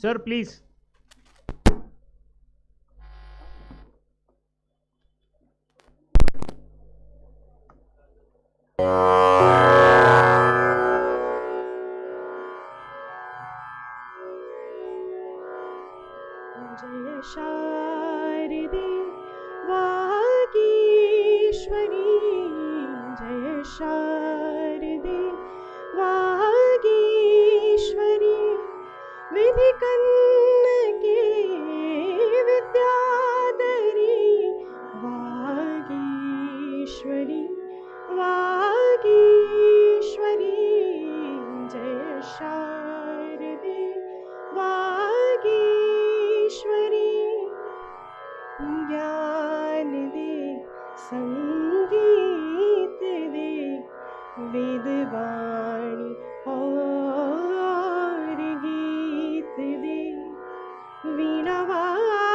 Sir, please. जय शारदे वागीश्वरी जय शारदे वागीश्वरी विधि कन्नके विद्याधरी वागीश्वरी वागीश्वरी जय शारदे वागीश्वरी ज्ञान दे संगीत दे वेदवाणी और गीत दे वीणावादिनी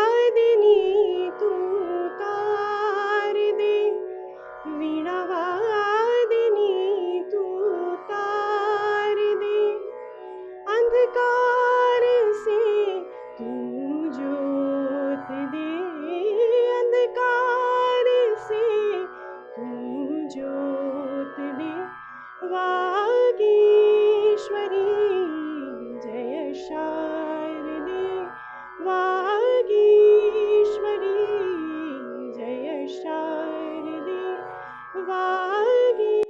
तू तार दे वीणावादिनी तू तार दे अंधकार से तू ज्योत दे अंधकार से तू ज्योत दे वागीश्वरी जय शारदे वागीश्वरी जय शारदे Vagishwari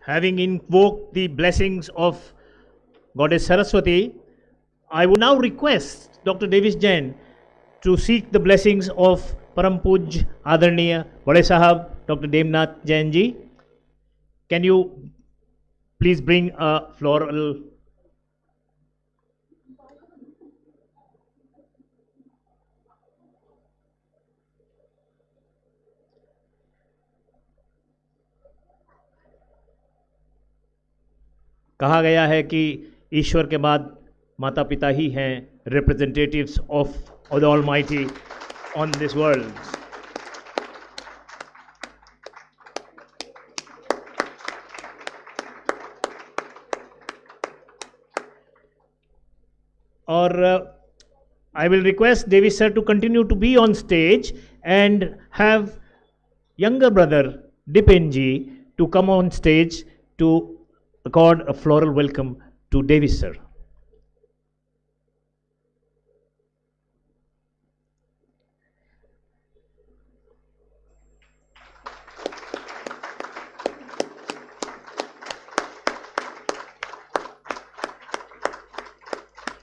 Having invoked the blessings of Goddess Saraswati, I would now request Dr. Davish Jain to seek the blessings of Param Puj Adarniya Bade Sahab Dr. Devnath Jain ji. Can you please bring a floral? कहा गया है कि ईश्वर के बाद माता पिता ही हैं representatives of the almighty on this world. और I will request Davish sir to continue to be on stage and have younger brother Dipenji to come on stage to accord a floral welcome to Davish sir.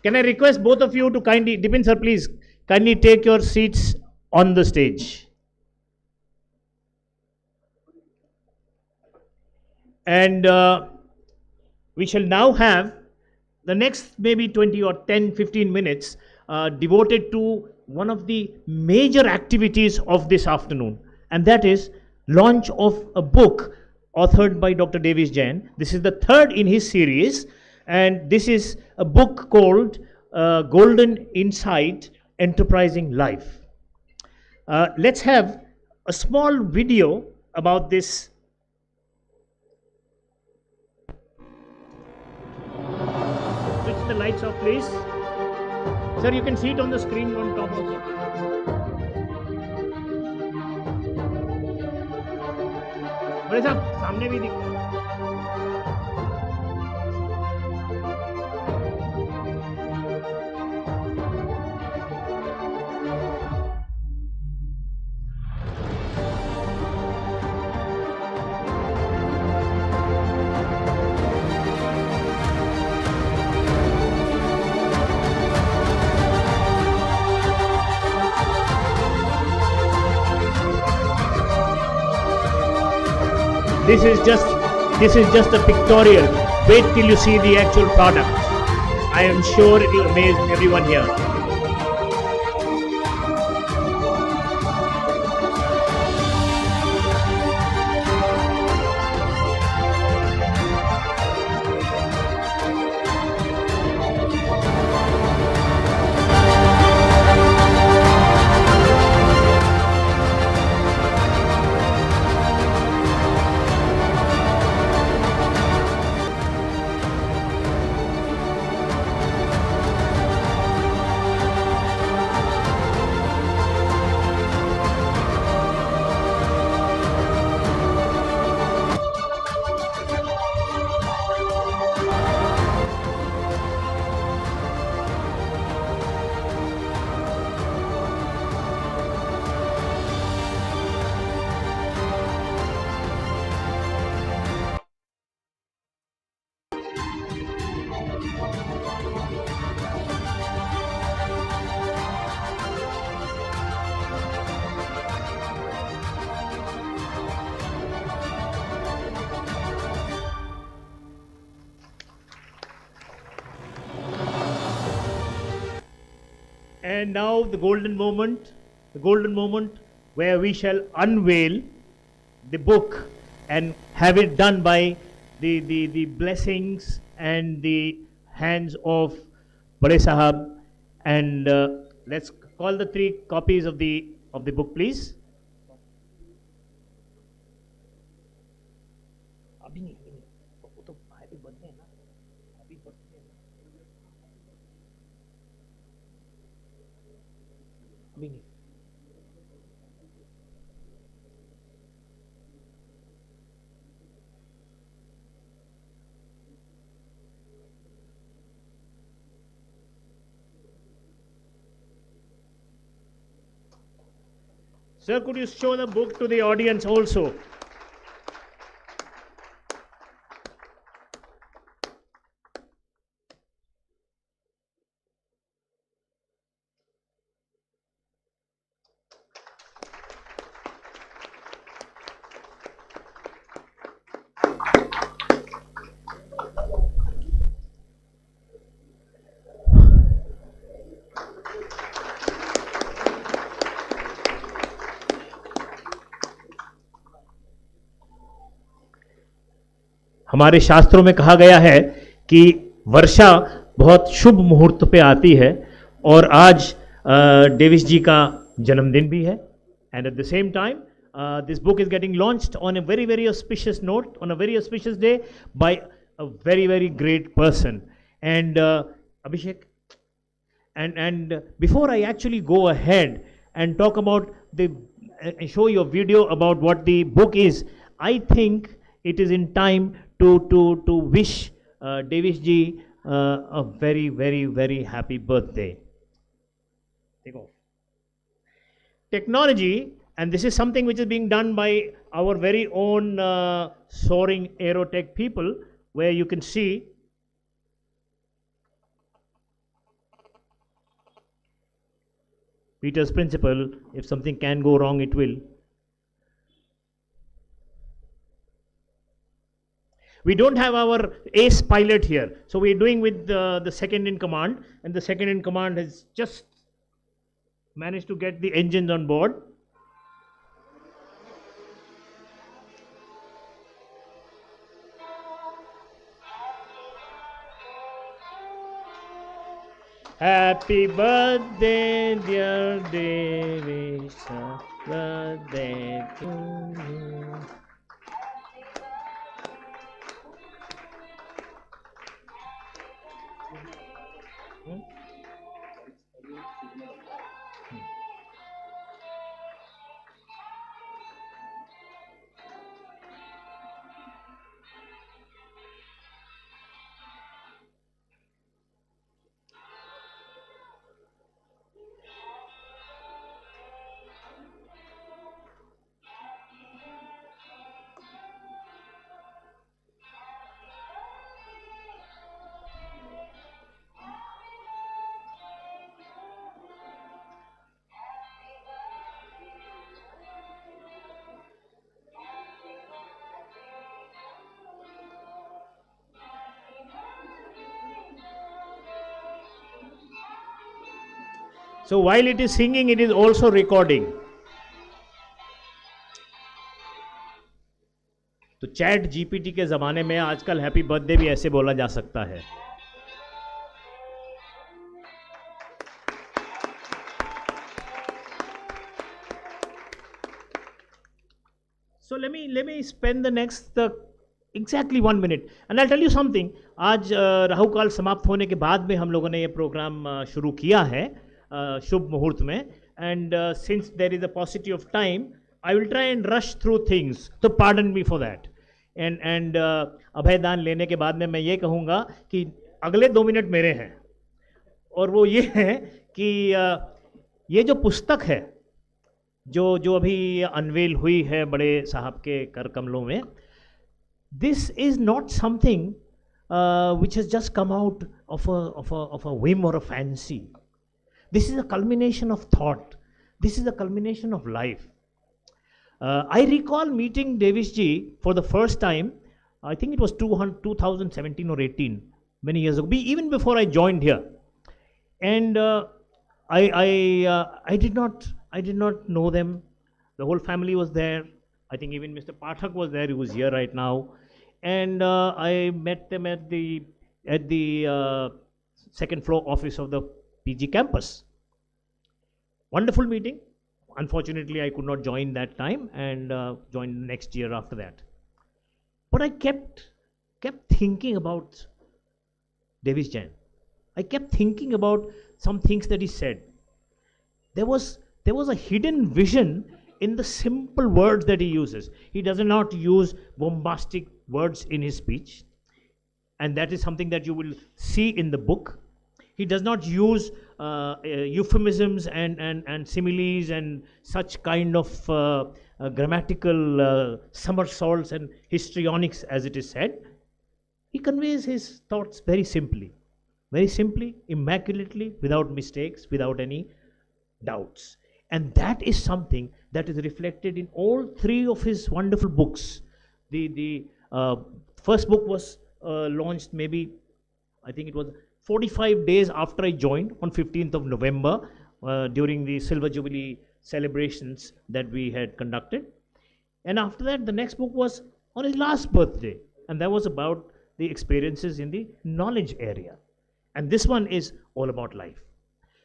Can I request both of you to kindly, Dipin sir, please kindly take your seats on the stage. And we shall now have the next maybe 20 or 10, 15 minutes devoted to one of the major activities of this afternoon, and that is launch of a book authored by Dr. Davish Jain. This is the third in his series, and this is a book called Golden Insight, Enterprising Life. Let's have a small video about this. Switch the lights off, please. Sir, you can see it on the screen on top also. बड़े साहब सामने भी दिख रहा है. This is just a pictorial. Wait till you see the actual product. I am sure it will amaze everyone here. And now the golden moment where we shall unveil the book and have it done by the blessings and the hands of Bade Sahab. And let's call the 3 copies of the book, please. अभी नहीं, वो तो happy birthday है ना, happy birthday है ना, अभी नहीं. Sir, could you show the book to the audience also? हमारे शास्त्रों में कहा गया है कि वर्षा बहुत शुभ मुहूर्त पे आती है और आज डेविश जी का जन्मदिन भी है. And at the same time this book is getting launched on a very very auspicious note, on a very auspicious day by a very very great person. And Abhishek, and before I actually go ahead and talk about the show you a video about what the book is, I think it is in time to wish Davish ji a very very very happy birthday. Take off. Technology, and this is something which is being done by our very own soaring aerotech people, where you can see Peter's principle: if something can go wrong, it will. We don't have our ace pilot here, so we're doing with the second in command, and the second in command has just managed to get the engines on board. Happy birthday, dear Davish, birthday to you. So while it is singing, it is also recording. तो chat GPT के ज़माने में आजकल happy birthday भी ऐसे बोला जा सकता है. So let me spend the next exactly 1 minute and I'll tell you something. आज राहु काल समाप्त होने के बाद में हम लोगों ने ये प्रोग्राम शुरू किया है शुभ मुहूर्त में. And since there is a paucity of time, I will try and rush through things. So pardon me for that. And अभय दान लेने के बाद में मैं ये कहूँगा कि अगले 2 मिनट मेरे हैं और वो ये है कि ये जो पुस्तक है जो अभी अनवेल हुई है बड़े साहब के कर कमलों में, this is not something which has just come out of a whim or a fancy. This is a culmination of thought. This is a culmination of life. I recall meeting Davish ji for the first time. I think it was 2017 or 18, many years ago, even before I joined here. And I did not know them. The whole family was there. I think even Mr. Pathak was there. He was here right now. And I met them at the second floor office of the PG campus. Wonderful meeting. Unfortunately, I could not join that time and joined next year after that. But I kept thinking about Davish Jain. I kept thinking about some things that he said. There was a hidden vision in the simple words that he uses. He does not use bombastic words in his speech, and that is something that you will see in the book. He does not use euphemisms and similes and such kind of grammatical somersaults and histrionics, as it is said. He conveys his thoughts very simply, immaculately, without mistakes, without any doubts. And that is something that is reflected in all 3 of his wonderful books. The first book was launched maybe, I think it was 45 days after I joined, on 15th of November, during the Silver Jubilee celebrations that we had conducted. And after that, the next book was on his last birthday, and that was about the experiences in the knowledge area. And this one is all about life.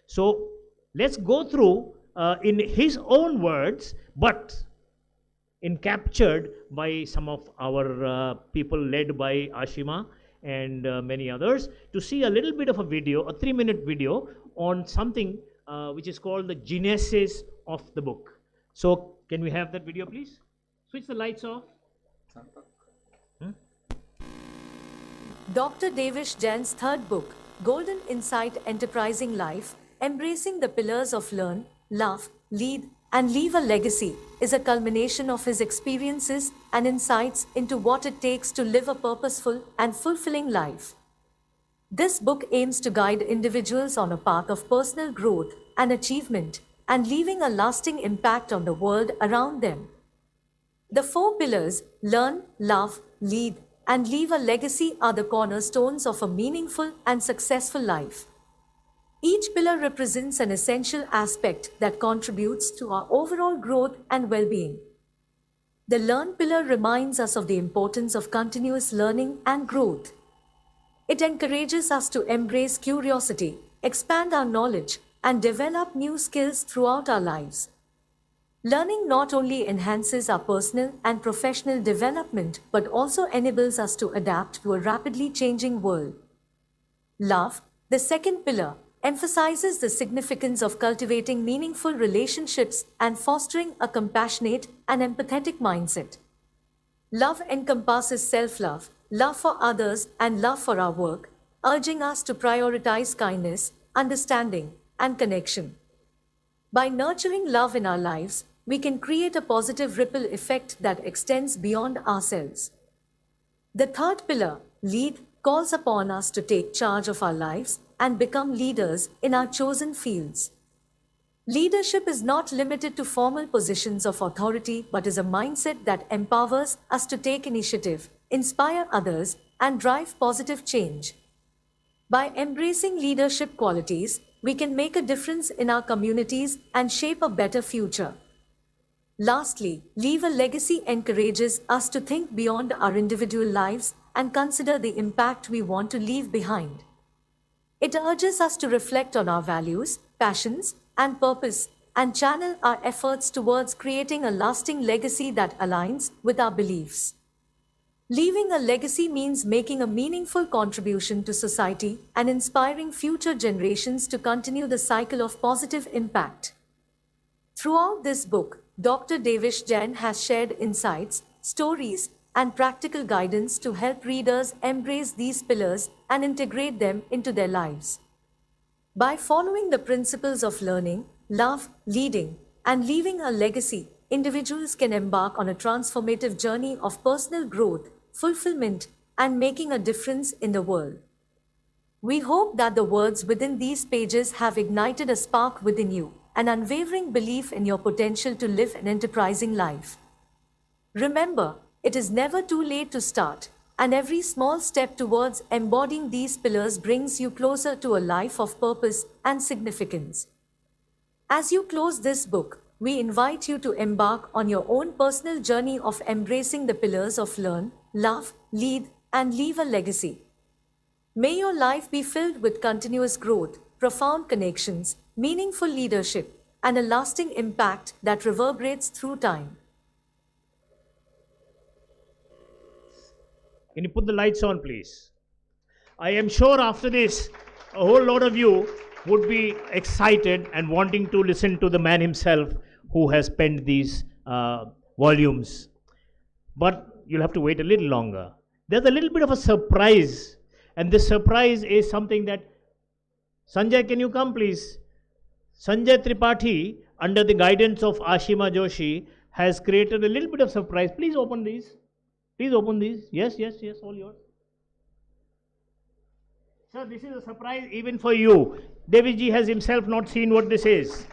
So let's go through in his own words, but captured by some of our people led by Ashima and many others, to see a little bit of a video, a 3-minute video on something which is called the genesis of the book. So can we have that video, please? Switch the lights off. Dr. Davish Jain's third book, Golden Insight Enterprising Life, Embracing the Pillars of Learn, Love, Lead, and Leave a Legacy, is a culmination of his experiences and insights into what it takes to live a purposeful and fulfilling life. This book aims to guide individuals on a path of personal growth and achievement, and leaving a lasting impact on the world around them. The 4 pillars, learn, love, lead, and leave a legacy, are the cornerstones of a meaningful and successful life. Each pillar represents an essential aspect that contributes to our overall growth and well-being. The learn pillar reminds us of the importance of continuous learning and growth. It encourages us to embrace curiosity, expand our knowledge, and develop new skills throughout our lives. Learning not only enhances our personal and professional development, but also enables us to adapt to a rapidly changing world. Love, the second pillar, emphasizes the significance of cultivating meaningful relationships and fostering a compassionate and empathetic mindset. Love encompasses self-love, love for others, and love for our work, urging us to prioritize kindness, understanding, and connection. By nurturing love in our lives, we can create a positive ripple effect that extends beyond ourselves. The third pillar, lead, calls upon us to take charge of our lives and become leaders in our chosen fields. Leadership is not limited to formal positions of authority, but is a mindset that empowers us to take initiative, inspire others, and drive positive change. By embracing leadership qualities, we can make a difference in our communities and shape a better future. Lastly, leave a legacy encourages us to think beyond our individual lives and consider the impact we want to leave behind. It urges us to reflect on our values, passions, and purpose and channel our efforts towards creating a lasting legacy that aligns with our beliefs. Leaving a legacy means making a meaningful contribution to society and inspiring future generations to continue the cycle of positive impact. Throughout this book, Dr. Davish Jain has shared insights, stories, and practical guidance to help readers embrace these pillars and integrate them into their lives. By following the principles of learning, love, leading, and leaving a legacy, individuals can embark on a transformative journey of personal growth, fulfillment, and making a difference in the world. We hope that the words within these pages have ignited a spark within you, an unwavering belief in your potential to live an enterprising life. Remember, it is never too late to start, and every small step towards embodying these pillars brings you closer to a life of purpose and significance. As you close this book, we invite you to embark on your own personal journey of embracing the pillars of learn, love, lead, and leave a legacy. May your life be filled with continuous growth, profound connections, meaningful leadership, and a lasting impact that reverberates through time. Can you put the lights on, please? I am sure after this, a whole lot of you would be excited and wanting to listen to the man himself who has penned these volumes. But you'll have to wait a little longer. There's a little bit of a surprise, and this surprise is something that Sanjay, can you come, please? Sanjay Tripathi, under the guidance of Ashima Joshi, has created a little bit of surprise. Please open these. Please open these. Yes, yes, yes, all yours. Sir, this is a surprise even for you. Davish ji has himself not seen what this is.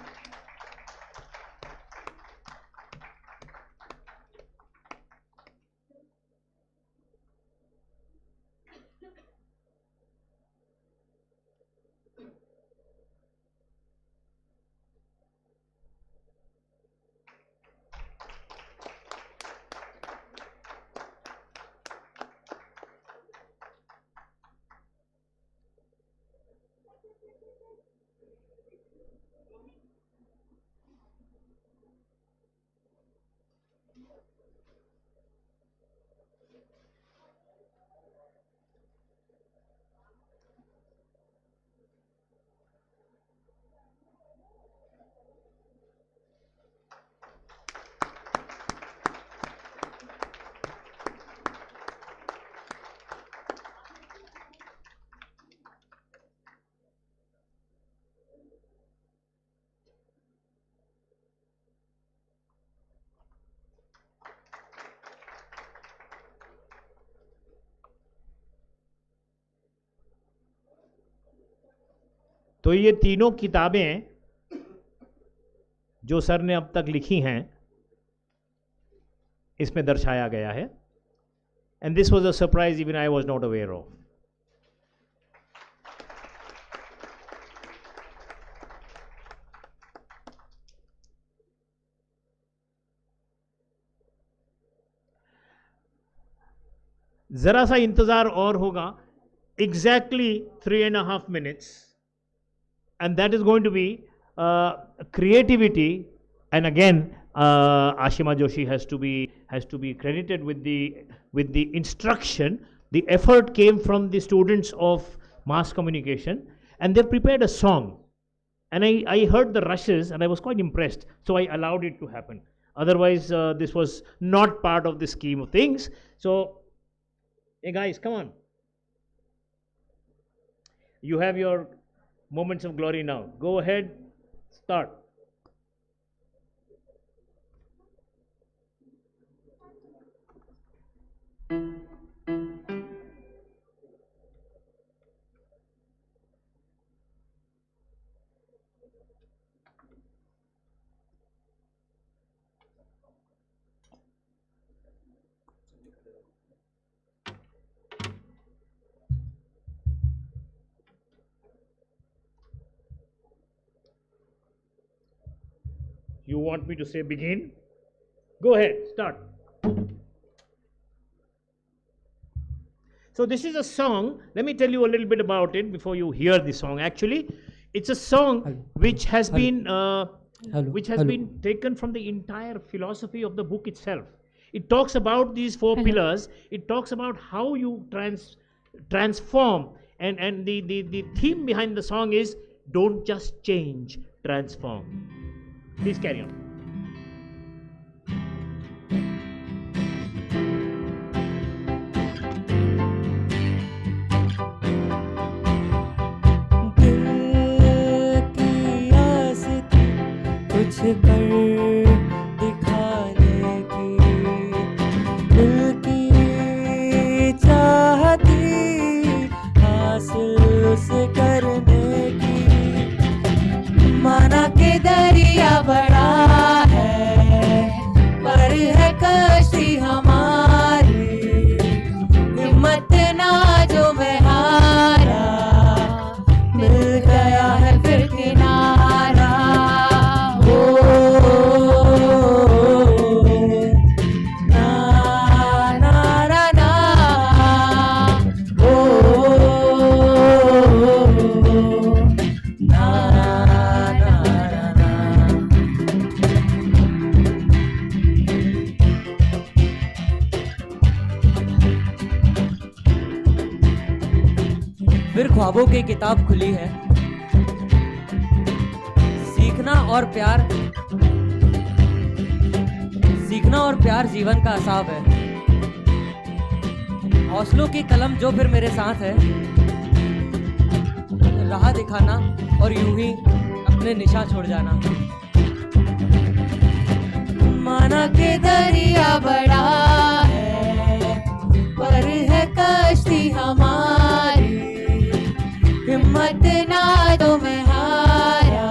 तो ये तीनों किताबें जो sir ने अब तक लिखी हैं इसमें दर्शाया गया है and this was a surprise even I was not aware of जरा सा इंतजार और होगा exactly 3.5 minutes, and that is going to be creativity. And again, Ashima Joshi has to be credited with the instruction. The effort came from the students of mass communication, and they prepared a song. And I heard the rushes, and I was quite impressed. So I allowed it to happen. Otherwise, this was not part of the scheme of things. So, hey guys, come on. You have your moments of glory now. Go ahead, start. You want me to say begin? Go ahead, start. So this is a song. Let me tell you a little bit about it before you hear the song. Actually, it's a song which has been taken from the entire philosophy of the book itself. It talks about these four pillars. It talks about how you transform, and the theme behind the song is don't just change, transform. Please carry on. कुछ कर दिखाने की दिल की चाहती हासिल उसे करने की माना के दरिया बड़ा है पर है कश्ती हमारी हिम्मत ना जो मैं हारा मिल गया है फिर किनारा फिर ख्वाबों की किताब खुली है सीखना और प्यार जीवन का असाव है हौसलों की कलम जो फिर मेरे साथ है राह दिखाना और यूं ही अपने निशा छोड़ जाना माना के दरिया बड़ा है पर है कश्ती हमारी हिम्मत ना तो मैं हारा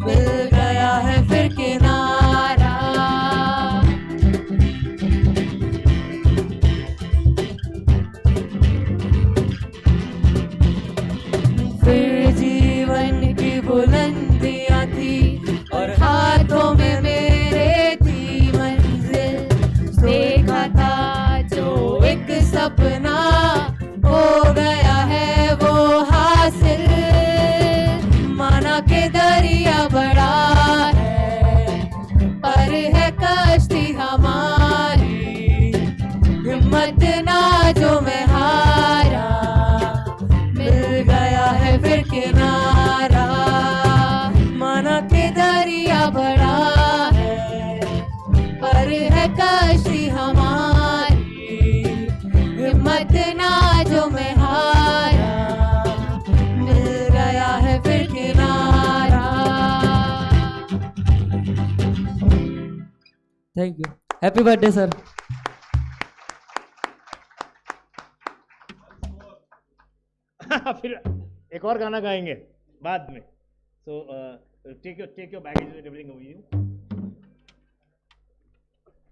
मिल गया है फिर किनारा फिर जीवन की बुलंदियां थी और हाथों में मेरे थी मंजिल देखा था जो एक सपना हो गया है वो हासिल माना के दरिया बड़ा है पर है कश्ती हमारी हिम्मत ना जो मैं हारा मिल गया है फिर किनारा माना के दरिया बड़ा है पर है कश्ती हमारी हिम्मत ना जो मैं हारा मिल गया है फिर किनारा thank you happy birthday sir फिर एक और गाना गाएंगे बाद में. So take your baggage and everything with you.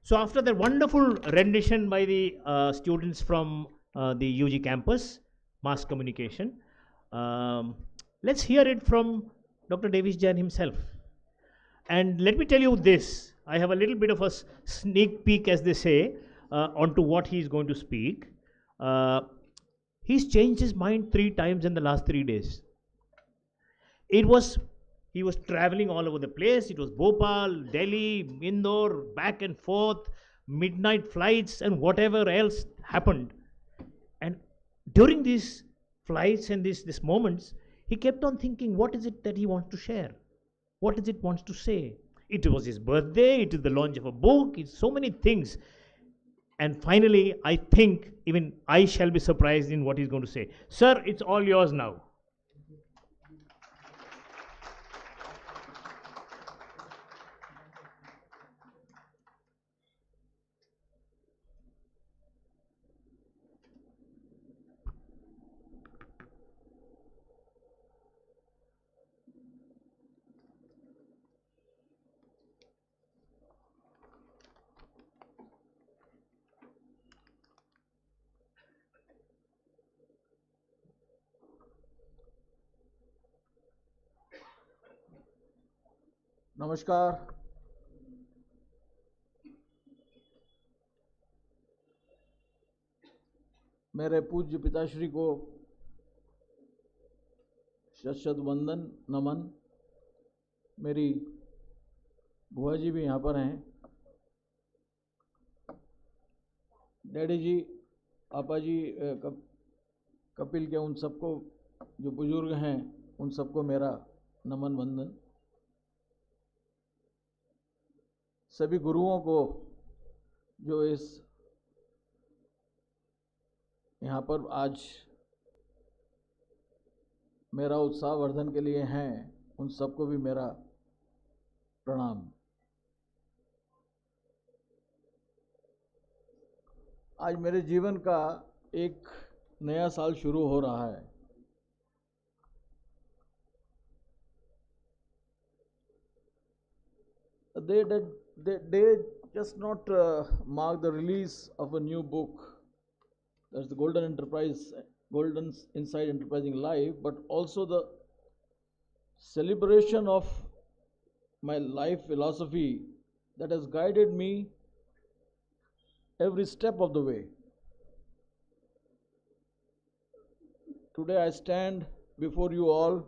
So after that wonderful rendition by the students from the UG campus, mass communication, let's hear it from Dr. Davish Jain himself. And let me tell you this, I have a little bit of a sneak peek, as they say, onto what he is going to speak. He's changed his mind 3 times in the last 3 days. He was traveling all over the place. It was Bhopal, Delhi, Indore, back and forth, midnight flights, and whatever else happened. And during these flights and these moments, he kept on thinking, what is it that he wants to share? What is it wants to say? It was his birthday, it is the launch of a book, it's so many things. And finally, I think even I shall be surprised in what he's going to say. Sir, it's all yours now. नमस्कार। मेरे पूज्य पिताश्री को शत वंदन नमन। मेरी बुआ जी भी यहाँ पर हैं। डैडी जी, पापा जी, कपिल के उन सबको जो बुजुर्ग हैं उन सबको मेरा नमन वंदन। सभी गुरुओं को जो इस यहाँ पर आज मेरा उत्साह वर्धन के लिए हैं, उन सबको भी मेरा प्रणाम। आज मेरे जीवन का एक नया साल शुरू हो रहा है। They just not mark the release of a new book, that's the Golden Insight Enterprising Life, but also the celebration of my life philosophy that has guided me every step of the way. Today I stand before you all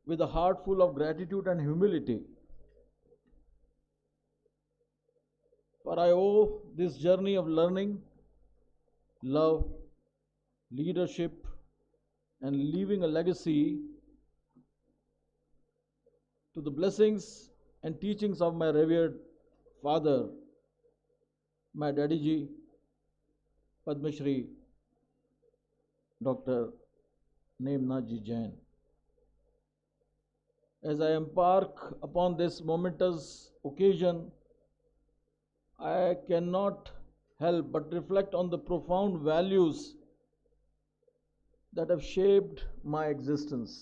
with a heart full of gratitude and humility. For I owe this journey of learning, love, leadership, and leaving a legacy to the blessings and teachings of my revered father, my daddy ji, Padma Shri, Dr. Nemnath ji Jain. As I embark upon this momentous occasion, I cannot help but reflect on the profound values that have shaped my existence.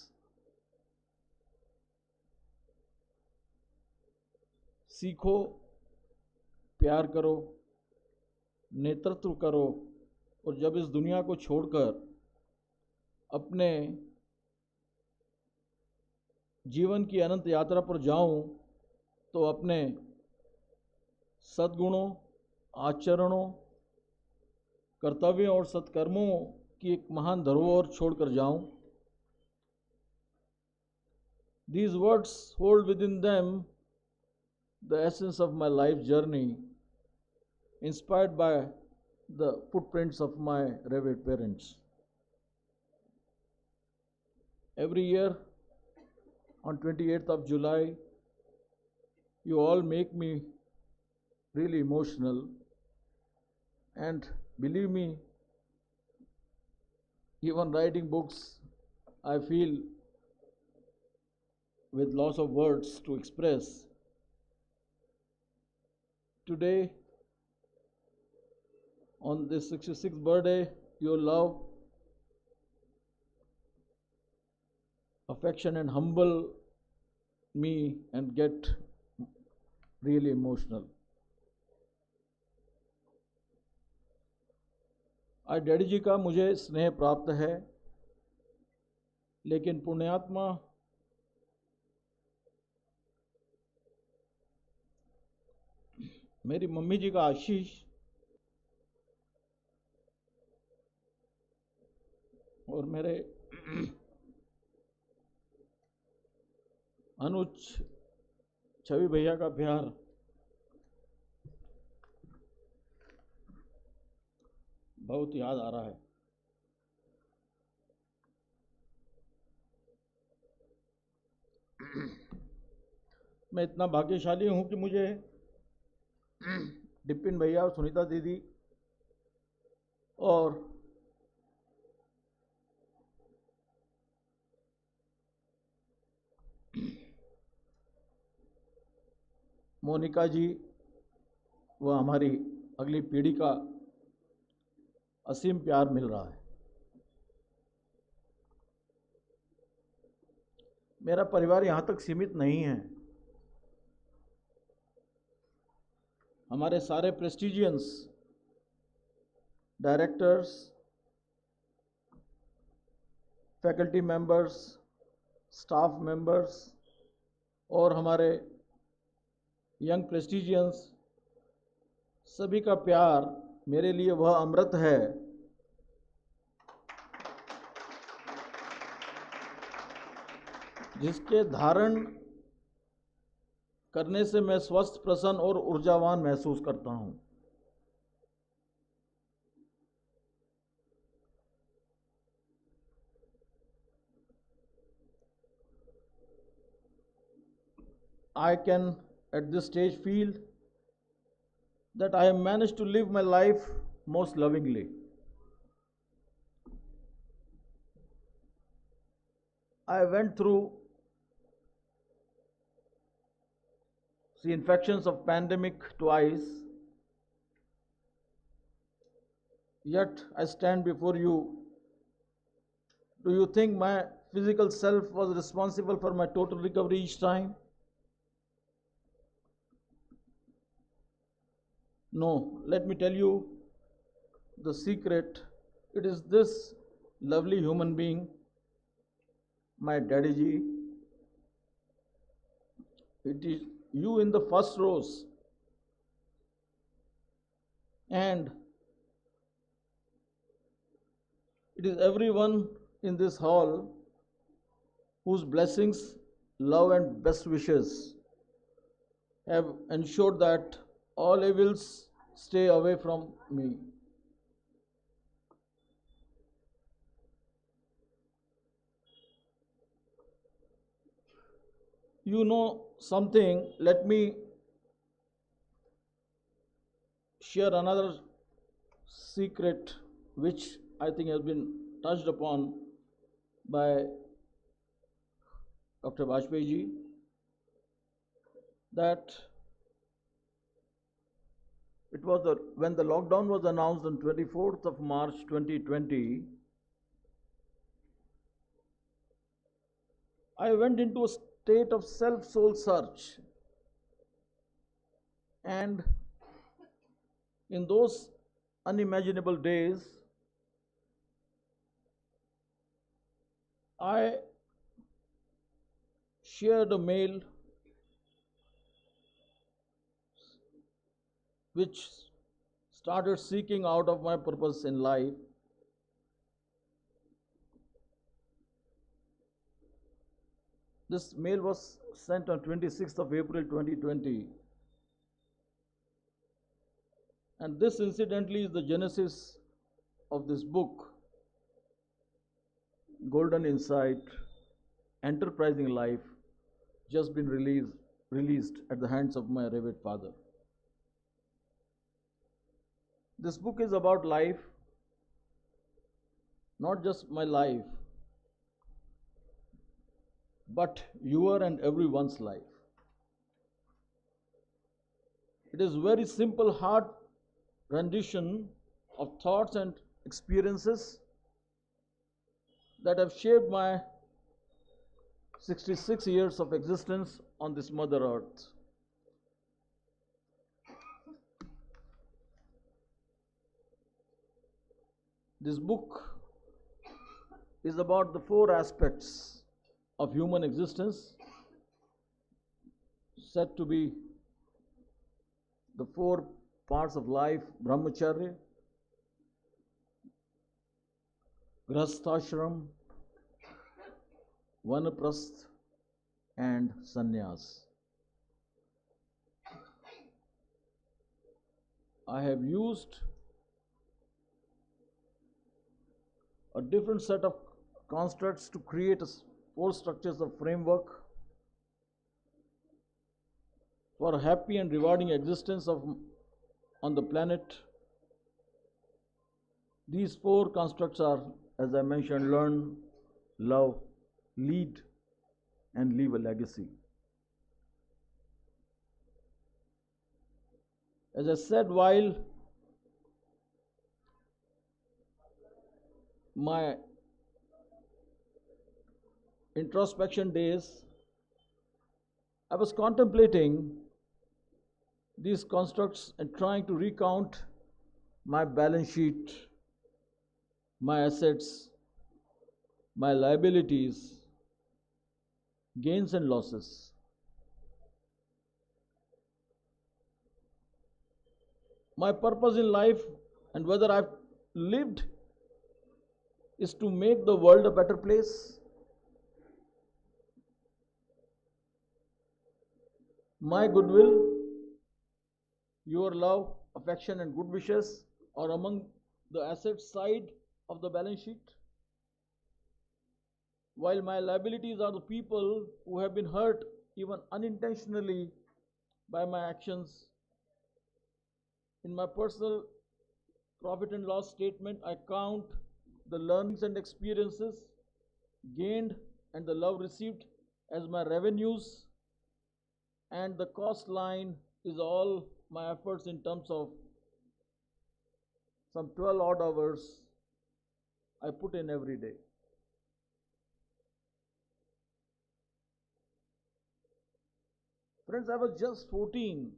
सीखो, प्यार करो, नेतृत्व करो, और जब इस दुनिया को छोड़कर अपने जीवन की अनंत यात्रा पर जाऊं तो अपने सद्गुणों, आचरणों, कर्तव्यों और सत्कर्मों की एक महान धरोहर छोड़कर जाऊं। These words hold within them the essence of my life journey, inspired by the footprints of my revered parents. Every year on 28th of July, you all make me really emotional, and believe me, even writing books, I feel with loss of words to express. Today, on this 66th birthday, your love, affection, and humble me and get really emotional. आज daddy जी का मुझे स्नेह प्राप्त है, लेकिन पुण्यात्मा मेरी mummy जी का आशीष और मेरे अनुज छवि भैया का प्यार बहुत याद आ रहा है। मैं इतना भाग्यशाली हूं कि मुझे डिपिन भैया और सुनीता दीदी और मोनिका जी व हमारी अगली पीढ़ी का असीम प्यार मिल रहा है। मेरा परिवार यहाँ तक सीमित नहीं है। हमारे सारे prestigious directors, faculty members, staff members और हमारे यंग प्रेस्टिजियंस, सभी का प्यार मेरे लिए वह अमृत है जिसके धारण करने से मैं स्वस्थ, प्रसन्न और ऊर्जावान महसूस करता हूं। I can at this stage feel that I have managed to live my life most lovingly. I went through the infections of pandemic twice, yet I stand before you. Do you think my physical self was responsible for my total recovery each time? No, let me tell you the secret. It is this lovely human being, my daddy ji. It is you in the first rows, and it is everyone in this hall whose blessings, love, and best wishes have ensured that all evils stay away from me. You know something, let me share another secret which I think has been touched upon by Dr. Vajpayee ji, that it was when the lockdown was announced on 24th of March 2020, I went into a state of self-soul search, and in those unimaginable days, I shared a mail which started seeking out of my purpose in life. This mail was sent on 26th of April 2020, and this incidentally is the genesis of this book, Golden Insight, Enterprising Life, just been released at the hands of my revered father. This book is about life, not just my life, but your and everyone's life. It is very simple, hard rendition of thoughts and experiences that have shaped my 66 years of existence on this Mother Earth. This book is about the four aspects of human existence, said to be the four parts of life: brahmacharya, grahasthashram, vanaprasth, and sannyas. I have used a different set of constructs to create four structures of framework for a happy and rewarding existence on the planet. These four constructs are, as I mentioned, learn, love, lead, and leave a legacy. As I said, while my introspection days, I was contemplating these constructs and trying to recount my balance sheet, my assets, my liabilities, gains and losses. My purpose in life and whether I've lived is to make the world a better place. My goodwill, your love, affection, and good wishes are among the asset side of the balance sheet, while my liabilities are the people who have been hurt even unintentionally by my actions. In my personal profit and loss statement, I count the learnings and experiences gained and the love received as my revenues, and the cost line is all my efforts in terms of some 12 odd hours I put in every day. Friends, I was just 14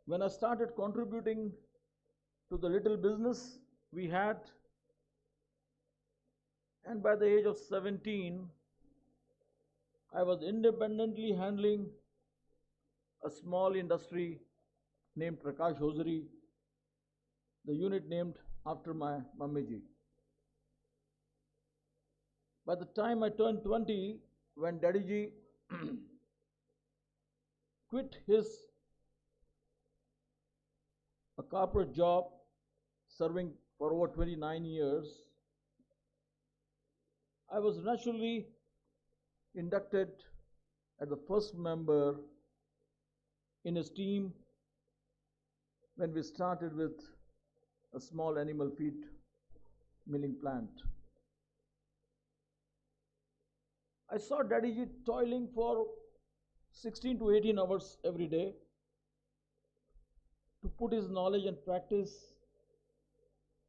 when I started contributing to the little business we had, and by the age of 17, I was independently handling a small industry named Prakash Hosiery, the unit named after my mummy ji. By the time I turned 20, when Daddy ji quit his a corporate job serving for over 29 years, I was naturally inducted as the first member in his team when we started with a small animal feed milling plant. I saw Daddy ji toiling for 16 to 18 hours every day to put his knowledge and practice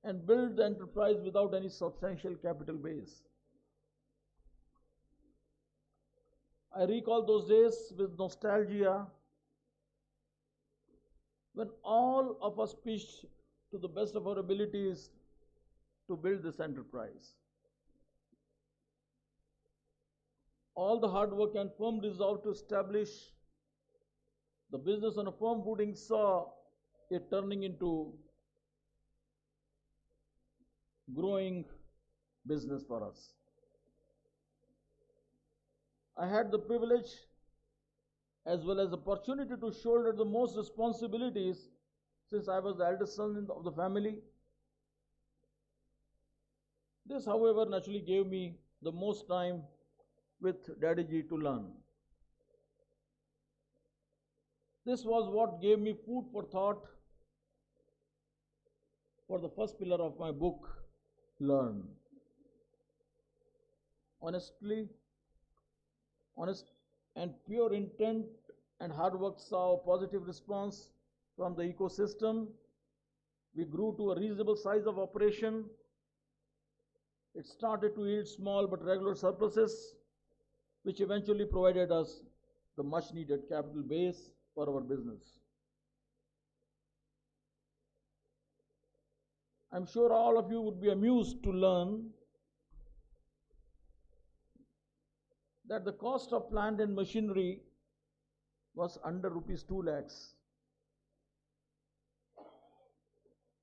and build the enterprise without any substantial capital base. I recall those days with nostalgia when all of us pitched to the best of our abilities to build this enterprise. All the hard work and firm resolve to establish the business on a firm footing saw it turning into growing business for us. I had the privilege as well as opportunity to shoulder the most responsibilities since I was the eldest son of the family. This, however, naturally gave me the most time with Daddy ji to learn. This was what gave me food for thought for the first pillar of my book, Learn. Honest and pure intent and hard work saw a positive response from the ecosystem. We grew to a reasonable size of operation. It started to yield small but regular surpluses, which eventually provided us the much needed capital base for our business. I'm sure all of you would be amused to learn that the cost of plant and machinery was under rupees 2 lakhs,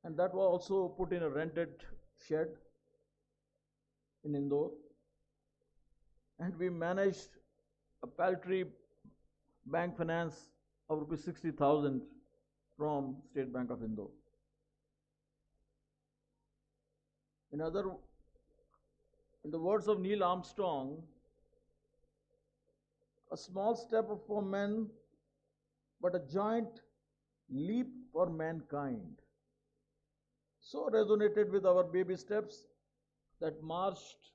and that was also put in a rented shed in Indore, and we managed a paltry bank finance of rupees 60,000 from State Bank of Indore. In the words of Neil Armstrong, a small step for men, but a giant leap for mankind. So resonated with our baby steps that marched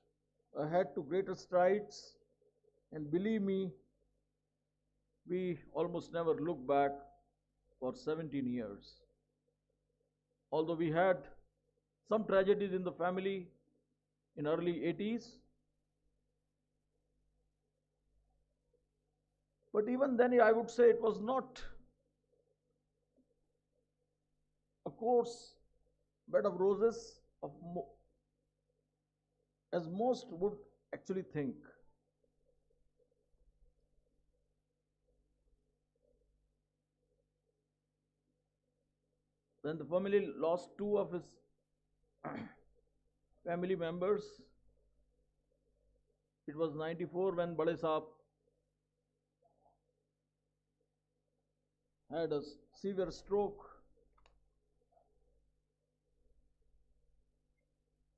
ahead to greater strides, and believe me, we almost never looked back for 17 years. Although we had some tragedies in the family in early 80s, but even then I would say it was not a course bed of roses as most would actually think. When the family lost two of his family members, it was 94 when Bade Saab had a severe stroke.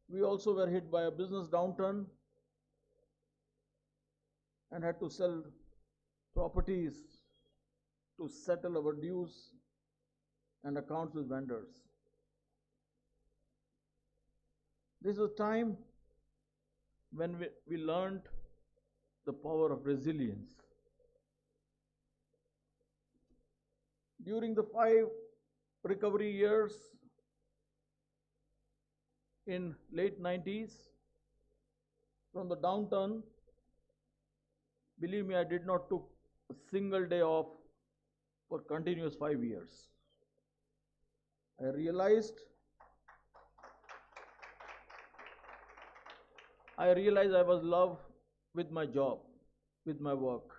We also were hit by a business downturn and had to sell properties to settle our dues and accounts with vendors. This is a time when we learned the power of resilience. During the 5 recovery years in late 90s, from the downturn, believe me, I did not took a single day off for continuous 5 years. I realized I was in love with my job, with my work.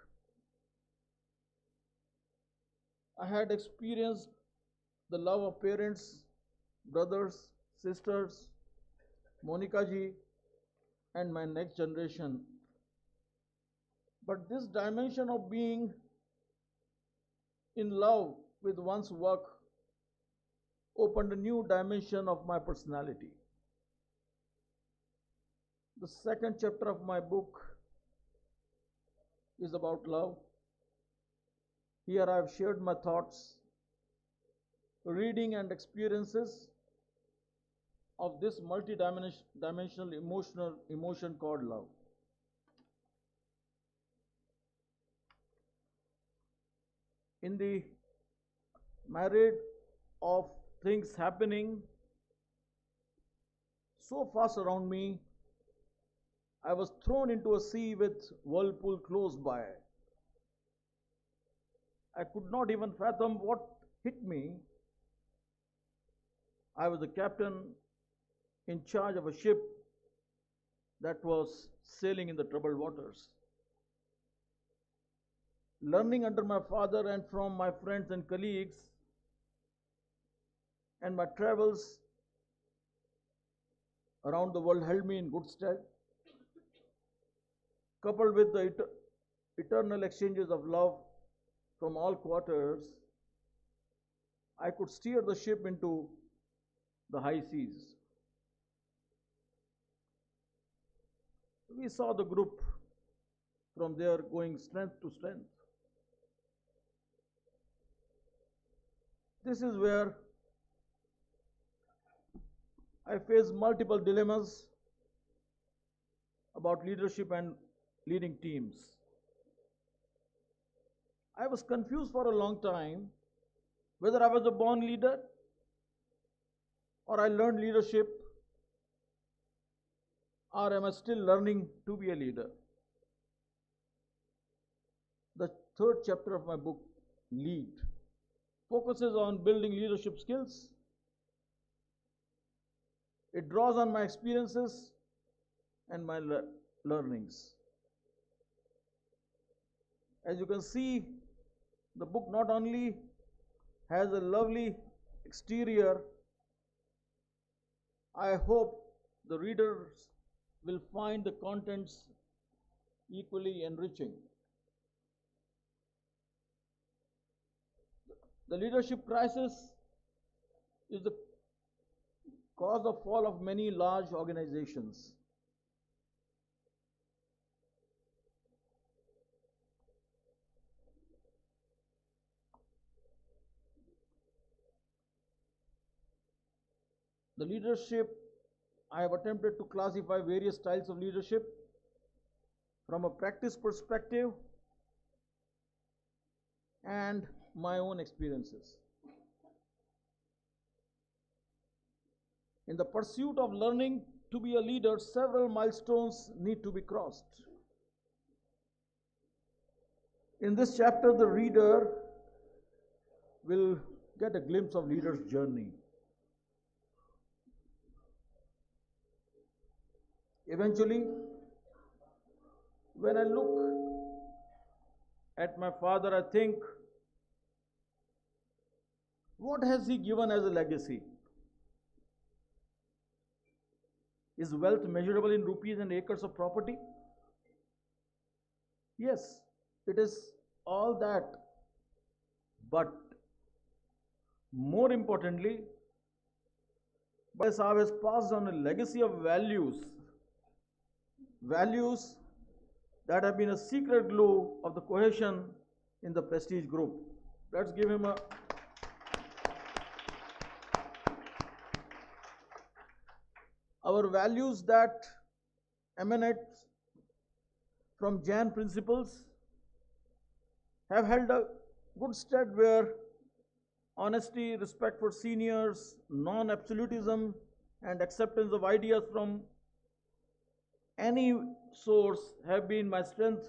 I had experienced the love of parents, brothers, sisters, Monica ji, and my next generation. But this dimension of being in love with one's work opened a new dimension of my personality. The second chapter of my book is about love. Here I have shared my thoughts, reading and experiences of this multi-dimensional emotion called love. In the myriad of things happening so fast around me, I was thrown into a sea with whirlpool close by. I could not even fathom what hit me. I was the captain in charge of a ship that was sailing in the troubled waters. Learning under my father and from my friends and colleagues, and my travels around the world held me in good stead. Coupled with the eternal exchanges of love from all quarters, I could steer the ship into the high seas. We saw the group from there going strength to strength. This is where I faced multiple dilemmas about leadership and leading teams. I was confused for a long time whether I was a born leader or I learned leadership, or am I still learning to be a leader? The third chapter of my book, Lead, focuses on building leadership skills. It draws on my experiences and my learnings. As you can see, the book not only has a lovely exterior, I hope the readers will find the contents equally enriching. The leadership crisis is the cause of fall of many large organizations. The leadership, I have attempted to classify various styles of leadership from a practice perspective and my own experiences. In the pursuit of learning to be a leader, several milestones need to be crossed. In this chapter, the reader will get a glimpse of leader's journey. Eventually, When I look at my father, I think, what has he given as a legacy? Is wealth measurable in rupees and acres of property? Yes, it is all that. But more importantly, Bhai Sahab has passed on a legacy of values that have been a secret glue of the cohesion in the Prestige group. Let's give him a. Our values that emanate from Jain principles have held a good stead where honesty, respect for seniors, non-absolutism, and acceptance of ideas from any source have been my strength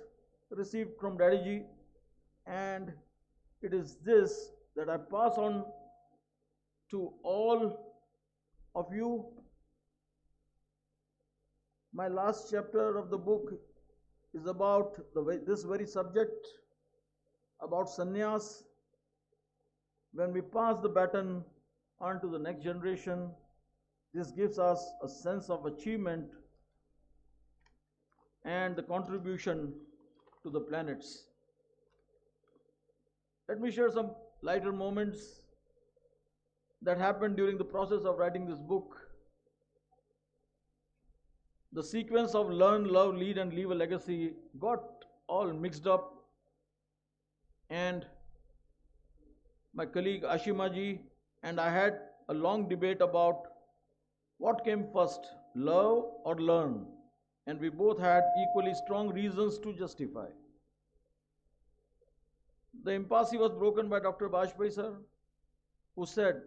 received from Daddy Ji, and it is this that I pass on to all of you. My last chapter of the book is about this very subject, about sannyas. When we pass the baton on to the next generation, this gives us a sense of achievement and the contribution to the planets. Let me share some lighter moments that happened during the process of writing this book. The sequence of learn, love, lead, and leave a legacy got all mixed up, and my colleague Ashima ji and I had a long debate about what came first, love or learn, and we both had equally strong reasons to justify. The impasse was broken by Dr. Bajpayee sir, who said,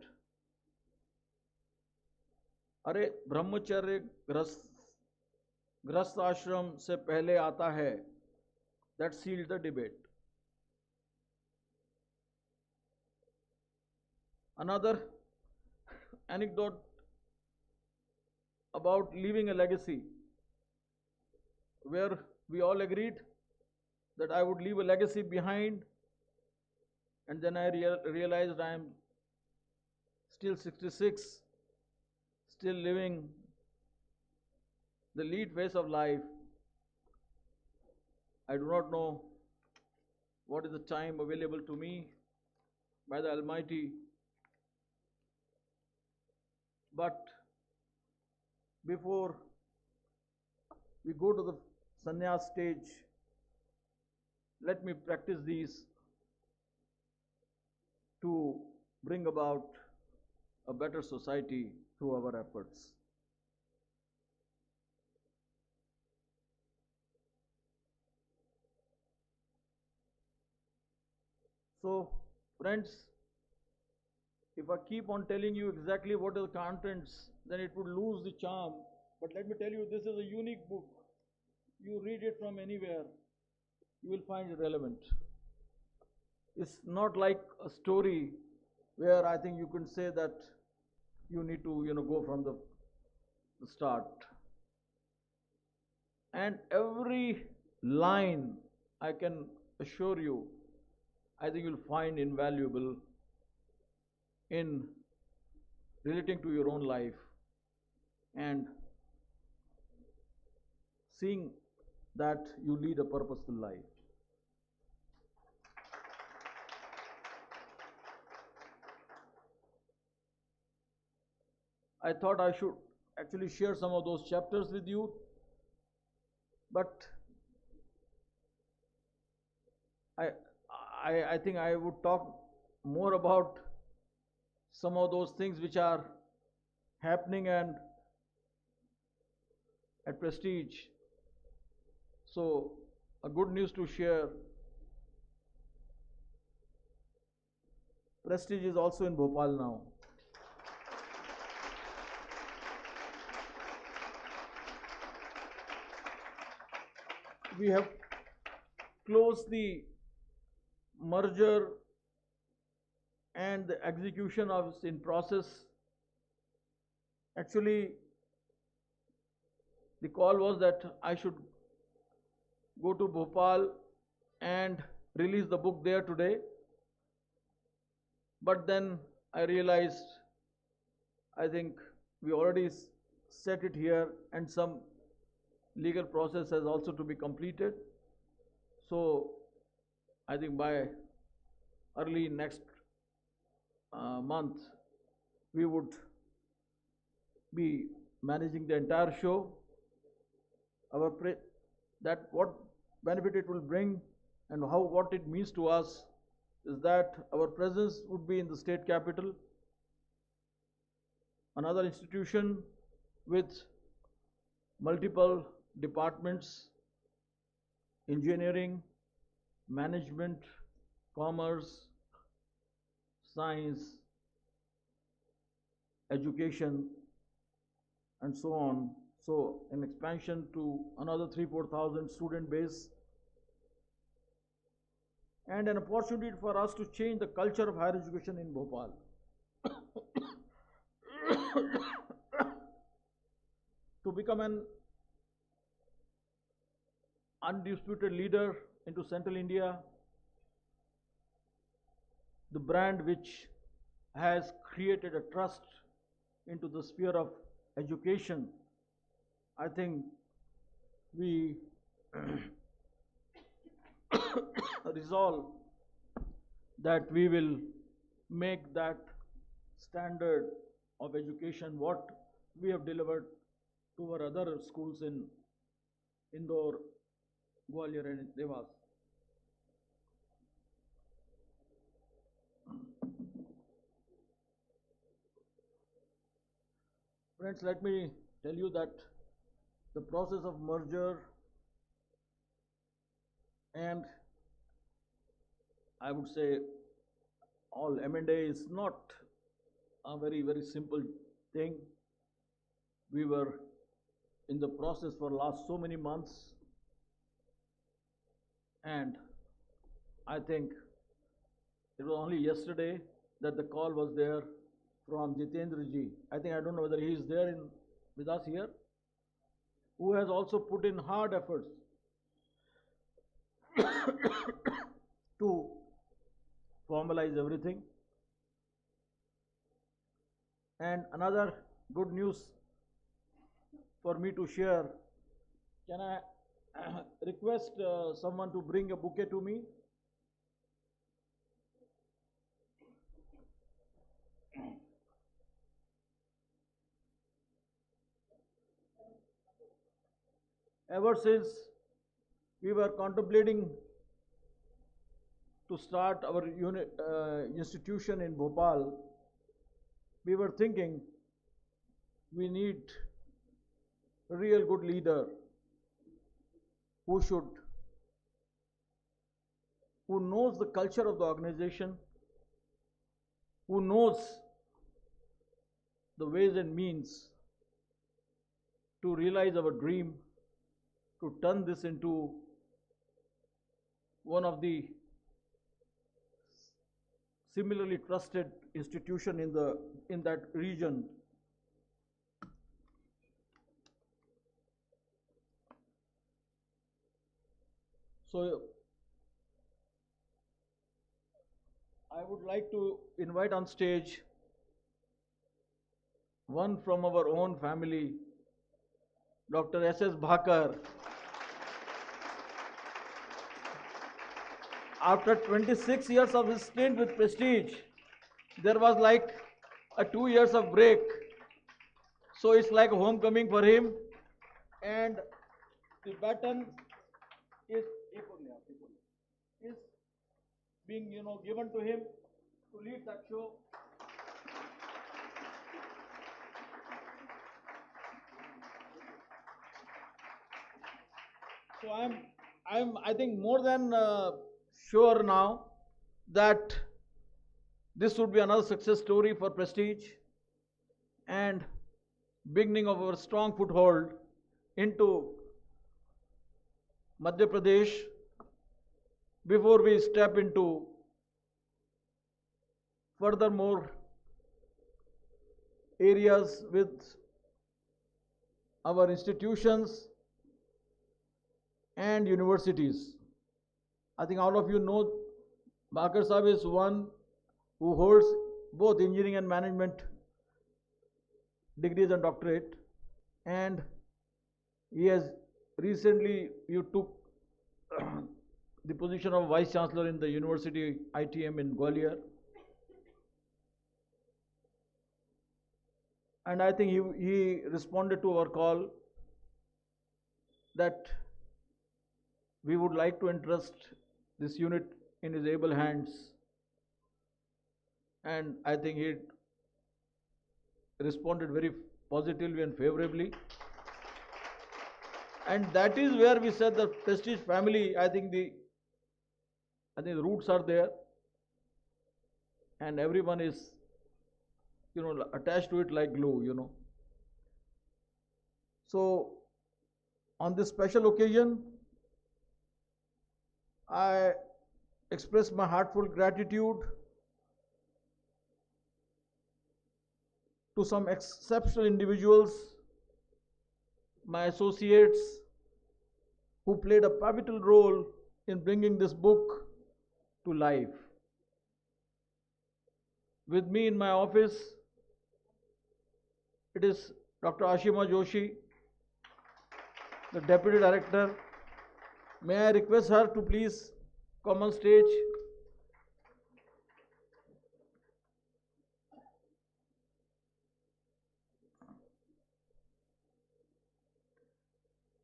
अरे ब्रह्मचर्य गृहस्थ आश्रम से पहले आता है. That sealed the debate. Another anecdote about leaving a legacy, where we all agreed that I would leave a legacy behind, and then I realized I am still 66, still living the lead phase of life. I do not know what is the time available to me by the Almighty, but before we go to the sannyas stage, let me practice these to bring about a better society through our efforts. So, friends, if I keep on telling you exactly what are the contents, then it would lose the charm. But let me tell you, this is a unique book. You read it from anywhere, you will find it relevant. It's not like a story where I think you can say that you need to, go from the start. And every line, I can assure you, I think you'll find invaluable in relating to your own life and seeing that you lead a purposeful life. I thought I should actually share some of those chapters with you, but I think I would talk more about some of those things which are happening and at Prestige. So, a good news to share. Prestige is also in Bhopal now. We have closed the merger and the execution of is in process. Actually, the call was that I should go to Bhopal and release the book there today. But then I realized, I think we already set it here and some legal process has also to be completed. So I think by early next month, we would be managing the entire show. That what benefit it will bring and what it means to us is that our presence would be in the state capital, another institution with multiple departments: engineering, management, commerce, science, education, and so on. So an expansion to another 3,000-4,000 student base, and an opportunity for us to change the culture of higher education in Bhopal. To become an undisputed leader into Central India, the brand which has created a trust into the sphere of education. I think we resolve that we will make that standard of education what we have delivered to our other schools in Indore, Gwalior, and Devas. Friends, let me tell you that the process of merger and I would say all M&A is not a very, very simple thing. We were in the process for last so many months, and I think it was only yesterday that the call was there from Jitendra ji. I don't know whether he is there with us here, who has also put in hard efforts to formalize everything. And another good news for me to share, can I request someone to bring a bouquet to me? Ever since we were contemplating to start our institution in Bhopal, we were thinking we need a real good leader who knows the culture of the organization, who knows the ways and means to realize our dream, to turn this into one of the similarly trusted institution in that region. So I would like to invite on stage one from our own family, Dr. S.S. Bhakar. After 26 years of his stint with Prestige, there was like a 2 years of break. So it's like a homecoming for him. And the baton is being given to him to lead that show. So I think more than sure now that this would be another success story for Prestige and beginning of our strong foothold into Madhya Pradesh before we step into furthermore areas with our institutions and universities. I think all of you know Bakar Saab is one who holds both engineering and management degrees and doctorate, and he has recently you took the position of Vice Chancellor in the University ITM in Gwalior. And I think he responded to our call that we would like to entrust this unit in his able hands. And I think he responded very positively and favorably. And that is where we said the Prestige family, I think the roots are there, and everyone is, attached to it like glue. So, on this special occasion, I express my heartfelt gratitude to some exceptional individuals, my associates, who played a pivotal role in bringing this book to life. With me in my office, it is Dr. Ashima Joshi, the Deputy Director. May I request her to please come on stage?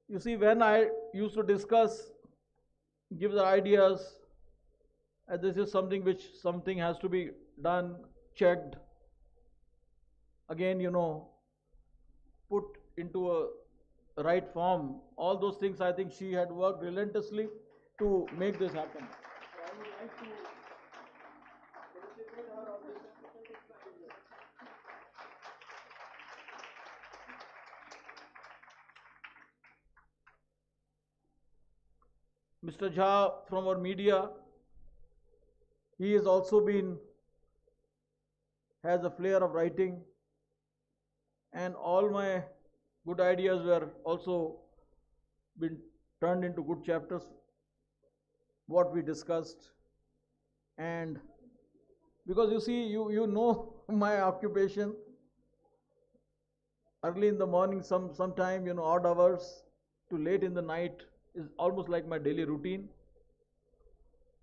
You see, when I used to discuss, give the ideas, and this is something has to be done, checked, again, put into a right form. All those things, I think she had worked relentlessly to make this happen. So I would like to felicitate her on this special. Mr. Jha from our media, he has also has a flair of writing, and all my good ideas were also been turned into good chapters, what we discussed. And because you see, you know my occupation, early in the morning, sometime, odd hours to late in the night is almost like my daily routine.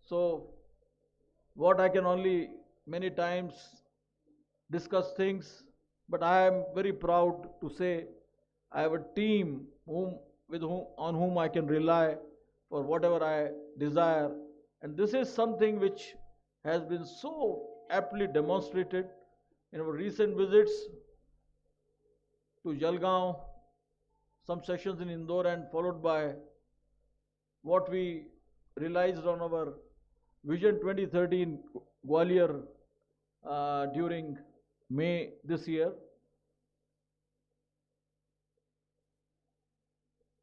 So what I can only many times discuss things, but I am very proud to say I have a team on whom I can rely for whatever I desire, and this is something which has been so aptly demonstrated in our recent visits to Jalgaon, some sessions in Indore, and followed by what we realized on our Vision 2013 Gwalior during May this year.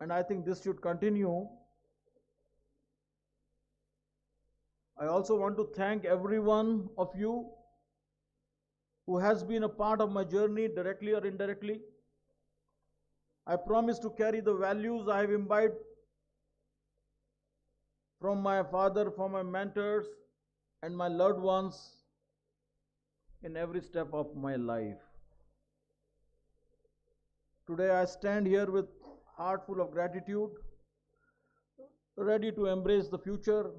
And I think this should continue. I also want to thank every one of you who has been a part of my journey, directly or indirectly. I promise to carry the values I have imbibed from my father, from my mentors, and my loved ones in every step of my life. Today I stand here with heart full of gratitude, ready to embrace the future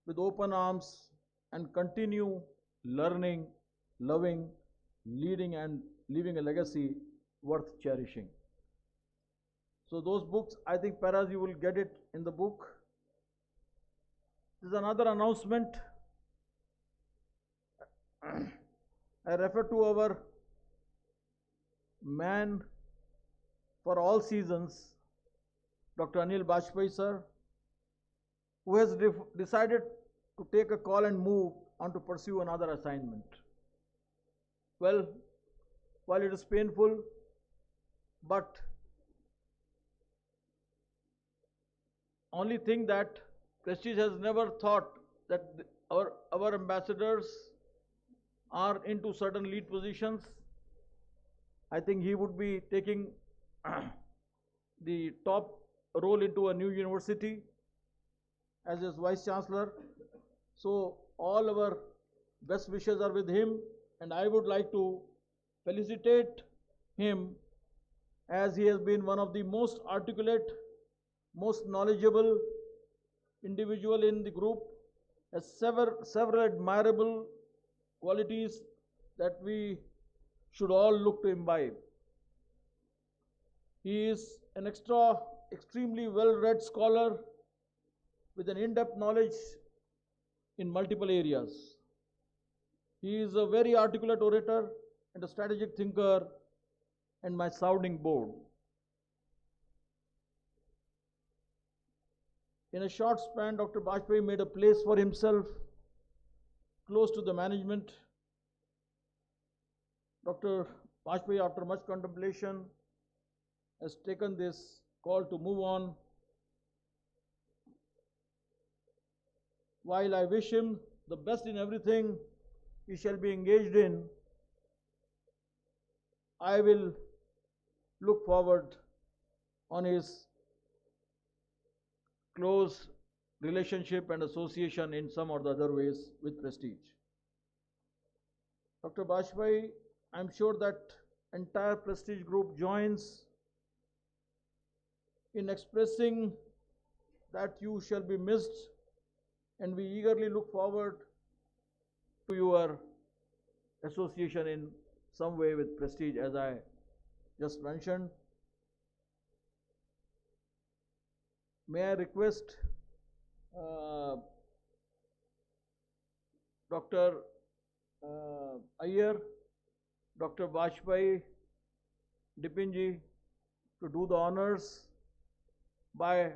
with open arms and continue learning, loving, leading, and leaving a legacy worth cherishing. So those books, I think, Paras, you will get it in the book. This is another announcement. I refer to our man for all seasons, Dr. Anil Bajpayee sir, who has decided to take a call and move on to pursue another assignment. Well, while it is painful, but only thing that Prestige has never thought that our ambassadors are into certain lead positions. I think he would be taking the top roll into a new university as his Vice Chancellor. So all our best wishes are with him, and I would like to felicitate him as he has been one of the most articulate, most knowledgeable individual in the group, has several admirable qualities that we should all look to imbibe. He is an extremely well-read scholar with an in-depth knowledge in multiple areas. He is a very articulate orator and a strategic thinker and my sounding board. In a short span, Dr. Bajpayee made a place for himself close to the management. Dr. Bajpayee, after much contemplation, has taken this call to move on. While I wish him the best in everything he shall be engaged in, I will look forward on his close relationship and association in some or the other ways with Prestige. Dr. Bajpayee, I'm sure that entire Prestige group joins in expressing that you shall be missed, and we eagerly look forward to your association in some way with Prestige, as I just mentioned. May I request Dr. Iyer, Dr. Bajpayee, Dipinji, to do the honors by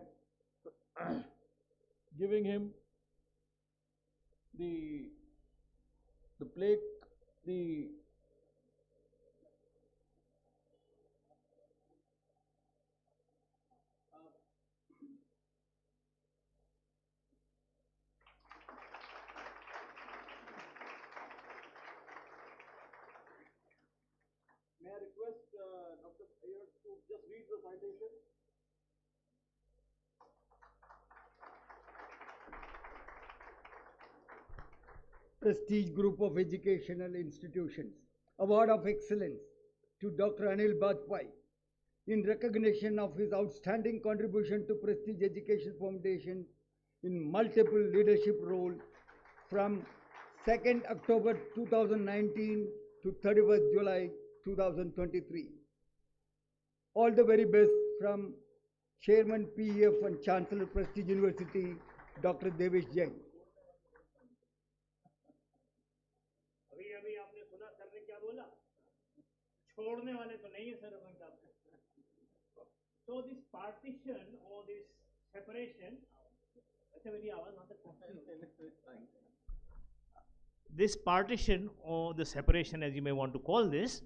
giving him the plaque, the may I request Dr. Iyer to just read the citation? Prestige Group of Educational Institutions. Award of Excellence to Dr. Anil Bajpayee in recognition of his outstanding contribution to Prestige Education Foundation in multiple leadership roles from 2nd October 2019 to 31st July 2023. All the very best from Chairman PEF and Chancellor Prestige University, Dr. Davish Jain. अभी आपने सुना sir ने क्या बोला, छोड़ने वाले तो नहीं है सर का. So this partition or this separation, अच्छा मेरी आवाज वहाँ तक पहुँची. This partition or the separation, as you may want to call this,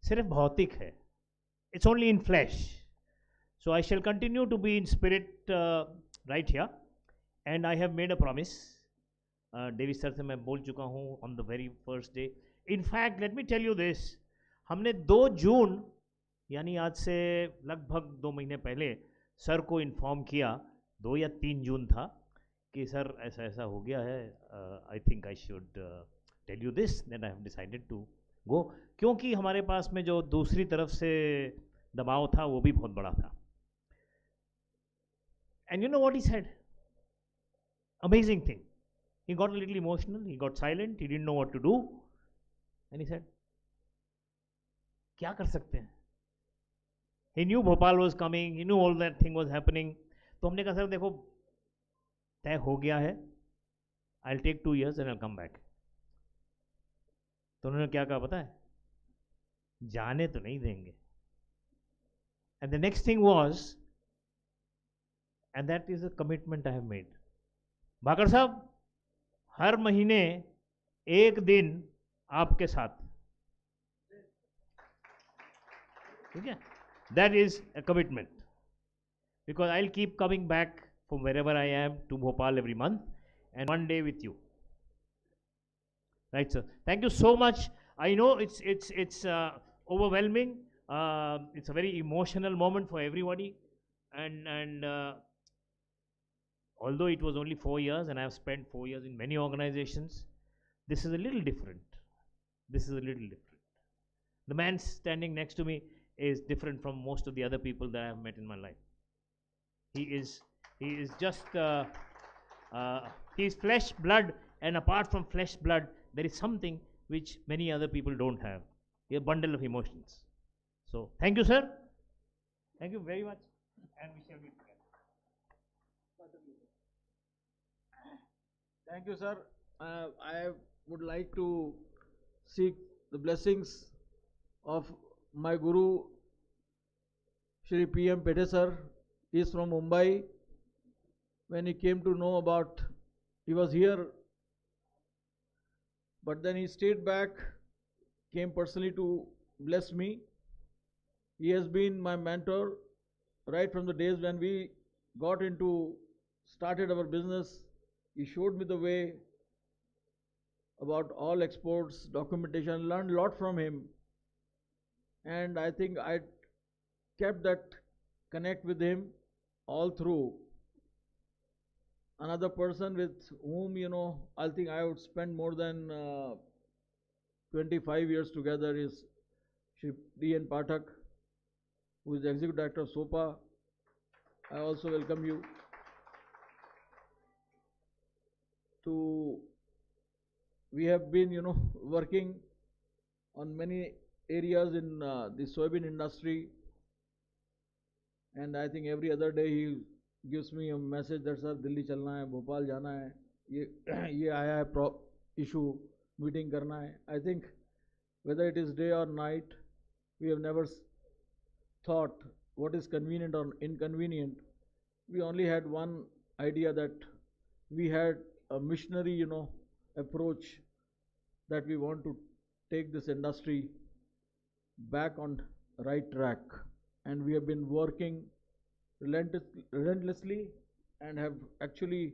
सिर्फ भौतिक है. It's only in flesh. So I shall continue to be in spirit right here, and I have made a promise. Davis sir से मैं बोल चुका हूँ on the very first day. In fact let me tell you this, हमने 2 जून यानी आज से लगभग 2 महीने पहले सर को इन्फॉर्म किया, 2 या 3 जून था, कि सर ऐसा ऐसा हो गया है, I think I should tell you this, that I have decided to go. क्योंकि हमारे पास में जो दूसरी तरफ से दबाव था वो भी बहुत बड़ा था. And you know what he said, amazing thing. He got a little emotional, he got silent, he didn't know what to do, and he said, क्या कर सकते हैं? He knew Bhopal was coming, he knew all that thing was happening. तो हमने कहा sir देखो तय हो गया है, I'll take 2 years and I'll come back. तो उन्होंने क्या कहा पता है? जाने तो नहीं देंगे. And the next thing was, and that is a commitment I have made. Bhaker साहब, हर महीने 1 दिन आपके साथ, ठीक है? That is a commitment, because I'll keep coming back from wherever I am to Bhopal every month, and one day with you. Right, sir? Thank you so much. I know it's overwhelming, It's a very emotional moment for everybody, and although it was only 4 years, and I have spent 4 years in many organizations, this is a little different. This is a little different. The man standing next to me is different from most of the other people that I have met in my life. He is just he is flesh, blood, and apart from flesh, blood, there is something which many other people don't have. A bundle of emotions. So, thank you, sir. Thank you very much, and we shall meet again. Thank you, sir. I would like to seek the blessings of my Guru, Shri P.M. Pete sir. He is from Mumbai. When he came to know about, he was here, but then he stayed back, came personally to bless me. He has been my mentor right from the days when we started our business. He showed me the way about all exports, documentation, learned a lot from him. And I think I kept that connect with him all through. Another person with whom, I think I would spend more than 25 years together is Shri D.N. Pathak, who is the Executive Director of SOPA. I also welcome you to, we have been, working on many areas in the soybean industry, and I think every other day he gives me a message that sir Delhi chalna hai, Bhopal jana hai, ye aaya hai issue, meeting karna hai. I think whether it is day or night, we have never thought what is convenient or inconvenient. We only had one idea, that we had a missionary, approach, that we want to take this industry back on right track. And we have been working relentlessly and have actually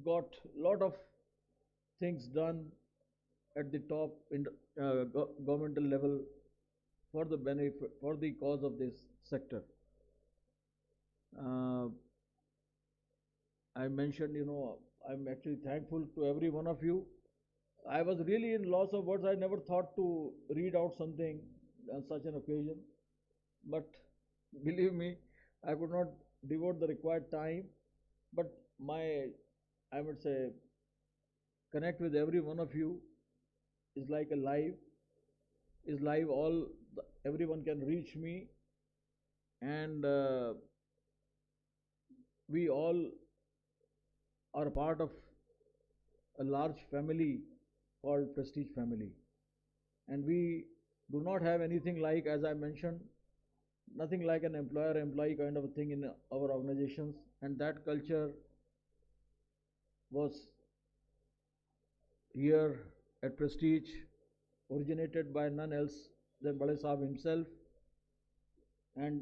got a lot of things done at the top in governmental level for the benefit, for the cause of this sector. I mentioned, I'm actually thankful to every one of you. I was really in loss of words. I never thought to read out something on such an occasion. But believe me, I could not devote the required time. But I would say, connect with every one of you is like a live. Is live. Everyone can reach me, and we all are part of a large family called Prestige Family, and we do not have anything like, as I mentioned, nothing like an employer-employee kind of a thing in our organizations, and that culture was here at Prestige, originated by none else than Bade Sahab himself, and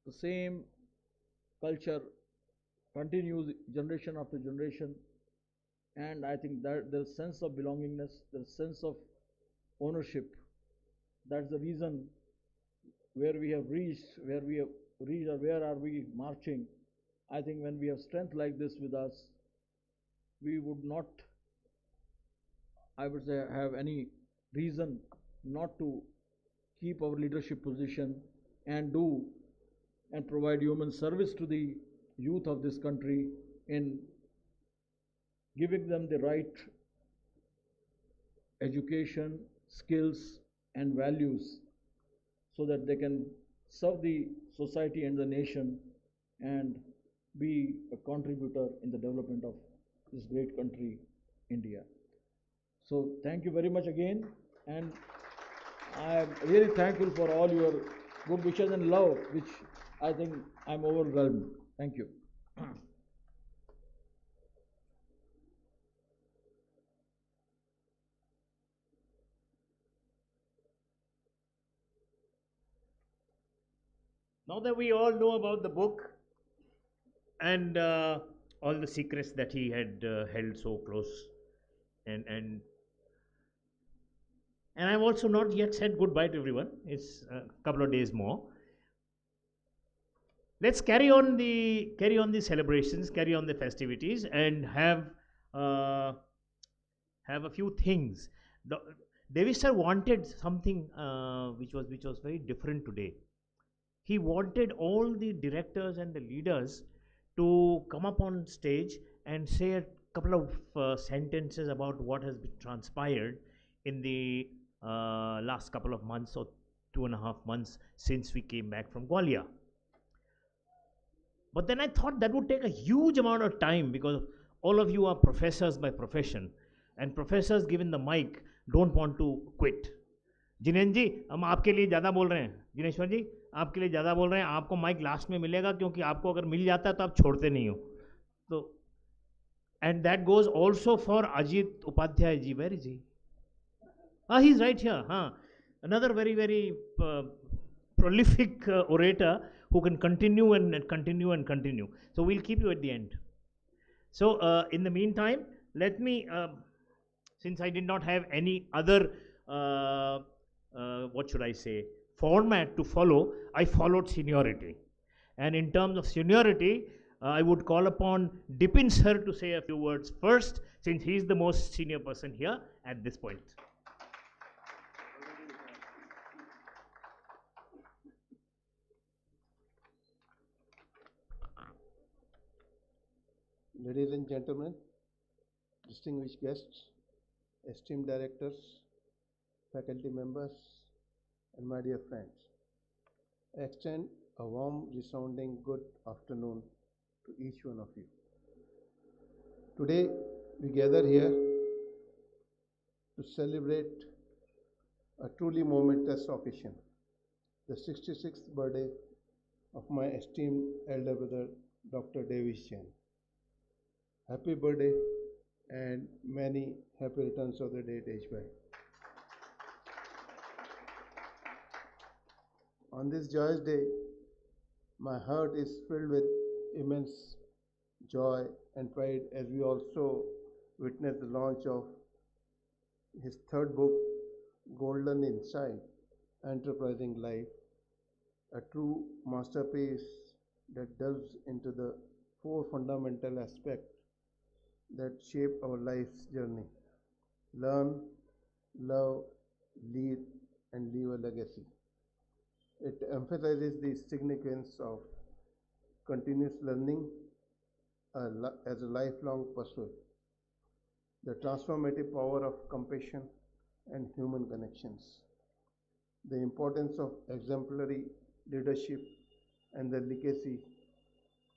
the same culture continues generation after generation. And I think that the sense of belongingness, the sense of ownership, that's the reason where we have reached, or where are we marching. I think when we have strength like this with us, we would not, I would say, have any reason not to keep our leadership position and do and provide human service to the youth of this country in giving them the right education, skills, and values, so that they can serve the society and the nation and be a contributor in the development of this great country, India. So thank you very much again, and I am really thankful for all your good wishes and love, which I think I'm overwhelmed. Thank you. Now that we all know about the book and all the secrets that he had held so close, and And I've also not yet said goodbye to everyone. It's a couple of days more. Let's carry on the celebrations, carry on the festivities, and have a few things. Davish sir wanted something which was very different today. He wanted all the directors and the leaders to come up on stage and say a couple of sentences about what has been transpired in the last couple of months or 2.5 months since we came back from Gwalior. But then I thought that would take a huge amount of time because all of you are professors by profession, and professors given the mic don't want to quit. Jinendra जी, हम आपके लिए ज़्यादा बोल रहे हैं. जिनेश्वर जी, आपके लिए ज़्यादा बोल रहे हैं. आपको माइक लास्ट में मिलेगा क्योंकि आपको अगर मिल जाता है तो आप छोड़ते नहीं हो. तो and that goes also for Ajit Upadhyay ji. Where is he? He's right here. Another very, very prolific orator who can continue and continue and continue. So we'll keep you at the end. So in the meantime, let me, since I did not have any other, what should I say, format to follow, I followed seniority. And in terms of seniority, I would call upon Dipin sir to say a few words first, since he is the most senior person here at this point. Ladies and gentlemen, distinguished guests, esteemed directors, faculty members, and my dear friends, I extend a warm, resounding good afternoon to each one of you. Today, we gather here to celebrate a truly momentous occasion, the 66th birthday of my esteemed elder brother, Dr. Davish Jain. Happy birthday and many happy returns of the day, Deshbhai. On this joyous day, my heart is filled with immense joy and pride as we also witness the launch of his third book, Golden Insight, Enterprising Life, a true masterpiece that delves into the four fundamental aspects that shape our life's journey: learn, love, lead, and leave a legacy. It emphasizes the significance of continuous learning as a lifelong pursuit, the transformative power of compassion and human connections, the importance of exemplary leadership, and the legacy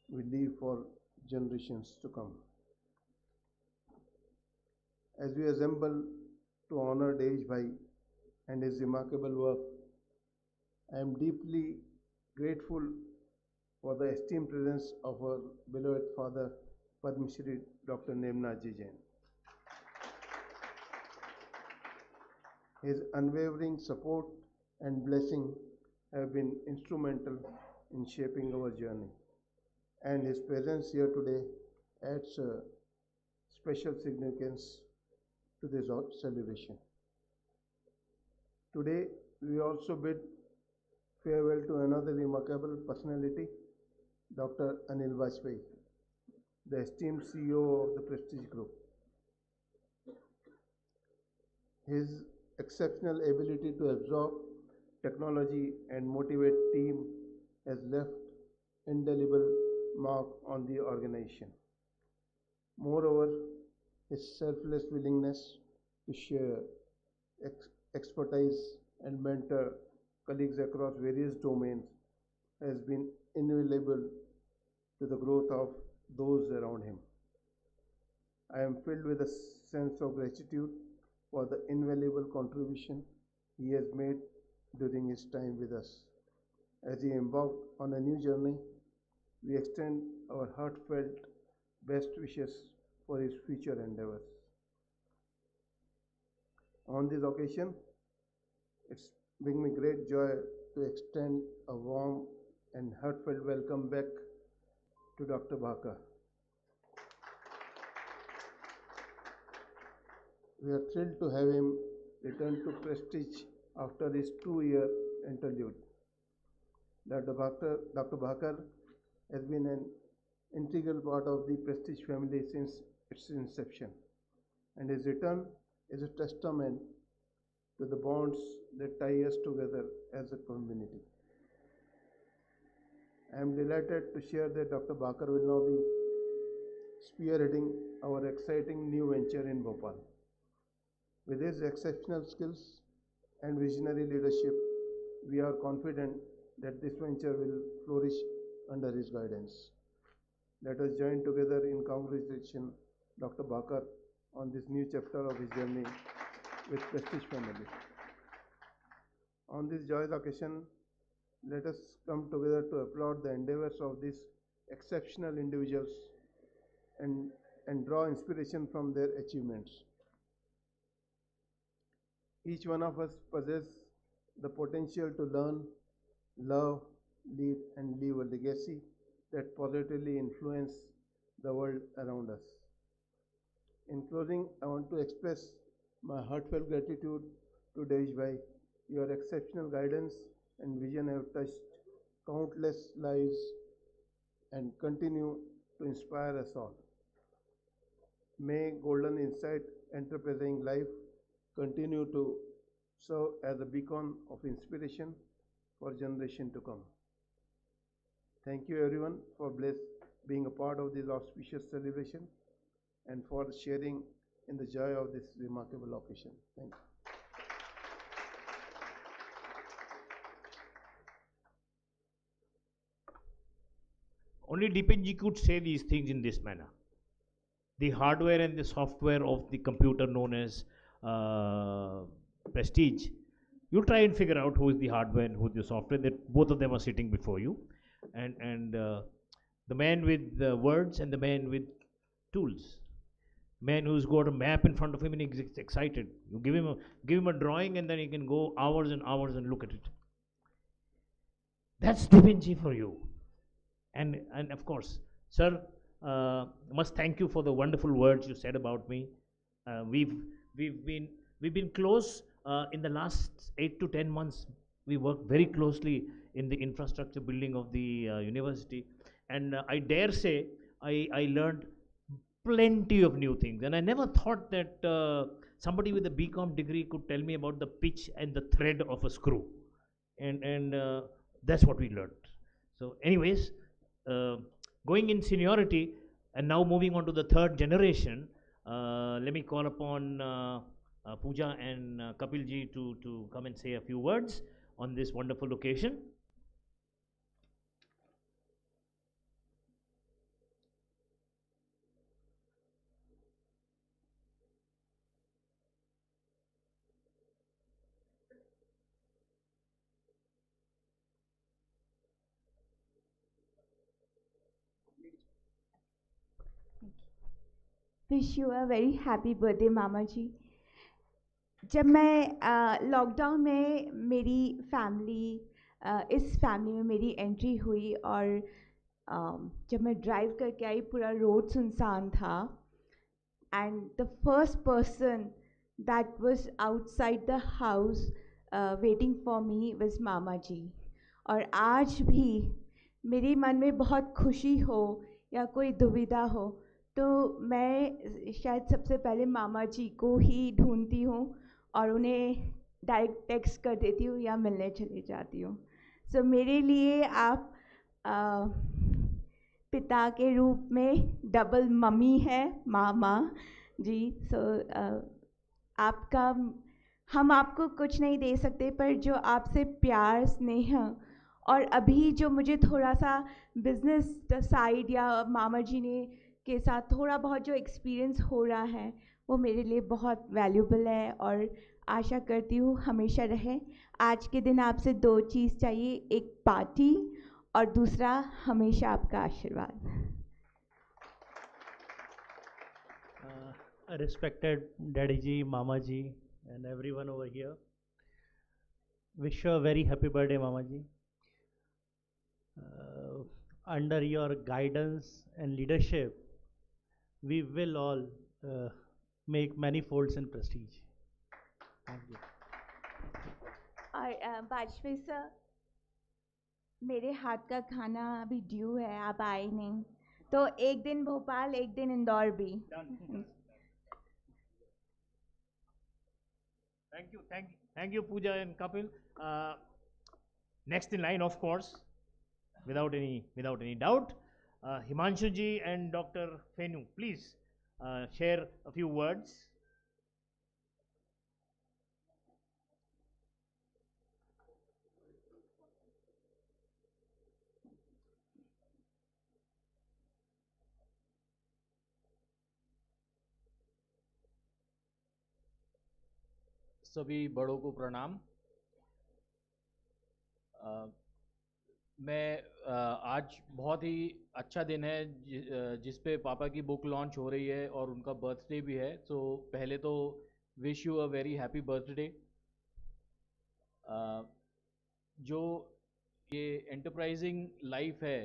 we leave for generations to come. As we assemble to honor Davish and his remarkable work, I am deeply grateful for the esteemed presence of our beloved father, Padma Shri Dr. Nemnaji Jain. His unwavering support and blessing have been instrumental in shaping our journey, and his presence here today adds a special significance to this celebration. Today, we also bid farewell to another remarkable personality, Dr. Anil Bajpayee, the esteemed CEO of the Prestige Group. His exceptional ability to absorb technology and motivate team has left indelible mark on the organization. Moreover, his selfless willingness to share expertise and mentor colleagues across various domains has been invaluable to the growth of those around him. I am filled with a sense of gratitude for the invaluable contribution he has made during his time with us. As he embarked on a new journey, we extend our heartfelt best wishes for his future endeavors. On this occasion, it's bring me great joy to extend a warm and heartfelt welcome back to Dr. Bhaka. We are thrilled to have him returned to Prestige after his 2-year interlude. Dr. Bhakar has been an integral part of the Prestige family since its inception, and his return is a testament to the bonds that tie us together as a community. I am delighted to share that Dr. Bhakar will now be spearheading our exciting new venture in Bhopal. With his exceptional skills and visionary leadership, we are confident that this venture will flourish under his guidance. Let us join together in congratulating Dr. Bhakar on this new chapter of his journey with Prestige family. On this joyous occasion, let us come together to applaud the endeavors of these exceptional individuals and draw inspiration from their achievements. Each one of us possesses the potential to learn, love, lead, and leave a legacy that positively influence the world around us. In closing, I want to express my heartfelt gratitude to Davish Bhai. Your exceptional guidance and vision have touched countless lives and continue to inspire us all. May Golden Insight Enterprising Life continue to serve as a beacon of inspiration for generations to come. Thank you everyone for being a part of this auspicious celebration and for sharing in the joy of this remarkable occasion. Thank you. Only Deepanji could say these things in this manner. The hardware and the software of the computer known as Prestige, you try and figure out who is the hardware and who is the software. That both of them are sitting before you, and the man with the words and the man with tools. Man who's got a map in front of him and he's excited. You give him a drawing and then he can go hours and hours and look at it. That's Deepanji for you. And of course, sir, must thank you for the wonderful words you said about me. We've been close in the last 8 to 10 months. We worked very closely in the infrastructure building of the university, and I dare say I learned plenty of new things. And I never thought that somebody with a BCom degree could tell me about the pitch and the thread of a screw, and that's what we learned. So, anyways. Going in seniority and now moving on to the third generation, let me call upon Pooja and Kapilji to come and say a few words on this wonderful occasion. Wish you a very happy birthday मामा जी। जब मैं lockdown में मेरी इस family में मेरी entry हुई और जब मैं ड्राइव करके आई पूरा रोड सुनसान था and the first person that was outside the house waiting for me was मामा जी। और आज भी मेरे मन में बहुत खुशी हो या कोई दुविधा हो तो मैं शायद सबसे पहले मामा जी को ही ढूंढती हूँ और उन्हें डायरेक्ट टेक्स्ट कर देती हूँ या मिलने चली जाती हूँ। सो मेरे लिए आप पिता के रूप में डबल मम्मी है मामा जी। सो हम आपको कुछ नहीं दे सकते, पर जो आपसे प्यार स्नेह और अभी जो मुझे थोड़ा सा बिजनेस साइड या मामा जी ने के साथ थोड़ा बहुत जो एक्सपीरियंस हो रहा है वो मेरे लिए बहुत वैल्यूबल है और आशा करती हूँ हमेशा रहे। आज के दिन आपसे 2 चीज़ चाहिए, एक पार्टी और दूसरा हमेशा आपका आशीर्वाद। Respected Daddy ji, Mama ji, and everyone over here, wish you a very happy birthday, Mama ji. Under your guidance and leadership, we will all make many folds in prestige. और Vajpayee sir, मेरे हाथ का खाना अभी due है, आप आए नहीं, तो एक दिन भोपाल एक दिन इंदौर भी। Thank you, Pooja and Kapil. Next in line, of course, without any doubt, Himanshu ji and Dr. Fenu, please share a few words. सभी बड़ों को प्रणाम। आज बहुत ही अच्छा दिन है जिस पे पापा की बुक लॉन्च हो रही है और उनका बर्थडे भी है। तो पहले तो wish you a very happy birthday. जो ये एंटरप्राइजिंग लाइफ है,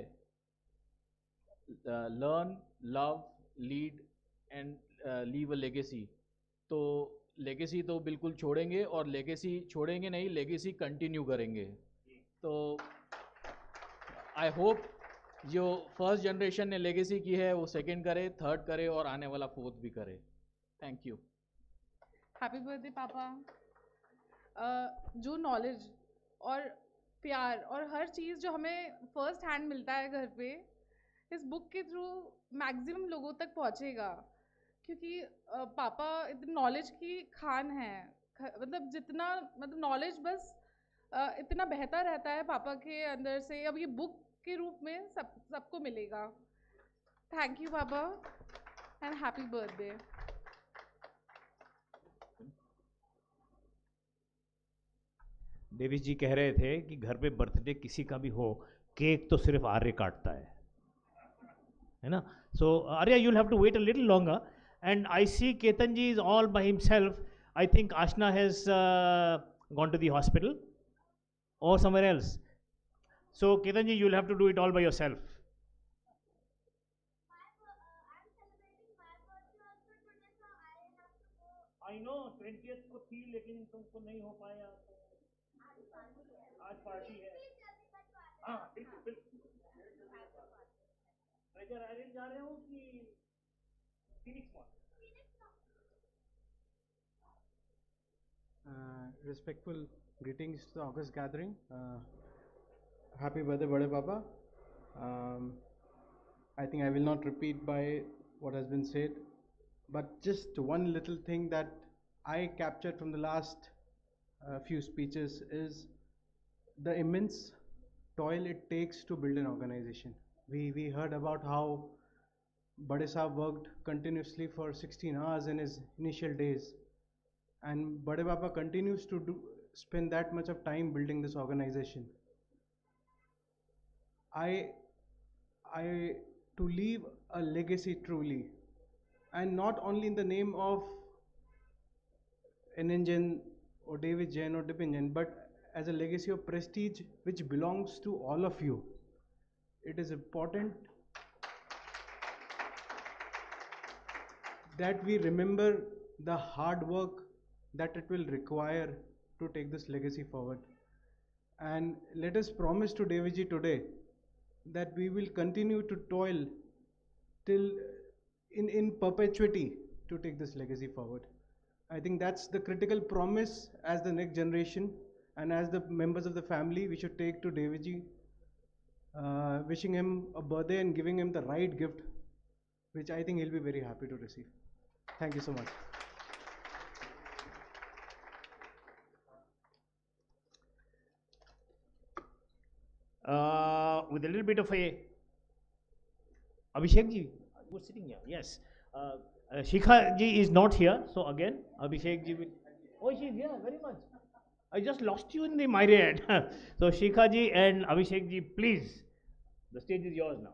learn love lead and leave a legacy, तो लेगेसी तो बिल्कुल छोड़ेंगे और लेगेसी छोड़ेंगे नहीं, लेगेसी कंटिन्यू करेंगे। तो आई होप जो फर्स्ट जनरेशन ने लेगेसी की है वो सेकंड करे, थर्ड करे और आने वाला फोर्थ भी करे। Thank you. हैप्पी बर्थडे पापा। जो नॉलेज और प्यार और हर चीज़ जो हमें फर्स्ट हैंड मिलता है घर पे, इस बुक के थ्रू मैक्सिमम लोगों तक पहुंचेगा, क्योंकि पापा इतनी नॉलेज की खान है। मतलब जितना मतलब नॉलेज बस इतना बहता रहता है पापा के अंदर से, अब ये बुक के रूप में सबको मिलेगा। थैंक यू पापा एंड हैप्पी बर्थडे। देविश जी कह रहे थे कि घर पे बर्थडे किसी का भी हो, केक तो सिर्फ आर्य काटता है ना। सो Arya, you'll have to wait a little longer, and I see Ketan ji is all by himself. I think Ashna has gone to the hospital or somewhere else. So Ketan ji, you'll have to do it all by yourself. I know 20th को थी लेकिन तुमको नहीं हो पाया, आज party है। हाँ बिल्कुल बिल्कुल। ट्रेजर आइलैंड जा रहे हो कि Phoenix mall? Respectful greetings to the August gathering. Happy birthday, Bade Papa. I think I will not repeat by what has been said, but just one little thing that I captured from the last few speeches is the immense toil it takes to build an organization. We heard about how Bade Saab worked continuously for 16 hours in his initial days, and Bade Papa continues to spend that much of time building this organization. I to leave a legacy truly, and not only in the name of NN Jain or David Jain or Dipin Jain, but as a legacy of prestige which belongs to all of you. It is important that we remember the hard work that it will require to take this legacy forward. And let us promise to David ji today that we will continue to toil till in perpetuity to take this legacy forward. I think that's the critical promise as the next generation and as the members of the family we should take to David ji, wishing him a birthday and giving him the right gift, which I think he'll be very happy to receive. Thank you so much. With a little bit of a Abhishek ji was sitting here. Yes, Shikha ji is not here, so again Abhishek ji will. Oh, she's here very much. I just lost you in the myriad. So Shikha ji and Abhishek ji, please, the stage is yours now.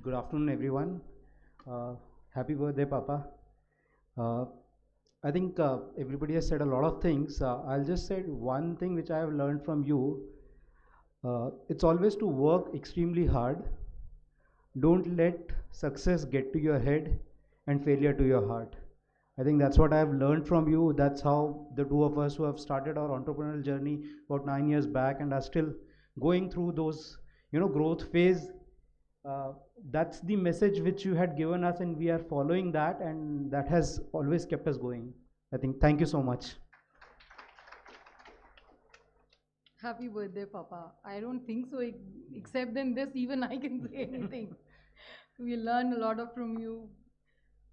Good afternoon, everyone. Happy birthday, Papa. I think everybody has said a lot of things. I'll just say one thing which I have learned from you. It's always to work extremely hard. Don't let success get to your head and failure to your heart. I think that's what I have learned from you. That's how the two of us who have started our entrepreneurial journey about 9 years back and are still going through those, growth phase. That's the message which you had given us, and we are following that, and that has always kept us going. I think. Thank you so much. Happy birthday, Papa. I don't think so, except than this, even I can say anything. We learn a lot from you.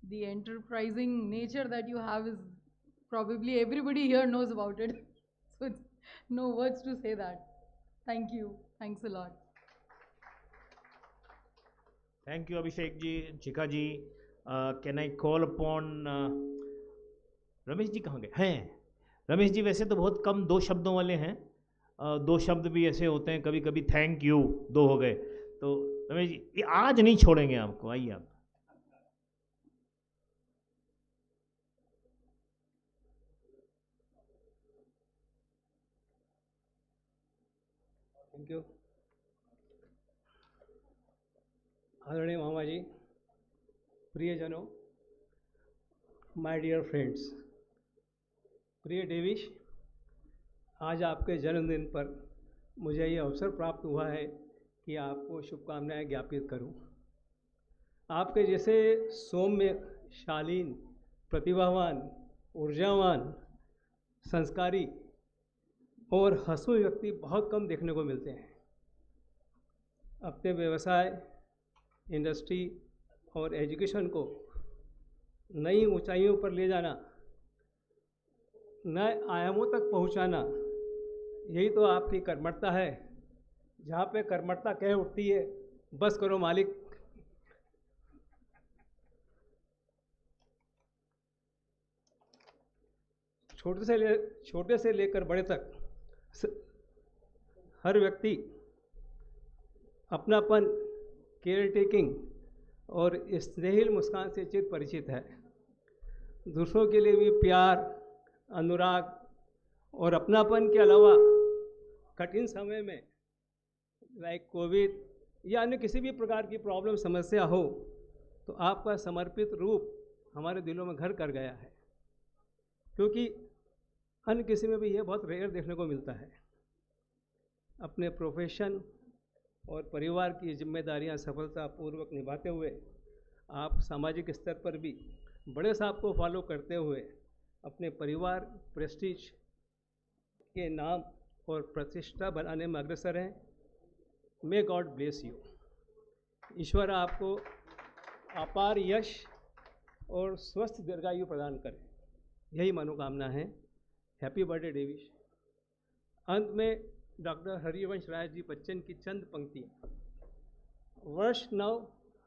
The enterprising nature that you have is probably everybody here knows about it. So it's no words to say that. Thank you. Thanks a lot. Thank you, Abhishek ji, Chika ji. Can I call upon Ramesh ji कहाँ गए हैं? रमेश जी वैसे तो बहुत कम 2 शब्दों वाले हैं. 2 शब्द भी ऐसे होते हैं, कभी कभी थैंक यू 2 हो गए. तो रमेश जी ये आज नहीं छोड़ेंगे आपको, आइए आप. Thank you. आदरणीय मामा जी, प्रियजनों, माय डियर फ्रेंड्स, प्रिय डेविश, आज आपके जन्मदिन पर मुझे ये अवसर प्राप्त हुआ है कि आपको शुभकामनाएं ज्ञापित करूं. आपके जैसे सौम्य, शालीन, प्रतिभावान, ऊर्जावान, संस्कारी और हंसमुख व्यक्ति बहुत कम देखने को मिलते हैं. अपने व्यवसाय, इंडस्ट्री और एजुकेशन को नई ऊंचाइयों पर ले जाना, नए आयामों तक पहुंचाना, यही तो आपकी कर्मठता है. जहाँ पे कर्मठता कह उठती है, बस करो मालिक. छोटे से लेकर बड़े तक हर व्यक्ति अपनापन, केयर टेकिंग और स्नेहिल मुस्कान से चिर परिचित है. दूसरों के लिए भी प्यार, अनुराग और अपनापन के अलावा कठिन समय में लाइक कोविड या अन्य किसी भी प्रकार की प्रॉब्लम, समस्या हो, तो आपका समर्पित रूप हमारे दिलों में घर कर गया है. क्योंकि अन्य किसी में भी यह बहुत रेयर देखने को मिलता है. अपने प्रोफेशन और परिवार की जिम्मेदारियां सफलतापूर्वक निभाते हुए आप सामाजिक स्तर पर भी बड़े साहब को फॉलो करते हुए अपने परिवार, प्रेस्टीज के नाम और प्रतिष्ठा बनाने में अग्रसर हैं. May God bless you. ईश्वर आपको अपार यश और स्वस्थ दीर्घायु प्रदान करे, यही मनोकामना है. Happy birthday Devish. अंत में डॉक्टर हरिवंश राय जी बच्चन की चंद पंक्तियाँ. वर्ष नव,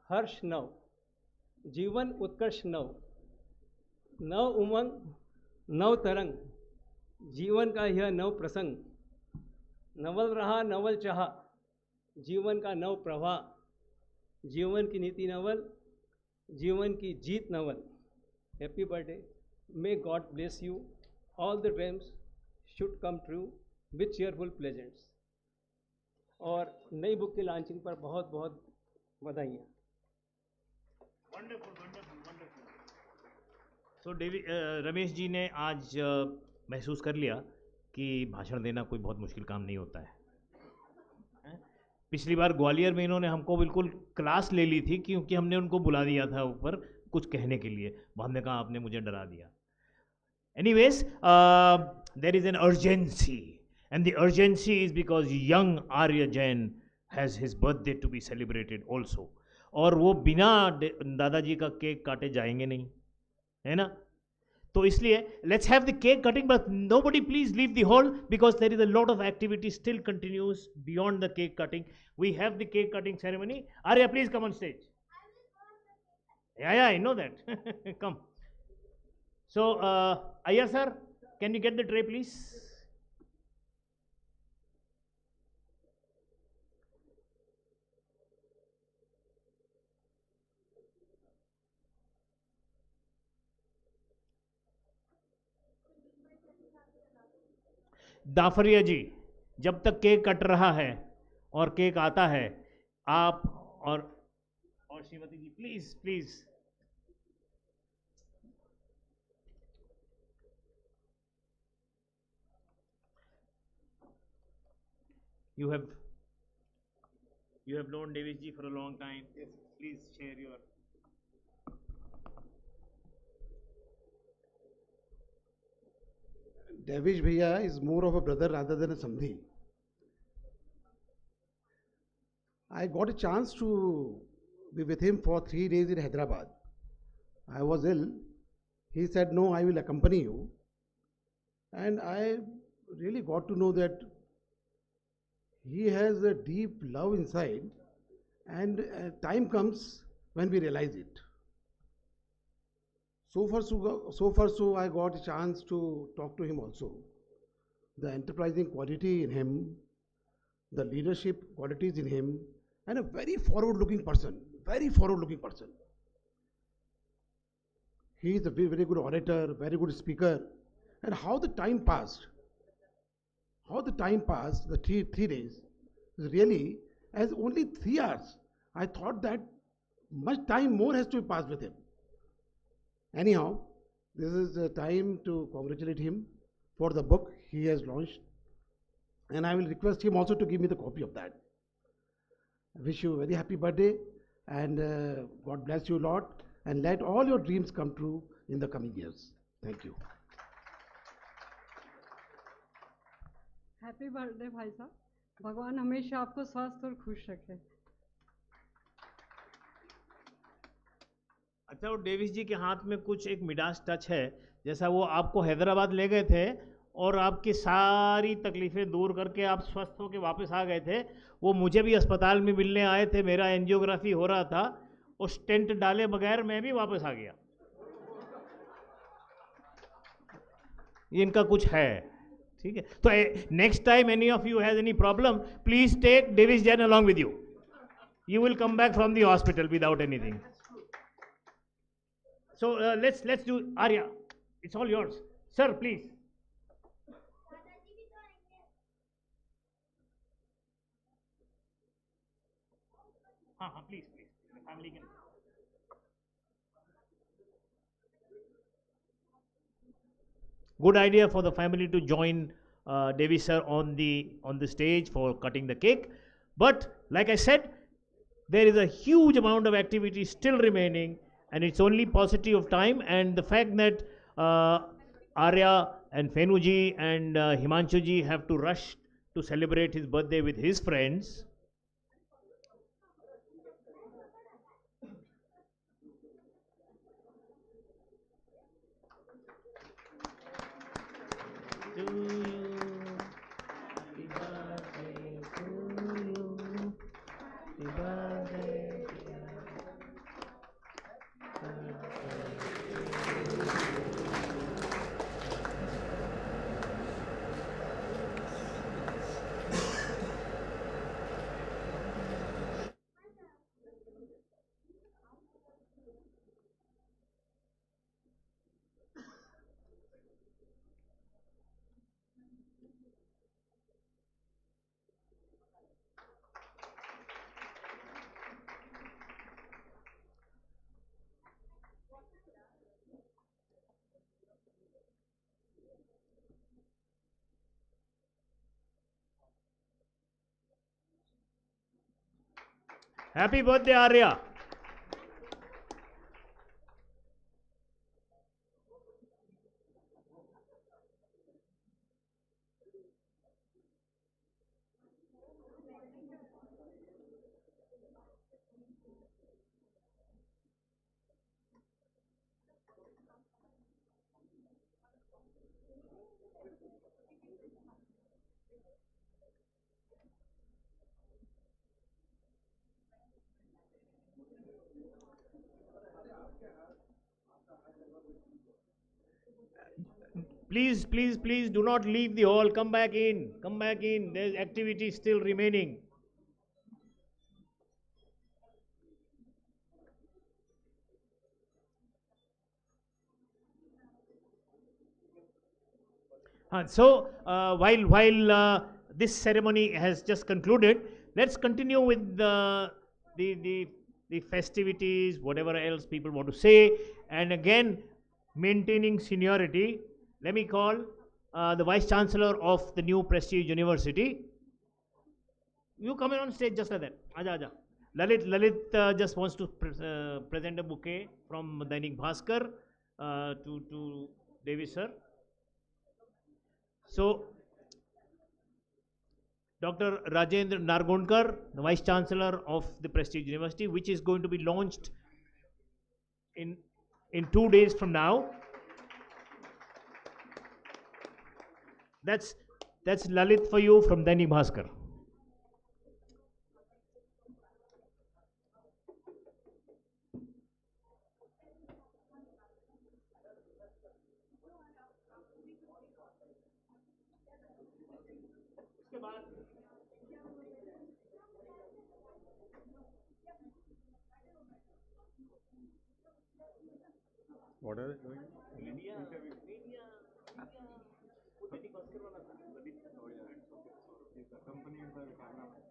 हर्ष नव, जीवन उत्कर्ष नव, नव उमंग, नव तरंग, जीवन का यह नव प्रसंग, नवल रहा नवल चाहा, जीवन का नव प्रवाह, जीवन की नीति नवल, जीवन की जीत नवल. Happy birthday. May God bless you. All the dreams should come true with cheerful pleasants. और नई बुक की लॉन्चिंग पर बहुत बहुत बधाइयाँ. तो रमेश जी ने आज महसूस कर लिया कि भाषण देना कोई बहुत मुश्किल काम नहीं होता है. पिछली बार ग्वालियर में इन्होंने हमको बिल्कुल क्लास ले ली थी, क्योंकि हमने उनको बुला दिया था ऊपर कुछ कहने के लिए. हमने कहा आपने मुझे डरा दिया. Anyways, there is an urgency, and the urgency is because young Arya Jain has his birthday to be celebrated also. और वो बिना दादाजी का केक काटे जाएंगे नहीं, है ना? तो इसलिए let's have the cake cutting, but nobody please leave the hall because there is a lot of activity still continues beyond the cake cutting. We have the cake cutting ceremony. Arya, please come on stage. Yeah, I know that. Come. So, Ayyar sir, can you get the tray please? दाफरिया जी, जब तक cake cut रहा है और cake आता है, आप और Shrimati ji please please. You have known Davish ji for a long time. Yes. Please share your. Davish Bhaiya is more of a brother rather than a Samdhi. I got a chance to be with him for 3 days in Hyderabad. I was ill. He said, "No, I will accompany you." And I really got to know that he has a deep love inside, and time comes when we realize it. So I got a chance to talk to him also. The enterprising quality in him, the leadership qualities in him, and a very forward-looking person, very forward-looking person. He is a very, very good orator, very good speaker. And how the time passed, the three days, really, as only 3 hours, I thought that much time more has to be passed with him. Anyhow, this is the time to congratulate him for the book he has launched. And I will request him also to give me the copy of that. I wish you a very happy birthday, and God bless you a lot, and let all your dreams come true in the coming years. Thank you. Happy birthday भाई साहब, भगवान हमेशा आपको स्वस्थ और खुश रखे। अच्छा, वो डेविस जी के हाथ में कुछ एक मिडास टच है, जैसा वो आपको हैदराबाद ले गए थे और आपकी सारी तकलीफ़ें दूर करके आप स्वस्थ होकर वापस आ गए थे। वो मुझे भी अस्पताल में मिलने आए थे, मेरा एंजियोग्राफी हो रहा था, और स्टेंट डाले बगैर मैं भी वापस आ गया। ये इनका कुछ है, ठीक है। तो next time any of you has any problem, please take Davis Jain along with you. You will come back from the hospital without anything. So let's do Arya. It's all yours, sir. Please. Please. The family can. Good idea for the family to join Davish sir on the stage for cutting the cake. But like I said, there is a huge amount of activity still remaining, and it's only paucity of time. And the fact that Arya and Fenuji and Himanshuji have to rush to celebrate his birthday with his friends. Happy birthday, Arya. Please do not leave the hall. Come back in. There's activity still remaining. While this ceremony has just concluded, let's continue with the, the, the festivities, whatever else people want to say. And again, maintaining seniority, let me call the Vice Chancellor of the new Prestige University. You come in on stage just like that. Aja, aja. Lalit just wants to present a bouquet from Dainik Bhaskar to Davish sir. So, Dr. Rajendra Nargonkar, the Vice Chancellor of the Prestige University, which is going to be launched in 2 days from now. That's Lalit for you from Dainik Bhaskar. What are they doing? Accompanied by the cameraman.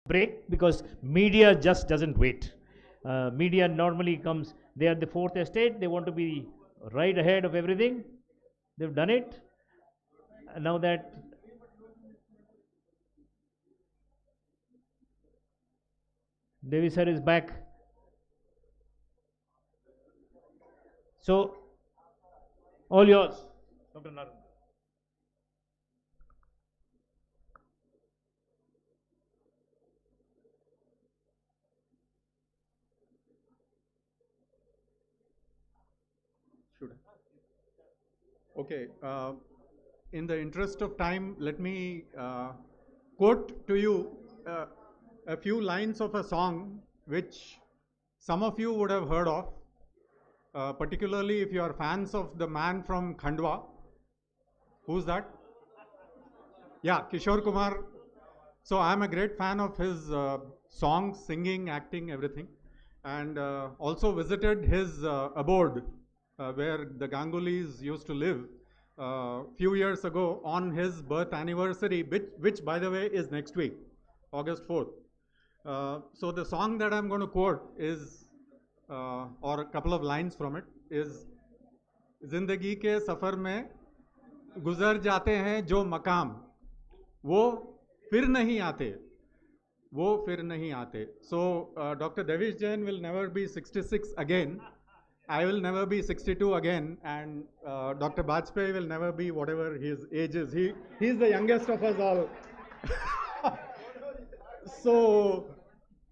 break because media just doesn't wait. Media normally comes, they are the fourth estate, they want to be right ahead of everything. They've done it. Now that Davish sir is back. So, all yours, Dr. Narendra. Should I? Okay. In the interest of time, let me quote to you a few lines of a song which some of you would have heard of, particularly if you are fans of the man from Khandwa. Who's that? Yeah, Kishore Kumar. So I'm a great fan of his songs, singing, acting, everything, and also visited his abode where the Gangulis used to live few years ago on his birth anniversary, which by the way is next week, August 4th. So the song that I'm going to quote is, or a couple of lines from it, is जिंदगी के सफ़र में गुजर जाते हैं जो मकाम वो फिर नहीं आते वो फिर नहीं आते. So Dr. Davish Jain will never be 66 again. I will never be 62 again, and Dr. Bajpayee will never be whatever his age is. He's the youngest of us all.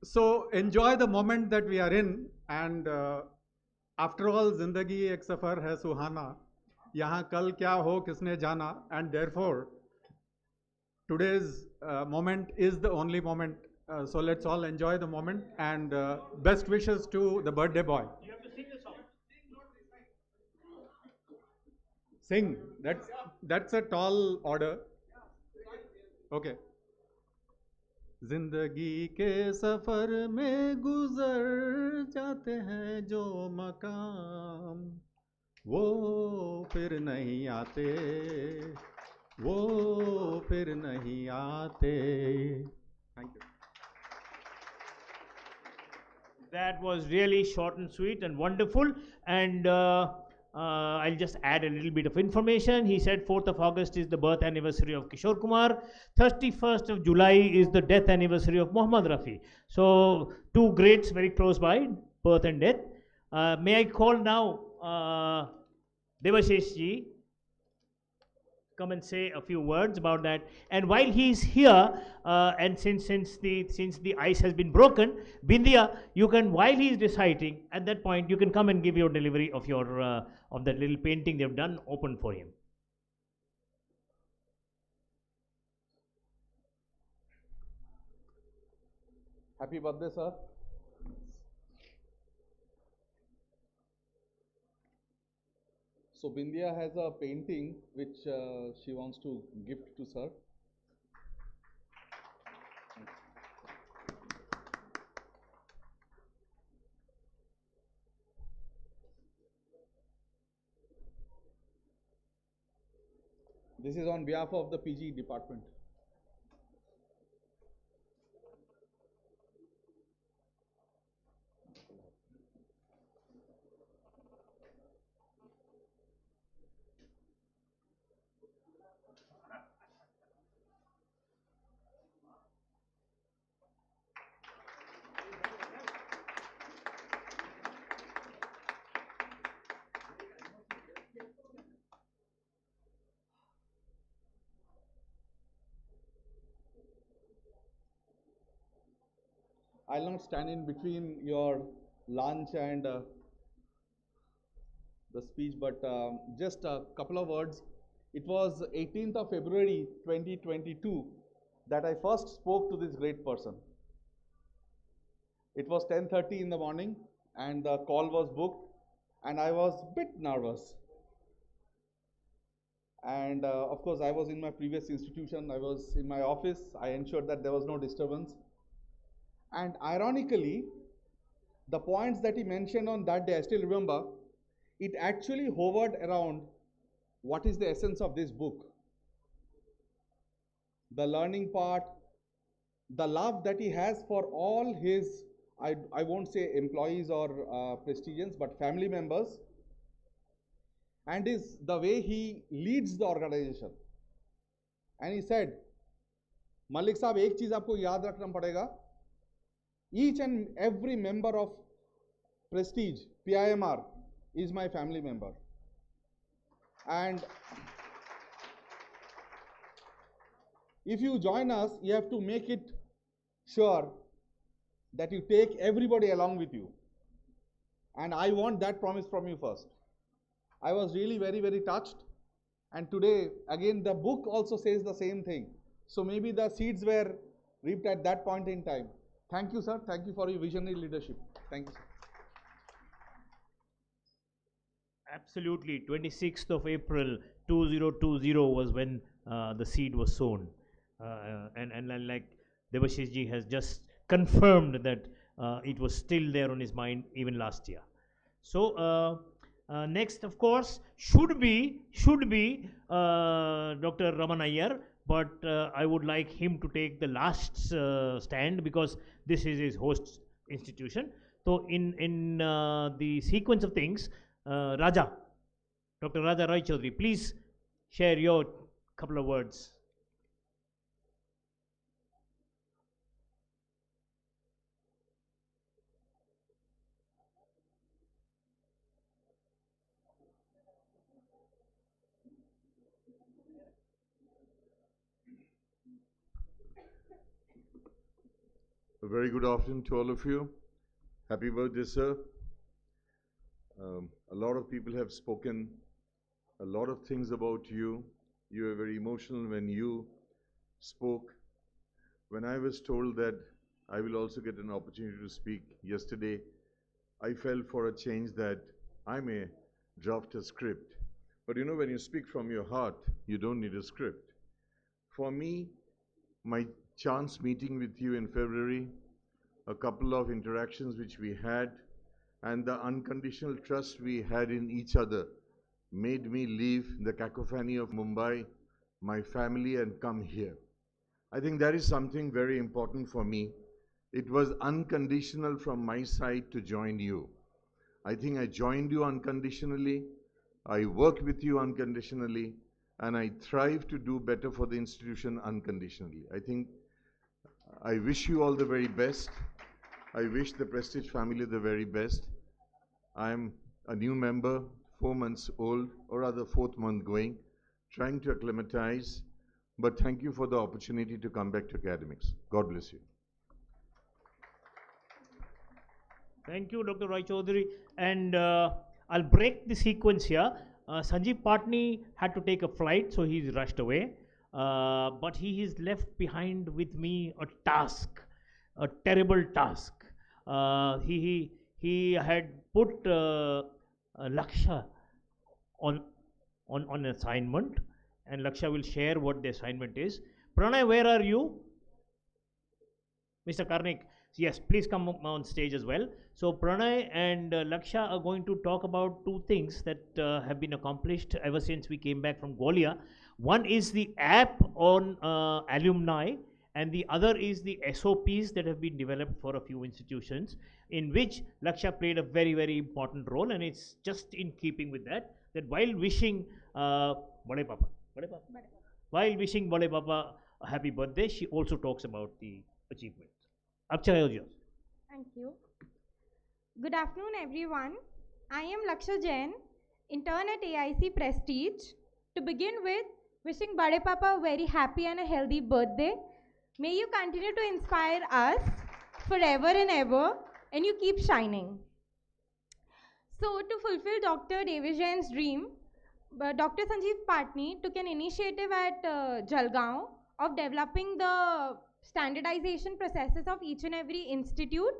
So enjoy the moment that we are in, and after all, जिंदगी एक सफ़र है सुहाना, यहाँ कल क्या हो किसने जाना, and therefore today's moment is the only moment. So let's all enjoy the moment, and best wishes to the birthday boy. You have to sing the song. Sing. That's a tall order. Okay. जिंदगी के सफर में गुजर जाते हैं जो मकाम वो फिर नहीं आते वो फिर नहीं आते. Thank you. That was really short and sweet and wonderful. And I'll just add a little bit of information. He said 4th of August is the birth anniversary of Kishore Kumar. 31st of July is the death anniversary of Muhammad Rafi. So two greats very close by, birth and death. May I call now Devashish ji come and say a few words about that. And while he's here, and since the ice has been broken, Bindya, you can, while he's reciting, at that point you can come and give your delivery of your of that little painting they've done open for him. Happy birthday, sir. So Bindya has a painting which she wants to gift to sir. This is on behalf of the PG department. I'll not stand in between your lunch and the speech, but just a couple of words. It was 18th of February 2022 that I first spoke to this great person. It was 10:30 in the morning and the call was booked and I was a bit nervous. And of course, I was in my previous institution, I was in my office, I ensured that there was no disturbance. And ironically, the points that he mentioned on that day, I still remember, it actually hovered around what is the essence of this book. The learning part, the love that he has for all his, I won't say employees or prestigians, but family members, and is the way he leads the organization. And he said, Malik साहब एक चीज आपको याद रखना पड़ेगा, each and every member of Prestige PIMR is my family member, and if you join us, you have to make it sure that you take everybody along with you, and I want that promise from you first. I was really very, very touched, and today again the book also says the same thing. So maybe the seeds were reaped at that point in time. Thank you, sir. Thank you for your visionary leadership. Thank you, sir. Absolutely. 26th of April 2020 was when the seed was sown. And like Davish ji has just confirmed that it was still there on his mind even last year. So next, of course, should be Dr. Raman Iyer, but I would like him to take the last stand because this is his host institution. So in the sequence of things, Raja, Dr. Raja Roy Chaudhary, please share your couple of words. A very good afternoon to all of you. Happy birthday, sir. A lot of people have spoken a lot of things about you. You were very emotional when you spoke. When I was told that I will also get an opportunity to speak yesterday, I felt for a change that I may draft a script. But you know, when you speak from your heart, you don't need a script. For me, my chance meeting with you in February, a couple of interactions which we had, and the unconditional trust we had in each other made me leave the cacophony of Mumbai, my family, and come here. I think that is something very important for me. It was unconditional from my side to join you. I think I joined you unconditionally, I worked with you unconditionally, and I thrive to do better for the institution unconditionally. I think I wish you all the very best. I wish the Prestige family the very best. I am a new member, 4 months old, or rather 4th month going, trying to acclimatize, but thank you for the opportunity to come back to academics. God bless you. Thank you, Dr. Roy Chaudhary. And I'll break the sequence here. Sanjeev Patni had to take a flight, so he's rushed away. But he is left behind with me a task, a terrible task. He had put Laksha on assignment, and Laksha will share what the assignment is. Pranay, where are you? Mr. Karnik, yes, please come on stage as well. So Pranay and Laksha are going to talk about two things that have been accomplished ever since we came back from Gwalior. One is the app on alumni, and the other is the SOPs that have been developed for a few institutions, in which Laksha played a very, very important role. And it's just in keeping with that, that while wishing Bade Papa, while wishing Bade Papa a happy birthday, she also talks about the achievement. Thank you. Good afternoon, everyone. I am Laksha Jain, intern at AIC Prestige. To begin with, wishing Bade Papa a very happy and a healthy birthday. May you continue to inspire us forever and ever, and you keep shining. So, to fulfill Dr. Davish Jain's dream, Dr. Sanjeev Patni took an initiative at Jalgaon of developing the standardization processes of each and every institute.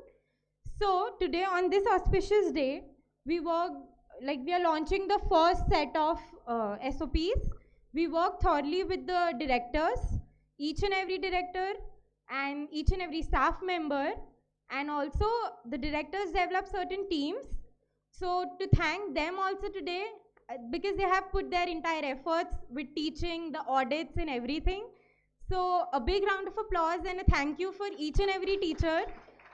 So, today on this auspicious day, we are launching the first set of SOPs. We work thoroughly with the directors, each and every director and each and every staff member, and also the directors develop certain teams. So to thank them also today, because they have put their entire efforts with teaching, the audits and everything. So a big round of applause and a thank you for each and every teacher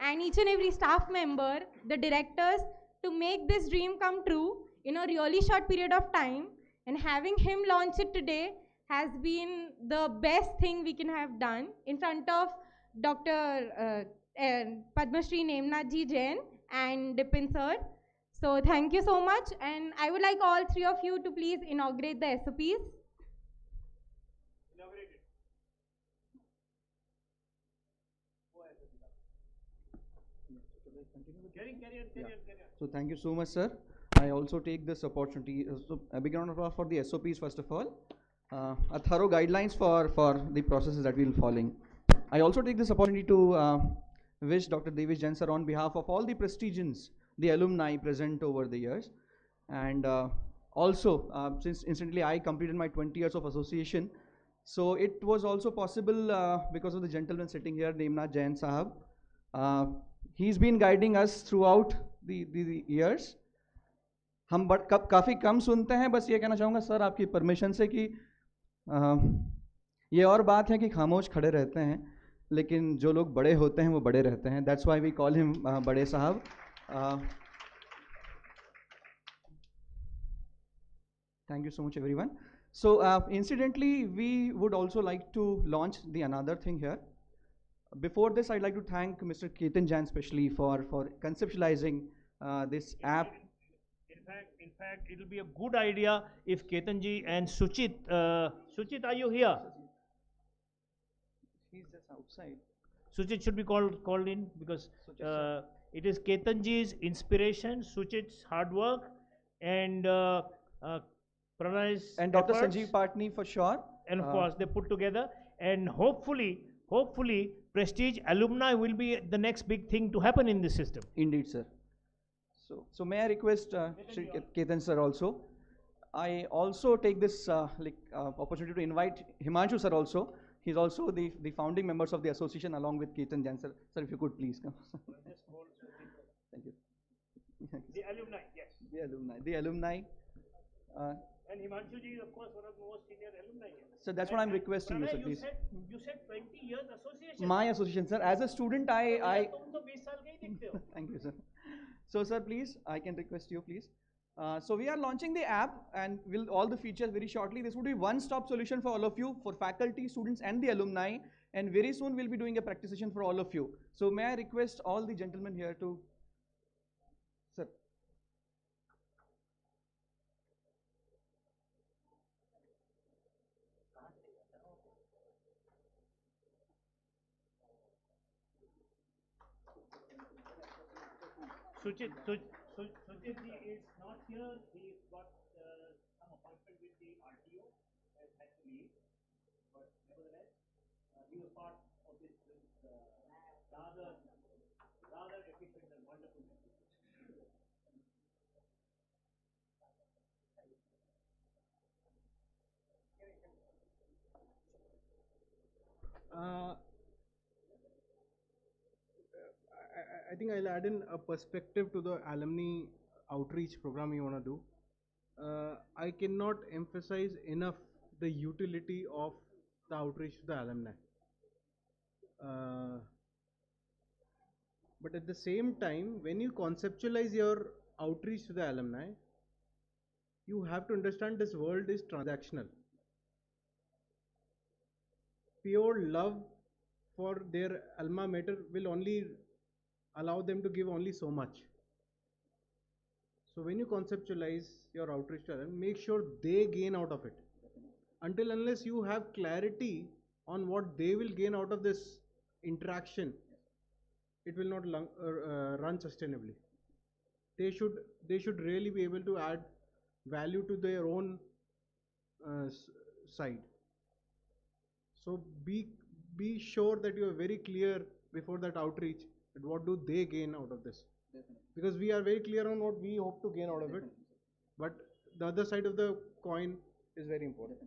and each and every staff member, the directors, to make this dream come true in a really short period of time. And having him launch it today has been the best thing we can have done in front of Dr. Padma Shri Nemnath Ji Jain and Dipin sir. So thank you so much, and I would like all three of you to please inaugurate the SOPs. So thank you so much, sir. I also take this opportunity. So a big round of applause for the SOPs first of all. A thorough guidelines for the processes that we'll following. I also take this opportunity to wish Dr. Davish Jain sir on behalf of all the prestigians, the alumni present over the years, and also since incidentally I completed my 20 years of association, so it was also possible because of the gentleman sitting here, Nemnath Jain Sahab. He's been guiding us throughout the years. हम काफ़ी कम सुनते हैं, बस ये कहना चाहूँगा sir आपकी permission से कि ये और बात है कि खामोश खड़े रहते हैं, लेकिन जो लोग बड़े होते हैं वो बड़े रहते हैं. That's why we call him बड़े साहब. Thank you so much, everyone. So, incidentally, we would also like to launch the another thing here. Before this, I'd like to thank Mr. Ketan Jain especially for conceptualizing this app. In fact, it will be a good idea if Ketanji and Suchit, Suchit, are you here? He's just outside. Suchit should be called in because it is Ketanji's inspiration, Suchit's hard work, and Pranay's and Dr. efforts, Sanjeev Patni for sure. And of course, they put together, and hopefully, Prestige alumni will be the next big thing to happen in this system. Indeed, sir. So may I request Shri Ketan sir also. I also take this opportunity to invite Himanshu sir also. He's also the founding members of the association along with Ketan Jain sir. Sir, if you could please come. Thank you. The alumni, yes. The alumni. And Himanshu ji is of course one of the most senior alumni here. So that's what I'm requesting you, sir, please. You said 20 years association. My association, sir. As a student, I thank you, sir. So, sir, please, I can request you, please. So we are launching the app and will all the features very shortly. This would be one-stop solution for all of you, for faculty, students, and the alumni. And very soon we'll be doing a practice session for all of you. So may I request all the gentlemen here to, sir. Suchit ji is not here. He's got some appointment with the RTO and had to leave. But nevertheless, he was part of this rather efficient and wonderful institution. I think I'll add in a perspective to the alumni outreach program you want to do. I cannot emphasize enough the utility of the outreach to the alumni. But at the same time, when you conceptualize your outreach to the alumni, you have to understand this world is transactional. Pure love for their alma mater will only allow them to give only so much. So when you conceptualize your outreach to them, make sure they gain out of it. Until unless you have clarity on what they will gain out of this interaction, it will not run sustainably. They should really be able to add value to their own side. So be sure that you are very clear before that outreach that what do they gain out of this. Definitely. Because we are very clear on what we hope to gain out of it, but the other side of the coin is very important.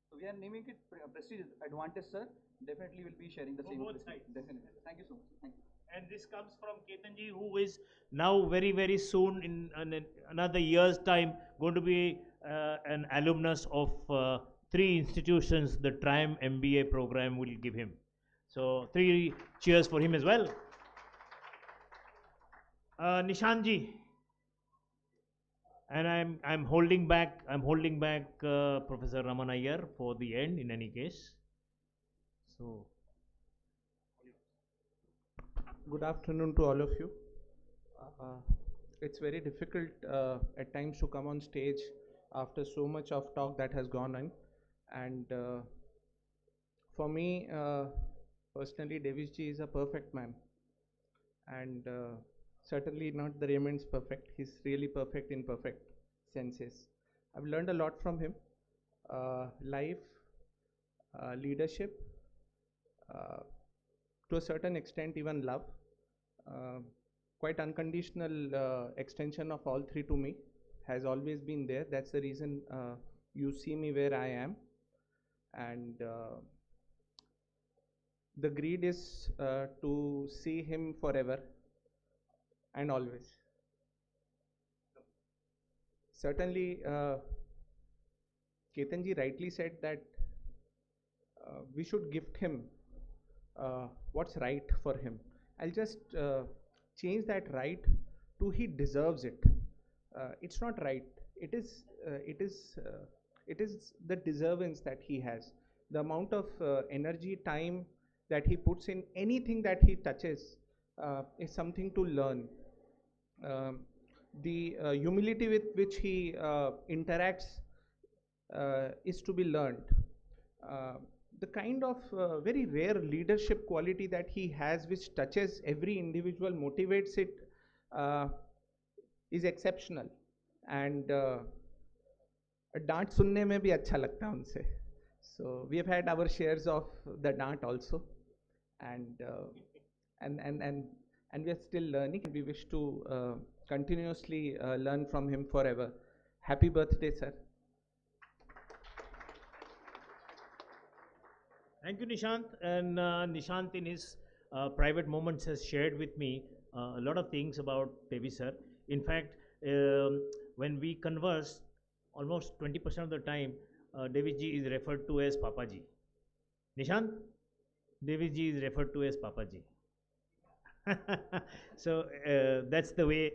So we are naming it Prestige Advantage, sir. Definitely will be sharing the same. Both sides. Definitely. Thank you so much. Thank you. And this comes from Ketanji, who is now very soon in another year's time going to be an alumnus of 3 institutions the Triumph MBA program will give him. So 3 cheers for him as well. Nishant ji, and I'm holding back Professor Raman Iyer for the end in any case. So good afternoon to all of you. It's very difficult at times to come on stage after so much of talk that has gone on, and for me personally, Davish ji is a perfect man, and certainly not the Raymond's perfect. He's really perfect in perfect senses. I've learned a lot from him. Life, leadership, to a certain extent even love, quite unconditional extension of all 3 to me has always been there. That's the reason you see me where I am, and the greed is to see him forever and always. Certainly, Ketan ji rightly said that we should gift him what's right for him. I'll just change that right to he deserves it. It's not right. It is the deservance that he has. The amount of energy, time that he puts in anything that he touches is something to learn. The humility with which he interacts is to be learned. The kind of very rare leadership quality that he has, which touches every individual, motivates it, is exceptional. And डांट सुनने में भी अच्छा लगता है उनसे. So we have had our shares of the डांट also, and we are still learning. We wish to continuously learn from him forever. Happy birthday, sir. Thank you, Nishant. And Nishant, in his private moments, has shared with me a lot of things about Davish sir. In fact, when we converse, almost 20% of the time, Davish ji is referred to as Papa ji. Nishant, Davish ji is referred to as Papa ji. So that's the way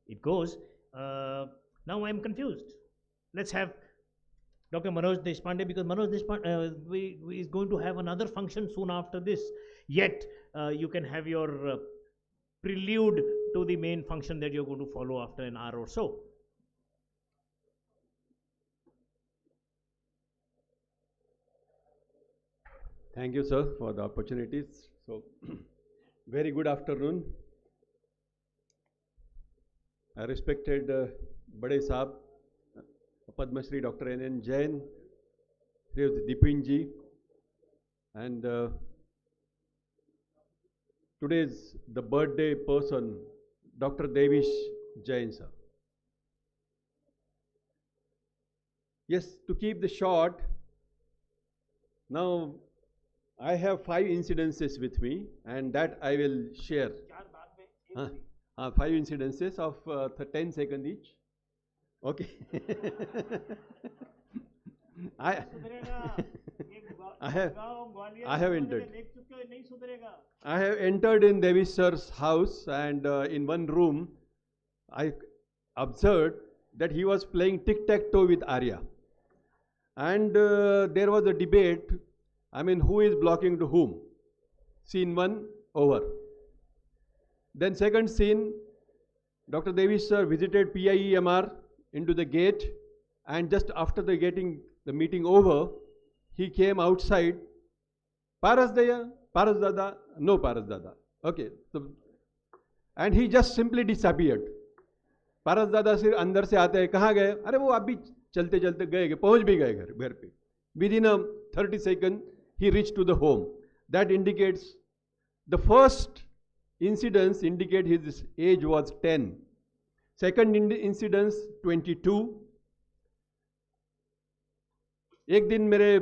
it goes. Now I'm confused. Let's have Dr. Manoj Deshpande, because Manoj Deshpande is going to have another function soon after this. Yet you can have your prelude to the main function that you're going to follow after an hour or so. Thank you, sir, for the opportunities. So, very good afternoon. I respected Bade Saab, Padma Shri Dr. N. Jain, Sri Dipin ji, and today's the birthday person, Dr. Davish Jain, sir. Yes, to keep the short, now I have 5 incidences with me, and that I will share. 5 incidences of 10 seconds each. Okay. I have entered. I have entered in Davish sir's house, and in one room, I observed that he was playing tic-tac-toe with Arya, and there was a debate. I mean, who is blocking to whom? Scene 1 over. Then second scene, Dr. Davish sir visited PIEMR into the gate, and just after getting the meeting over, he came outside. Paras Daya, Paras Dada, no Paras Dada. Okay. So, and he just simply disappeared. Paras Dada सिर्फ अंदर से आते हैं, कहाँ गए? अरे वो अभी चलते चलते गए, पहुँच भी गए घर पे. Within a 30 seconds, he reached to the home. That indicates, the first incidence indicate his age was 10. Second incidence 22. एक दिन मेरे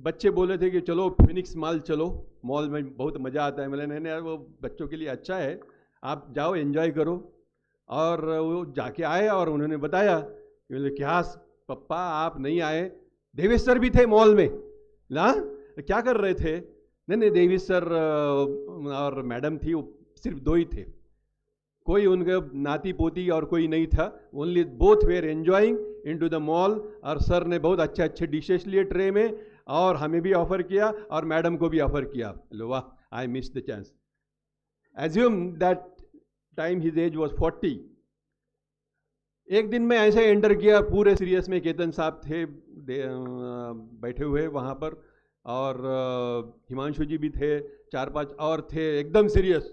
बच्चे बोले थे कि चलो फिनिक्स मॉल चलो, मॉल में बहुत मज़ा आता है. मैंने नहीं यार, वो बच्चों के लिए अच्छा है, आप जाओ एंजॉय करो. और वो जाके आए और उन्होंने बताया कि क्या पप्पा आप नहीं आए, देवेश सर भी थे मॉल में ना, क्या कर रहे थे? नहीं नहीं, देवेश सर और मैडम थी, वो सिर्फ दो ही थे, कोई उनके नाती पोती और कोई नहीं था, only both were enjoying into the mall. और सर ने बहुत अच्छे अच्छे डिशेस लिए ट्रे में, और हमें भी ऑफर किया और मैडम को भी ऑफर किया। लो वाह, I miss the chance. Assume that time his age was 40। एक दिन मैं ऐसे एंटर किया पूरे सीरियस में, केतन साहब थे बैठे हुए वहाँ पर, और हिमांशु जी भी थे, 4-5 और थे एकदम serious.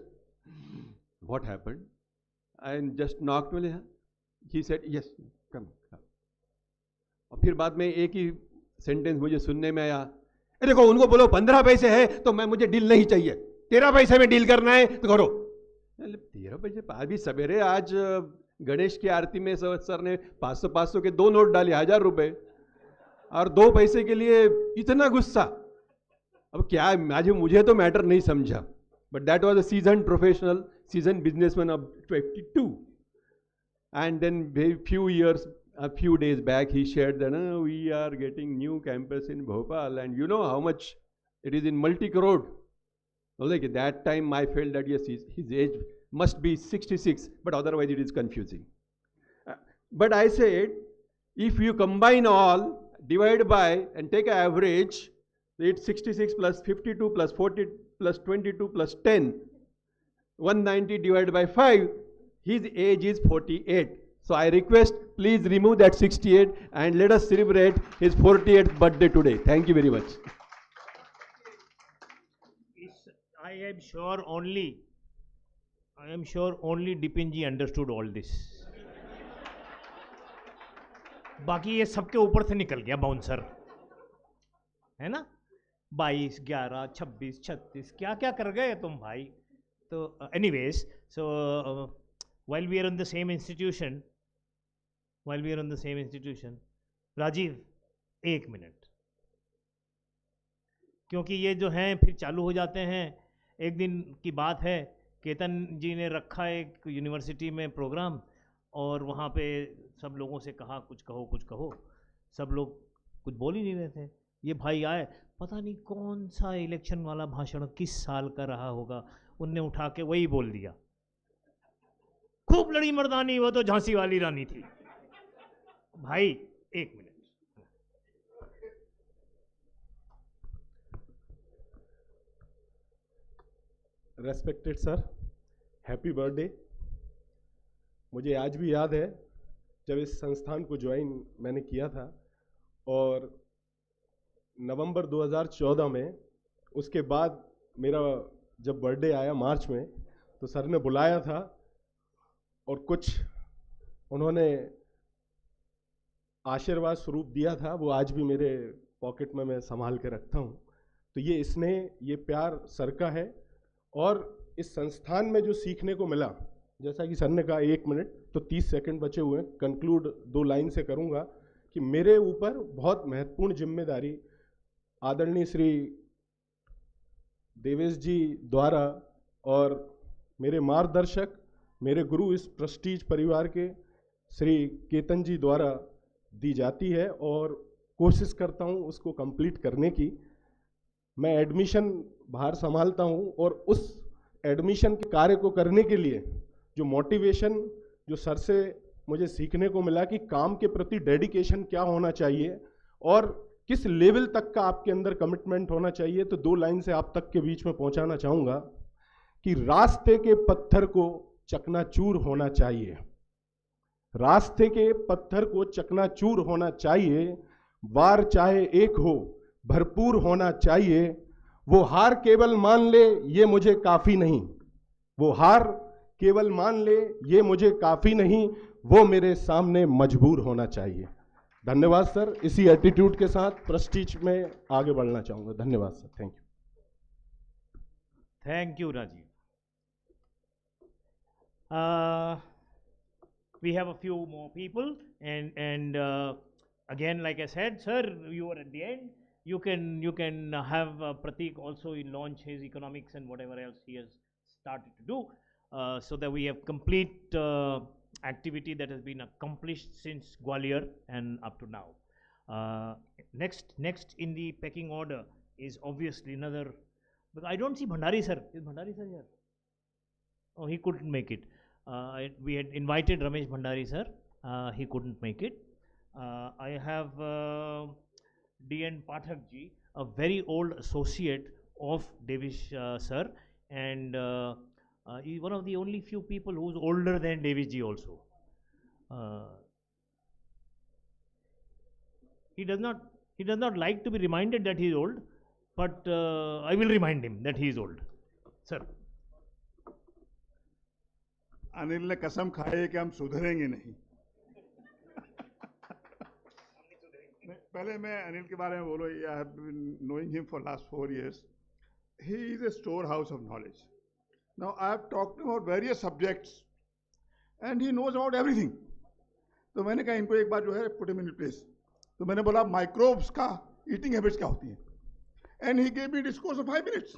What happened? I just knocked में, ही सेड यस कम। और फिर बाद में एक ही सेंटेंस मुझे सुनने में आया, देखो उनको बोलो 15 पैसे है तो मैं, मुझे डील नहीं चाहिए, 13 पैसे में डील करना है तो करो। 13 पैसे? अभी सवेरे आज गणेश की आरती में सर ने 500-500 के 2 नोट डाले, 1000 रुपए, और 2 पैसे के लिए इतना गुस्सा। अब क्या, आज मुझे तो मैटर नहीं समझा, but that was a season professional, season businessman of 22। And then a few days back, he shared that we are getting new campus in Bhopal, and you know how much it is in multi-crore. Like that time, I felt that yes, his age must be 66, but otherwise it is confusing. But I said, if you combine all, divide by, and take an average, it's 66 plus 52 plus 40 plus 22 plus 10, 190 divided by 5, his age is 48. So I request, please remove that 68 and let us celebrate his 48th birthday today. Thank you very much. I am sure only Dipinji understood all this. बाकी ये सबके ऊपर से निकल गया bouncer, है ना? 22, 11, 26, 36, क्या क्या कर गए तुम भाई? तो anyways, so while we are in the same institution, Rajiv 1 minute, क्योंकि ये जो हैं फिर चालू हो जाते हैं। एक दिन की बात है, केतन जी ने रखा एक यूनिवर्सिटी में प्रोग्राम, और वहाँ पे सब लोगों से कहा कुछ कहो, सब लोग कुछ बोल ही नहीं रहे थे। ये भाई आए, पता नहीं कौन सा इलेक्शन वाला भाषण किस साल का रहा होगा, उनने उठा के वही बोल दिया, खूब लड़ी मर्दानी, वो तो झांसी वाली रानी थी। भाई 1 minute. Respected sir, happy birthday. मुझे आज भी याद है जब इस संस्थान को ज्वाइन मैंने किया था, और नवंबर 2014 में, उसके बाद मेरा जब बर्थडे आया मार्च में, तो सर ने बुलाया था और कुछ उन्होंने आशीर्वाद स्वरूप दिया था, वो आज भी मेरे पॉकेट में मैं संभाल के रखता हूँ। तो ये स्नेह, ये प्यार सर का है, और इस संस्थान में जो सीखने को मिला, जैसा कि सर ने कहा 1 मिनट, तो 30 सेकंड बचे हुए हैं, कंक्लूड 2 लाइन से करूँगा कि मेरे ऊपर बहुत महत्वपूर्ण जिम्मेदारी आदरणीय श्री देवेश जी द्वारा और मेरे मार्गदर्शक, मेरे गुरु इस प्रेस्टीज परिवार के श्री केतन जी द्वारा दी जाती है, और कोशिश करता हूँ उसको कंप्लीट करने की। मैं एडमिशन बाहर संभालता हूँ, और उस एडमिशन के कार्य को करने के लिए जो मोटिवेशन जो सर से मुझे सीखने को मिला कि काम के प्रति डेडिकेशन क्या होना चाहिए और किस लेवल तक का आपके अंदर कमिटमेंट होना चाहिए, तो 2 लाइन से आप तक के बीच में पहुंचाना चाहूँगा कि रास्ते के पत्थर को चकनाचूर होना चाहिए, रास्ते के पत्थर को चकनाचूर होना चाहिए, वार चाहे एक हो भरपूर होना चाहिए, वो हार केवल मान ले ये मुझे काफ़ी नहीं, वो हार केवल मान ले ये मुझे काफ़ी नहीं, वो मेरे सामने मजबूर होना चाहिए। धन्यवाद सर, इसी एटीट्यूड के साथ प्रेस्टीज में आगे बढ़ना चाहूँगा। धन्यवाद sir, thank you. Thank you Rajiv. We have a few more people, and again, like I said, sir, you are at the end. You can have Pratik also launch his economics and whatever else he has started to do, so that we have complete activity that has been accomplished since Gwalior and up to now. Next in the pecking order is obviously another, but I don't see Bhandari sir. Is Bhandari sir here? Oh, he couldn't make it. We had invited Ramesh Bhandari sir. He couldn't make it. I have D.N. Pathak ji, a very old associate of Davish sir, and he's one of the only few people who's older than Davish ji also. He does not like to be reminded that he is old, but I will remind him that he is old. Sir. Anil ने कसम खाई है कि हम सुधरेंगे नहीं। पहले मैं अनिल के बारे में बोलो, I have been knowing him for last 4 years. He is a storehouse of knowledge. Now I have talked about various subjects, and he knows about everything. तो मैंने कहा इनको एक बार जो है put him in place. तो मैंने बोला microbes का eating habits क्या होती हैं, and he gave me a discourse of 5 minutes.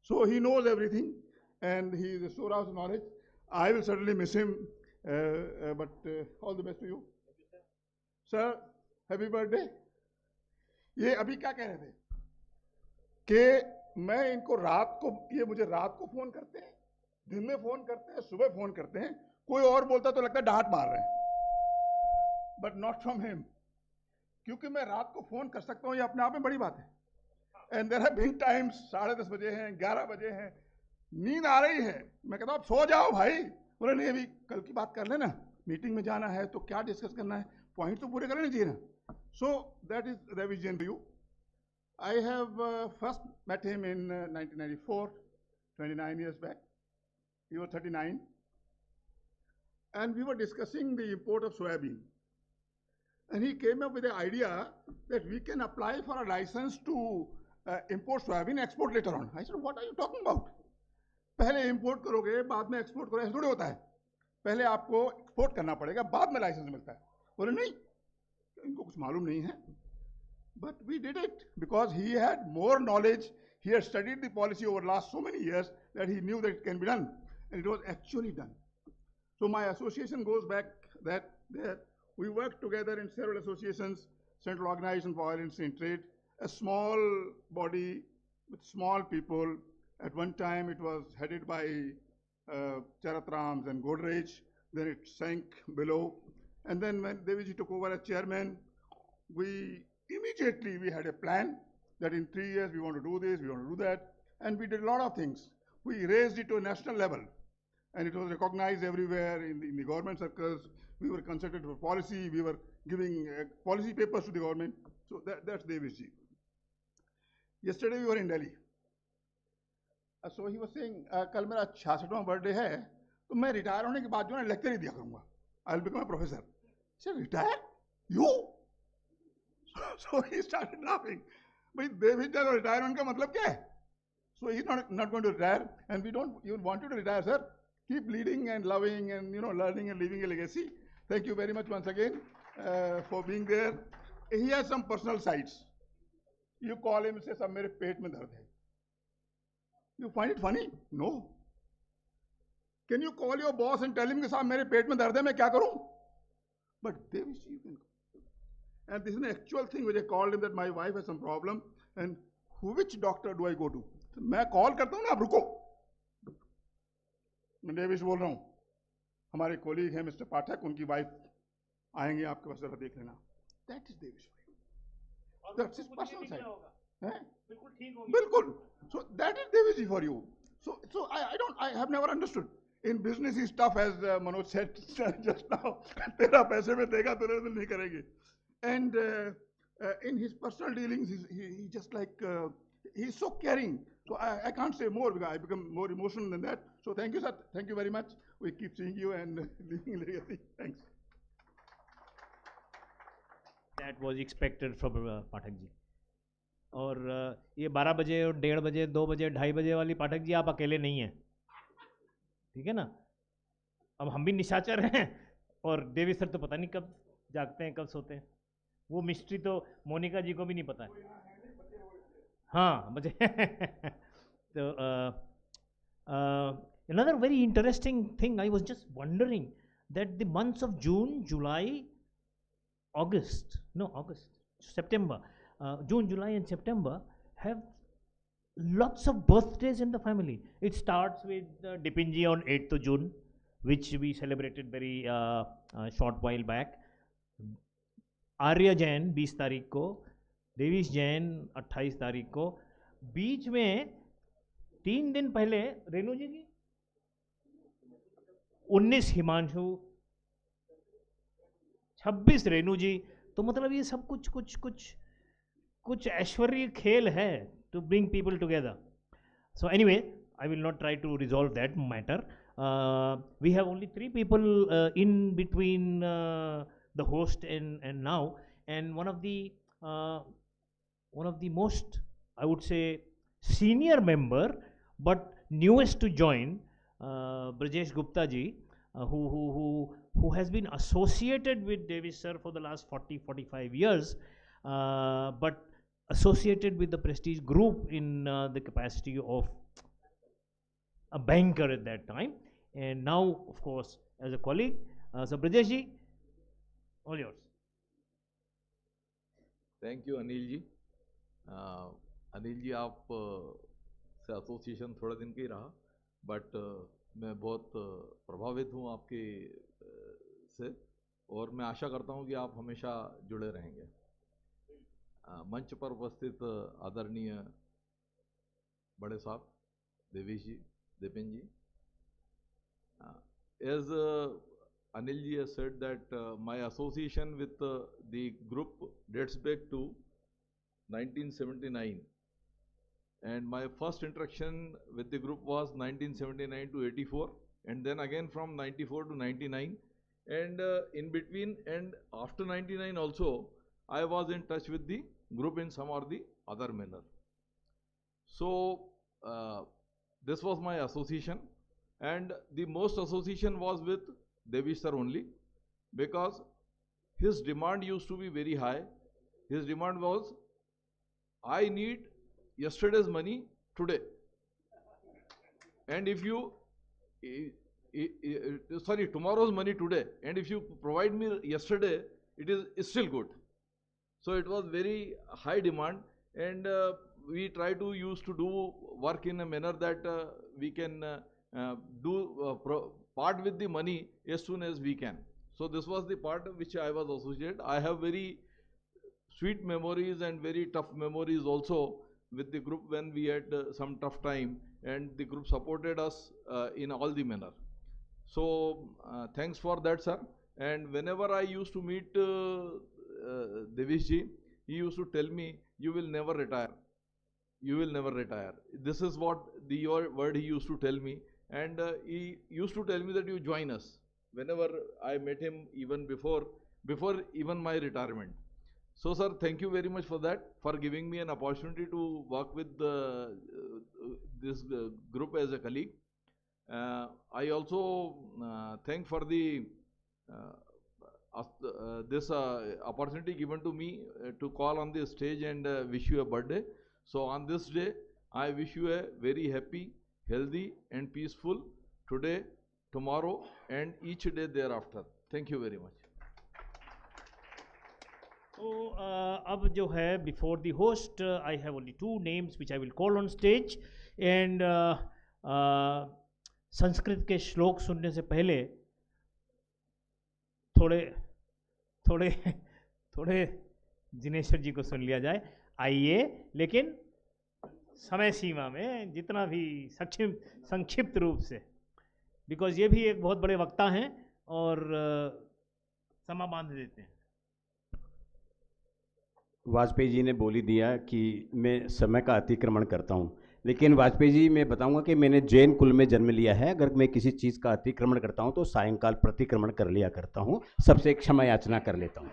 So he knows everything, and he is a storehouse of knowledge. I will certainly miss him, but all the best to you. Sir, happy birthday. ये अभी क्या कह रहे थे कि मैं इनको रात को, ये मुझे रात को फोन करते हैं, दिन में फोन करते हैं, सुबह फोन करते हैं, कोई और बोलता तो लगता है डांट मार रहे हैं, बट नॉट फ्रॉम हिम, क्योंकि मैं रात को फोन कर सकता हूँ, ये अपने आप में बड़ी बात है. And there have been times 10:30 बजे हैं, 11 बजे हैं, नींद आ रही है, मैं कहता हूँ आप सो जाओ भाई, बोले नहीं अभी कल की बात कर लेना, मीटिंग में जाना है तो क्या डिस्कस करना है, पॉइंट तो पूरे करने चाहिए ना. So that is Davish Jain for you. I have first met him in 1994, 29 years back. He was 39, and we were discussing the import of soybean, and he came up with the idea that we can apply for a license to import soybean, export later on. I said, what are you talking about? पहले import करोगे बाद में export करोगे, ऐसा थोड़ी होता है, पहले आपको एक्सपोर्ट करना पड़ेगा बाद में लाइसेंस मिलता है. बोले नहीं, इनको कुछ मालूम नहीं है. But we did it because he had more knowledge. He had studied the policy over last so many years that he knew that it can be done, and it was actually done. So my association goes back that we worked together in several associations, Central Organization for Oil Industry and Trade, a small body with small people. At one time it was headed by Charatrams and Godrej, then it sank below, and then when Davish took over as chairman, we had a plan that in 3 years we want to do this, we want to do that, and we did a lot of things. We raised it to a national level, and it was recognized everywhere in the government circles. We were consulted for policy, we were giving policy papers to the government. So that's Davish ji. Yesterday we were in Delhi. So he was saying, कल मेरा 66वां birthday है, तो मैं retire होने के बाद जो है लेक्चर ही दिया करूँगा. I will become a professor. I said, retire? You? So he started laughing. भाई Davish का retirement का मतलब क्या है? So he's not going to retire, and we don't even want you to retire, sir. Keep leading and loving and learning and leaving a legacy. Thank you very much once again for being there. He has some personal sides. You call him and say, "Sab mere पेट में दर्द है." You find it funny? No. Can you call your boss and tell him कि साहब मेरे पेट में दर्द है, मैं क्या करूं? But Davish, you can. And this is an actual thing which I called him that my wife has some problem, and which doctor do I go to? So, मैं कॉल करता हूं ना, आप रुको. मैं डेविश बोल रहा हूं, हमारे कोलीग हैं मिस्टर पाठक, उनकी वाइफ आएंगे आपके पास, जरा देख लेना. That is Davish. That's his personal side. बिल्कुल ठीक होगी. बिल्कुल. So that is Davish for you. So I have never understood. In business is tough, as Manoj said just now. तेरा पैसे में देगा तो नहीं करेंगे. And in his personal dealings, he just like he's so caring. So I can't say more because I become more emotional than that. So thank you, sir. Thank you very much. We keep seeing you and leaving legacy. Thanks. That was expected from Pathak ji. और ये 12 बजे और 1:30 बजे 2 बजे 2:30 बजे वाली पाठक जी आप अकेले नहीं हैं, ठीक है ना. अब हम भी निशाचर हैं, और देवी सर तो पता नहीं कब जागते हैं कब सोते हैं, वो मिस्ट्री तो मोनिका जी को भी नहीं पता है. हाँ बजे. तो another very interesting thing I was just wondering that the months of June, July, September, June, July, and September have lots of birthdays in the family. It starts with Dipinji on 8th of June, which we celebrated very short while back. आर्य जैन 20 तारीख को, देविश जैन 28 तारीख को, बीच में 3 दिन पहले रेणु जी की 19 हिमांशु, 26 रेणु जी. तो मतलब ये सब कुछ ऐश्वर्य खेल है to bring people together. So anyway, I will not try to resolve that matter. We have only 3 people in between the host and now, and one of the most, I would say, senior member but newest to join, Brajesh Gupta ji, who has been associated with Davish sir for the last 40-45 years, but associated with the Prestige Group in the capacity of a banker at that time, and now of course as a colleague. So Brajesh ji, all yours. Thank you Anil ji. Anil ji, आप से association थोड़ा दिन का ही रहा, but मैं बहुत प्रभावित हूँ आपके से, और मैं आशा करता हूँ कि आप हमेशा जुड़े रहेंगे. मंच पर उपस्थित आदरणीय बड़े साहब देवेश जी, दिपिन जी, as Anil ji has said that my association with the group dates back to 1979, and my first interaction with the group was 1979 to 84, and then again from 94 to 99, and in between and after 99 also I was in touch with the group in some or the other manner. So this was my association, and the most association was with Davish sir only, because his demand used to be very high. His demand was, I need yesterday's money today, and if you sorry, tomorrow's money today, and if you provide me yesterday, it's still good. So it was very high demand, and we try to used to do work in a manner that we can part with the money as soon as we can. So this was the part which I was associated. I have very sweet memories and very tough memories also with the group when we had some tough time, and the group supported us in all the manner. So thanks for that, sir. And whenever I used to meet Davish ji, he used to tell me, you will never retire. You will never retire. This is what your word he used to tell me. And he used to tell me that you join us whenever I met him, even before even my retirement. So sir, thank you very much for that, for giving me an opportunity to work with this group as a colleague. I also thank for the this opportunity given to me to call on the stage and wish you a birthday. So on this day, I wish you a very happy, healthy and peaceful today, tomorrow and each day thereafter. Thank you very much. So अब जो है, before the host, I have only 2 names which I will call on stage, and Sanskrit के श्लोक सुनने से पहले थोड़े जिनेश्वर जी को सुन लिया जाए. आइए, लेकिन समय सीमा में, जितना भी संक्षिप्त रूप से, बिकॉज ये भी एक बहुत बड़े वक्ता हैं और समा बांध देते हैं. वाजपेयी जी ने बोल ही दिया कि मैं समय का अतिक्रमण करता हूँ, लेकिन वाजपेयी जी मैं बताऊंगा कि मैंने जैन कुल में जन्म लिया है. अगर मैं किसी चीज़ का अतिक्रमण करता हूँ तो सायंकाल प्रतिक्रमण कर लिया करता हूँ, सबसे क्षमा याचना कर लेता हूँ.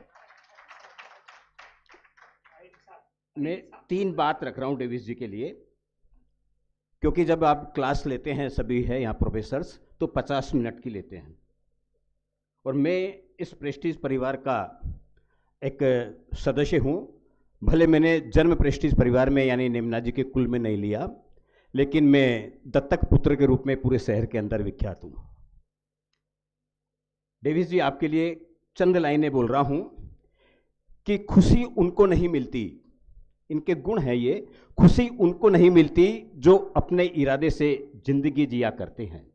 मैं 3 बात रख रहा हूँ डेविस जी के लिए, क्योंकि जब आप क्लास लेते हैं, सभी है यहाँ प्रोफेसर्स, तो 50 मिनट की लेते हैं, और मैं इस प्रेस्टीज परिवार का एक सदस्य हूँ. भले मैंने जन्म प्रेस्टीज परिवार में यानी निम्ना जी के कुल में नहीं लिया, लेकिन मैं दत्तक पुत्र के रूप में पूरे शहर के अंदर विख्यात हूँ. डेविस जी, आपके लिए चंद लाइनें बोल रहा हूं कि खुशी उनको नहीं मिलती, इनके गुण है ये, खुशी उनको नहीं मिलती जो अपने इरादे से जिंदगी जिया करते हैं।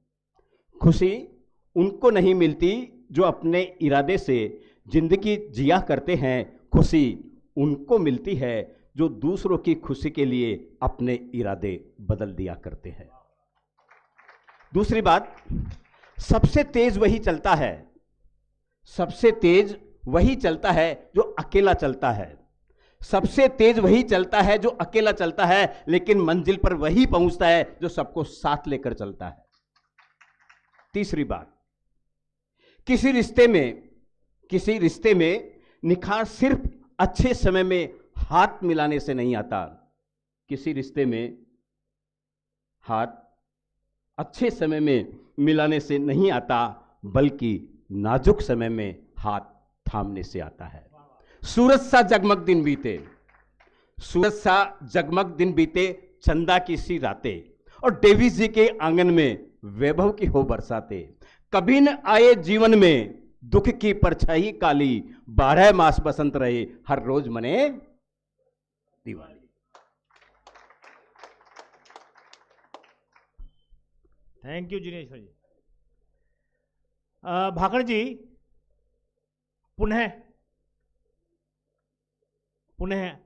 खुशी उनको नहीं मिलती जो अपने इरादे से जिंदगी जिया करते हैं। खुशी उनको मिलती है जो दूसरों की खुशी के लिए अपने इरादे बदल दिया करते हैं। दूसरी बात, सबसे तेज वही चलता है, सबसे तेज वही चलता है जो अकेला चलता है। सबसे तेज वही चलता है जो अकेला चलता है, लेकिन मंजिल पर वही पहुंचता है जो सबको साथ लेकर चलता है। तीसरी बात, किसी रिश्ते में निखार सिर्फ अच्छे समय में हाथ मिलाने से नहीं आता। किसी रिश्ते में हाथ अच्छे समय में मिलाने से नहीं आता, बल्कि नाजुक समय में हाथ थामने से आता है। सूरज सा जगमग दिन बीते, सूरज सा जगमग दिन बीते, चंदा की सी रातें, और डेविस जी के आंगन में वैभव की हो बरसाते। कभी न आए जीवन में दुख की परछाई काली, 12 मास बसंत रहे, हर रोज मने दिवाली। थैंक यू जिनेश्वर जी। भाकड़ जी, पुनः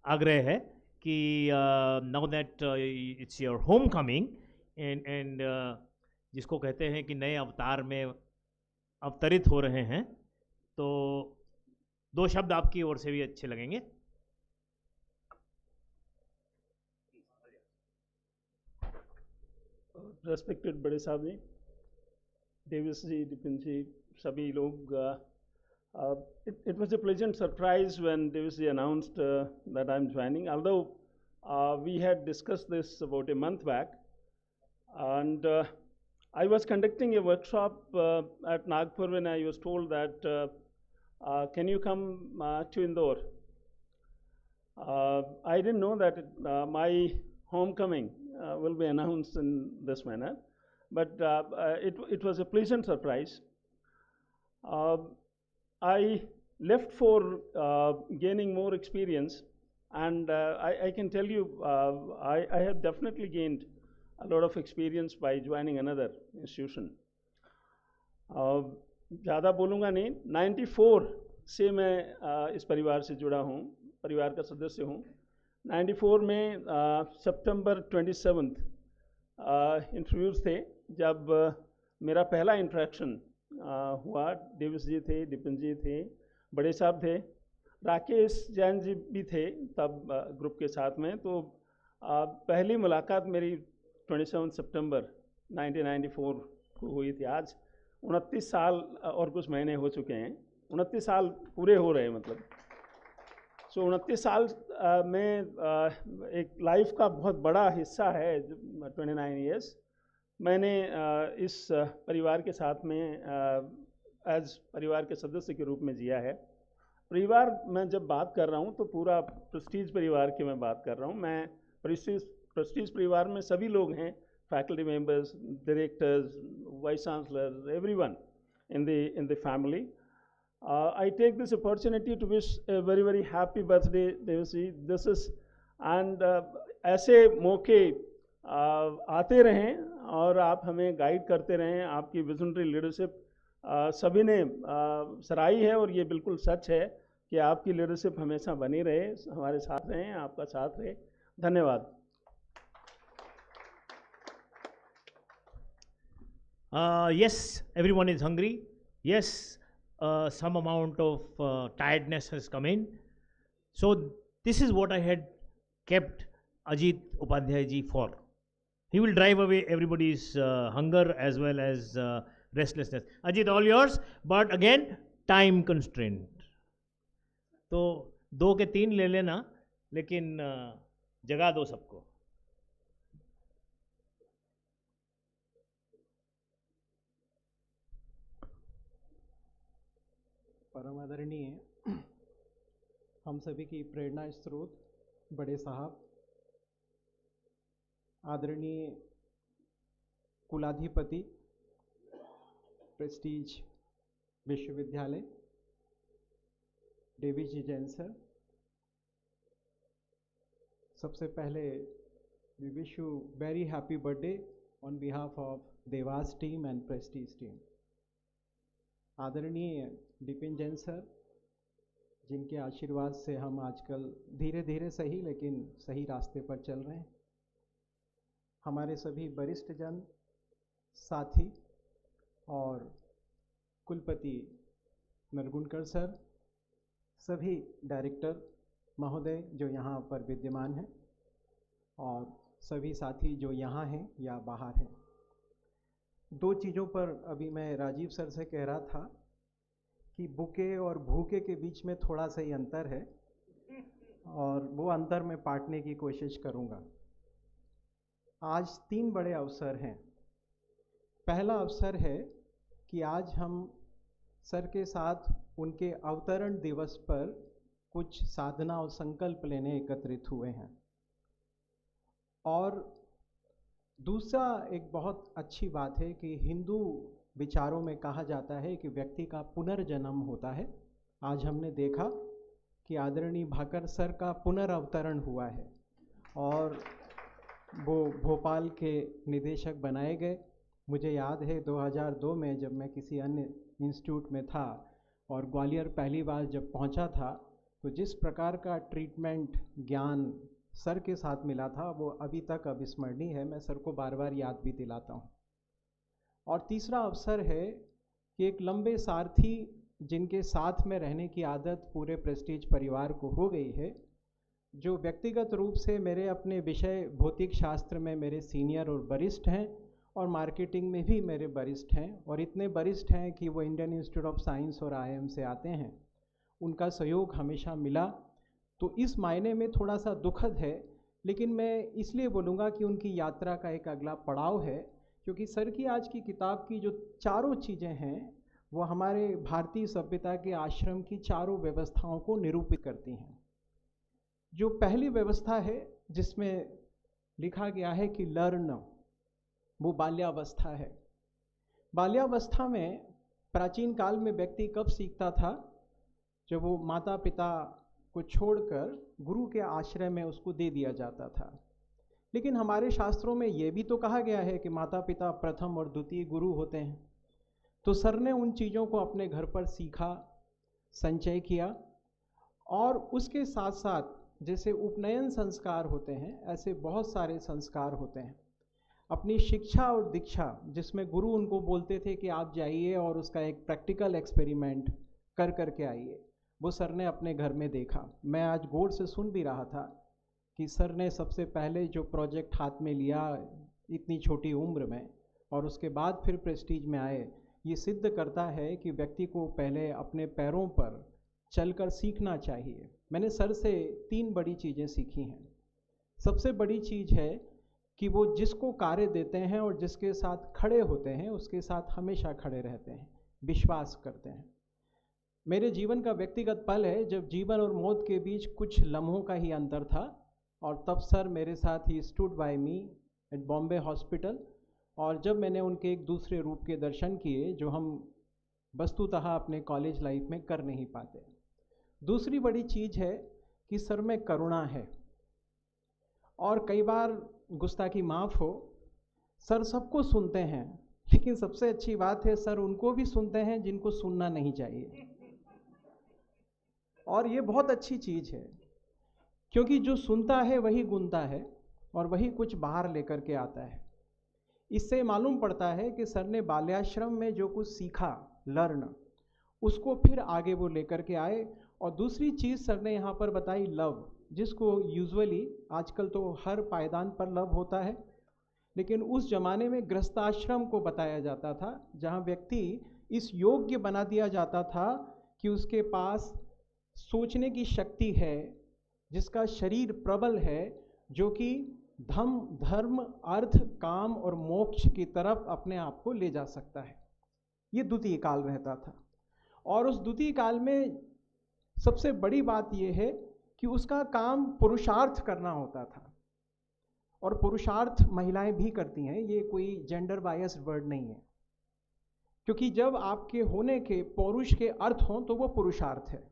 आग्रह है कि now that it's your home coming and जिसको कहते हैं कि नए अवतार में अवतरित हो रहे हैं, तो 2 शब्द आपकी ओर से भी अच्छे लगेंगे। रेस्पेक्टेड बड़े साहब जी, डेविस जी, डिपिन जी, सभी लोग, it was a pleasant surprise when Davish ji announced that I'm joining, although we had discussed this about a month back. And I was conducting a workshop at Nagpur when I was told that can you come to Indore? I didn't know that my homecoming will be announced in this manner, but it was a pleasant surprise. I left for gaining more experience, and I can tell you I have definitely gained a lot of experience by joining another institution. ज़्यादा बोलूँगा नहीं, 94 से मैं इस परिवार से जुड़ा हूँ, परिवार का सदस्य हूँ। 94 में सितंबर 27 इंटरव्यूज़ थे जब मेरा पहला इंटरेक्शन हुआ। डेविस जी थे, डिपिन जी थे, बड़े साहब थे, राकेश जैन जी भी थे तब ग्रुप के साथ में। तो पहली मुलाकात मेरी 27 सितंबर 1994 को हुई थी। आज 29 साल और कुछ महीने हो चुके हैं, 29 साल पूरे हो रहे हैं मतलब। सो 29 साल में एक लाइफ का बहुत बड़ा हिस्सा है, 29 ईयर्स मैंने इस परिवार के साथ में एज परिवार के सदस्य के रूप में जिया है। परिवार मैं जब बात कर रहा हूँ तो पूरा प्रेस्टीज परिवार की मैं बात कर रहा हूँ। मैं प्रेस्टीज परिवार में सभी लोग हैं, faculty members, directors, vice chancellor, everyone in the family. I take this opportunity to wish a very very happy birthday, Davish. This is and ऐसे मौके आते रहें और आप हमें गाइड करते रहें। आपकी विजनरी लीडरशिप सभी ने सराही है और ये बिल्कुल सच है कि आपकी लीडरशिप हमेशा बनी रहे, हमारे साथ रहें, आपका साथ रहे। धन्यवाद। Yes, everyone is hungry. Yes, some amount of tiredness has come in. So this is what I had kept Ajit Upadhyay ji for. He will drive away everybody's hunger as well as restlessness. Ajit, all yours, but again, time constraint. तो 2 के 3 ले लेना, लेकिन जगा दो सबको। परम आदरणीय हम सभी की प्रेरणा स्रोत बड़े साहब, आदरणीय कुलाधिपति प्रेस्टीज विश्वविद्यालय, डेविश जी जैन सर, सबसे पहले we wish you very happy birthday on behalf of Dewas team and prestige team. आदरणीय डिपिन जैन सर, जिनके आशीर्वाद से हम आजकल धीरे धीरे सही लेकिन सही रास्ते पर चल रहे हैं। हमारे सभी वरिष्ठ जन, साथी और कुलपति नरगुणकर सर, सभी डायरेक्टर महोदय जो यहाँ पर विद्यमान हैं और सभी साथी जो यहाँ हैं या बाहर हैं। दो चीज़ों पर अभी मैं राजीव सर से कह रहा था कि बुके और भूखे के बीच में थोड़ा सा ही अंतर है और वो अंतर मैं पाटने की कोशिश करूँगा। आज 3 बड़े अवसर हैं। पहला अवसर है कि आज हम सर के साथ उनके अवतरण दिवस पर कुछ साधना और संकल्प लेने एकत्रित हुए हैं। और दूसरा एक बहुत अच्छी बात है कि हिंदू विचारों में कहा जाता है कि व्यक्ति का पुनर्जन्म होता है। आज हमने देखा कि आदरणीय भाकर सर का पुनर्अवतरण हुआ है और वो भोपाल के निदेशक बनाए गए। मुझे याद है 2002 में जब मैं किसी अन्य इंस्टीट्यूट में था और ग्वालियर पहली बार जब पहुंचा था, तो जिस प्रकार का ट्रीटमेंट ज्ञान सर के साथ मिला था वो अभी तक अविस्मरणीय है। मैं सर को बार बार याद भी दिलाता हूँ। और तीसरा अवसर है कि एक लंबे सारथी जिनके साथ में रहने की आदत पूरे प्रेस्टीज परिवार को हो गई है, जो व्यक्तिगत रूप से मेरे अपने विषय भौतिक शास्त्र में मेरे सीनियर और वरिष्ठ हैं और मार्केटिंग में भी मेरे वरिष्ठ हैं और इतने वरिष्ठ हैं कि वो इंडियन इंस्टीट्यूट ऑफ साइंस और IIM से आते हैं। उनका सहयोग हमेशा मिला, तो इस मायने में थोड़ा सा दुखद है, लेकिन मैं इसलिए बोलूँगा कि उनकी यात्रा का एक अगला पड़ाव है, क्योंकि सर की आज की किताब की जो चारों चीज़ें हैं वो हमारे भारतीय सभ्यता के आश्रम की चारों व्यवस्थाओं को निरूपित करती हैं। जो पहली व्यवस्था है जिसमें लिखा गया है कि लर्न, वो बाल्यावस्था है। बाल्यावस्था में प्राचीन काल में व्यक्ति कब सीखता था? जब वो माता पिता को छोड़कर गुरु के आश्रय में उसको दे दिया जाता था। लेकिन हमारे शास्त्रों में ये भी तो कहा गया है कि माता पिता प्रथम और द्वितीय गुरु होते हैं। तो सर ने उन चीज़ों को अपने घर पर सीखा, संचय किया और उसके साथ साथ जैसे उपनयन संस्कार होते हैं, ऐसे बहुत सारे संस्कार होते हैं। अपनी शिक्षा और दीक्षा, जिसमें गुरु उनको बोलते थे कि आप जाइए और उसका एक प्रैक्टिकल एक्सपेरिमेंट कर करके आइए, वो सर ने अपने घर में देखा। मैं आज गौर से सुन भी रहा था कि सर ने सबसे पहले जो प्रोजेक्ट हाथ में लिया इतनी छोटी उम्र में और उसके बाद फिर प्रेस्टीज में आए, ये सिद्ध करता है कि व्यक्ति को पहले अपने पैरों पर चलकर सीखना चाहिए। मैंने सर से 3 बड़ी चीज़ें सीखी हैं। सबसे बड़ी चीज़ है कि वो जिसको कार्य देते हैं और जिसके साथ खड़े होते हैं उसके साथ हमेशा खड़े रहते हैं, विश्वास करते हैं। मेरे जीवन का व्यक्तिगत पल है जब जीवन और मौत के बीच कुछ लम्हों का ही अंतर था और तब सर मेरे साथ he stood by me at Bombay hospital. और जब मैंने उनके एक दूसरे रूप के दर्शन किए जो हम वस्तुतः अपने कॉलेज लाइफ में कर नहीं पाते। दूसरी बड़ी चीज़ है कि सर में करुणा है और कई बार गुस्ताखी माफ़ हो, सर सबको सुनते हैं, लेकिन सबसे अच्छी बात है सर उनको भी सुनते हैं जिनको सुनना नहीं चाहिए। और ये बहुत अच्छी चीज़ है, क्योंकि जो सुनता है वही गुनता है और वही कुछ बाहर लेकर के आता है। इससे मालूम पड़ता है कि सर ने बाल्याश्रम में जो कुछ सीखा, लर्न, उसको फिर आगे वो लेकर के आए। और दूसरी चीज़ सर ने यहाँ पर बताई, लव, जिसको यूजुअली आजकल तो हर पायदान पर लव होता है, लेकिन उस जमाने में गृहस्थाश्रम को बताया जाता था, जहाँ व्यक्ति इस योग्य बना दिया जाता था कि उसके पास सोचने की शक्ति है, जिसका शरीर प्रबल है, जो कि धर्म, अर्थ, काम और मोक्ष की तरफ अपने आप को ले जा सकता है। ये द्वितीय काल रहता था। और उस द्वितीय काल में सबसे बड़ी बात यह है कि उसका काम पुरुषार्थ करना होता था। और पुरुषार्थ महिलाएं भी करती हैं, ये कोई जेंडर बायस्ड वर्ड नहीं है, क्योंकि जब आपके होने के पौरुष के अर्थ हों तो वो पुरुषार्थ है,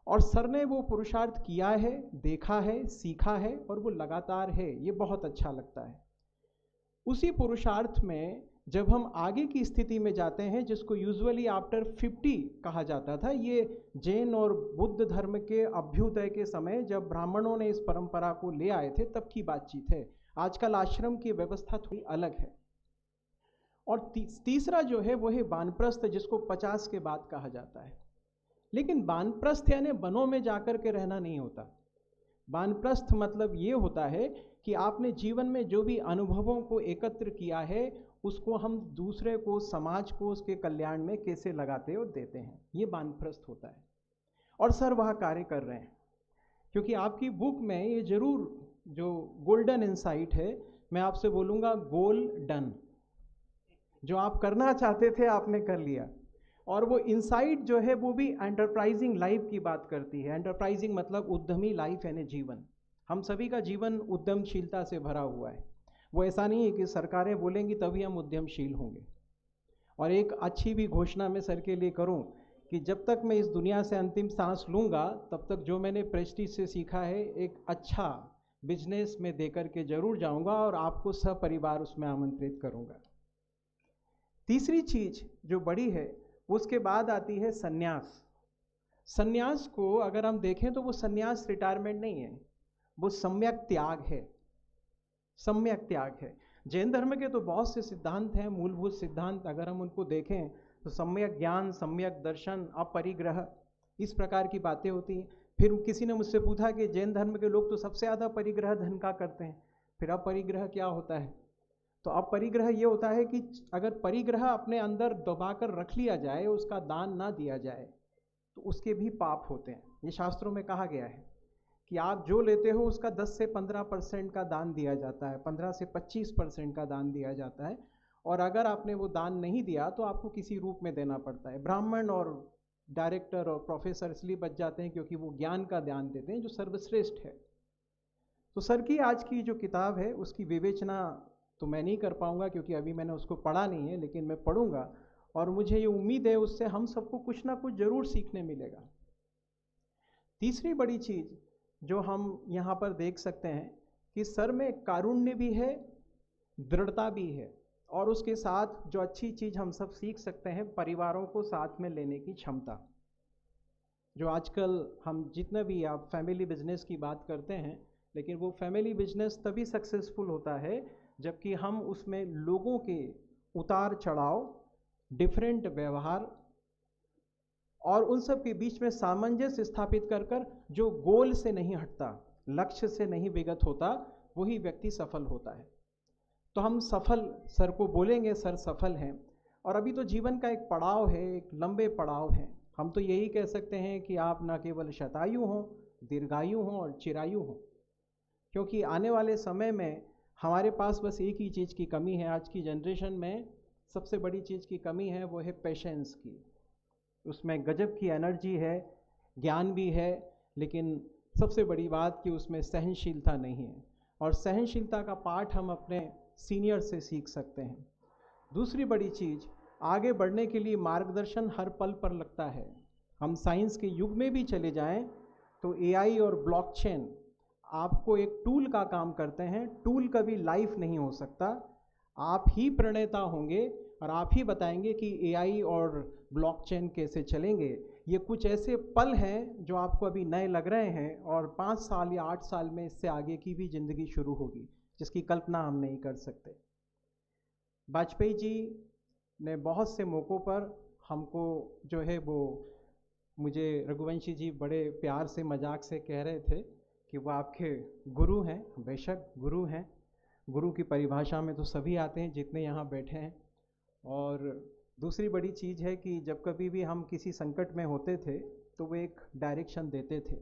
और सर ने वो पुरुषार्थ किया है, देखा है, सीखा है और वो लगातार है। ये बहुत अच्छा लगता है। उसी पुरुषार्थ में जब हम आगे की स्थिति में जाते हैं, जिसको यूजुअली आफ्टर 50 कहा जाता था, ये जैन और बुद्ध धर्म के अभ्युदय के समय जब ब्राह्मणों ने इस परंपरा को ले आए थे तब की बातचीत है। आजकल आश्रम की व्यवस्था थोड़ी अलग है। और तीसरा जो है वो है वानप्रस्थ, जिसको 50 के बाद कहा जाता है। लेकिन वानप्रस्थ यानी वनों में जाकर के रहना नहीं होता। वानप्रस्थ मतलब ये होता है कि आपने जीवन में जो भी अनुभवों को एकत्र किया है उसको हम दूसरे को, समाज को उसके कल्याण में कैसे लगाते और देते हैं, ये वानप्रस्थ होता है। और सर वह कार्य कर रहे हैं, क्योंकि आपकी बुक में ये जरूर जो गोल्डन इंसाइट है, मैं आपसे बोलूँगा गोल डन। जो आप करना चाहते थे आपने कर लिया। और वो इंसाइट जो है वो भी एंटरप्राइजिंग लाइफ की बात करती है। एंटरप्राइजिंग मतलब उद्यमी लाइफ यानी जीवन। हम सभी का जीवन उद्यमशीलता से भरा हुआ है। वो ऐसा नहीं है कि सरकारें बोलेंगी तभी हम उद्यमशील होंगे। और एक अच्छी भी घोषणा मैं सर के लिए करूं कि जब तक मैं इस दुनिया से अंतिम सांस लूँगा तब तक जो मैंने प्रेस्टीज से सीखा है एक अच्छा बिजनेस में देकर के जरूर जाऊंगा और आपको सपरिवार उसमें आमंत्रित करूंगा। तीसरी चीज जो बड़ी है उसके बाद आती है सन्यास। सन्यास को अगर हम देखें तो वो सन्यास रिटायरमेंट नहीं है, वो सम्यक त्याग है। सम्यक त्याग है। जैन धर्म के तो बहुत से सिद्धांत हैं, मूलभूत सिद्धांत। अगर हम उनको देखें तो सम्यक ज्ञान, सम्यक दर्शन, अपरिग्रह, इस प्रकार की बातें होती हैं। फिर किसी ने मुझसे पूछा कि जैन धर्म के लोग तो सबसे ज़्यादा परिग्रह धन का करते हैं, फिर अपरिग्रह क्या होता है? तो अपरिग्रह ये होता है कि अगर परिग्रह अपने अंदर दबाकर रख लिया जाए, उसका दान ना दिया जाए, तो उसके भी पाप होते हैं। ये शास्त्रों में कहा गया है कि आप जो लेते हो उसका 10 से 15% का दान दिया जाता है, 15 से 25% का दान दिया जाता है। और अगर आपने वो दान नहीं दिया तो आपको किसी रूप में देना पड़ता है। ब्राह्मण और डायरेक्टर और प्रोफेसर इसलिए बच जाते हैं क्योंकि वो ज्ञान का दान देते हैं जो सर्वश्रेष्ठ है। तो सर की आज की जो किताब है उसकी विवेचना तो मैं नहीं कर पाऊंगा क्योंकि अभी मैंने उसको पढ़ा नहीं है, लेकिन मैं पढ़ूंगा और मुझे ये उम्मीद है उससे हम सबको कुछ ना कुछ जरूर सीखने मिलेगा। तीसरी बड़ी चीज़ जो हम यहाँ पर देख सकते हैं कि सर में कारुण्य भी है, दृढ़ता भी है, और उसके साथ जो अच्छी चीज़ हम सब सीख सकते हैं, परिवारों को साथ में लेने की क्षमता। जो आजकल हम जितना भी आप फैमिली बिजनेस की बात करते हैं, लेकिन वो फैमिली बिजनेस तभी सक्सेसफुल होता है जबकि हम उसमें लोगों के उतार चढ़ाव, डिफरेंट व्यवहार और उन सब के बीच में सामंजस्य स्थापित कर कर जो गोल से नहीं हटता, लक्ष्य से नहीं विगत होता, वही व्यक्ति सफल होता है। तो हम सफल सर को बोलेंगे, सर सफल हैं। और अभी तो जीवन का एक पड़ाव है, एक लंबे पड़ाव हैं। हम तो यही कह सकते हैं कि आप न केवल शतायु हों, दीर्घायु हों और चिरायु हों, क्योंकि आने वाले समय में हमारे पास बस एक ही चीज़ की कमी है। आज की जनरेशन में सबसे बड़ी चीज़ की कमी है, वो है पेशेंस की। उसमें गजब की एनर्जी है, ज्ञान भी है, लेकिन सबसे बड़ी बात कि उसमें सहनशीलता नहीं है। और सहनशीलता का पाठ हम अपने सीनियर से सीख सकते हैं। दूसरी बड़ी चीज़, आगे बढ़ने के लिए मार्गदर्शन हर पल पर लगता है। हम साइंस के युग में भी चले जाएं तो एआई और ब्लॉकचेन आपको एक टूल का काम करते हैं। टूल कभी लाइफ नहीं हो सकता। आप ही प्रणेता होंगे और आप ही बताएंगे कि एआई और ब्लॉकचेन कैसे चलेंगे। ये कुछ ऐसे पल हैं जो आपको अभी नए लग रहे हैं और 5 साल या 8 साल में इससे आगे की भी ज़िंदगी शुरू होगी, जिसकी कल्पना हम नहीं कर सकते। वाजपेयी जी ने बहुत से मौक़ों पर हमको जो है वो, मुझे रघुवंशी जी बड़े प्यार से मजाक से कह रहे थे कि वो आपके गुरु हैं। बेशक गुरु हैं, गुरु की परिभाषा में तो सभी आते हैं जितने यहाँ बैठे हैं। और दूसरी बड़ी चीज़ है कि जब कभी भी हम किसी संकट में होते थे तो वो एक डायरेक्शन देते थे।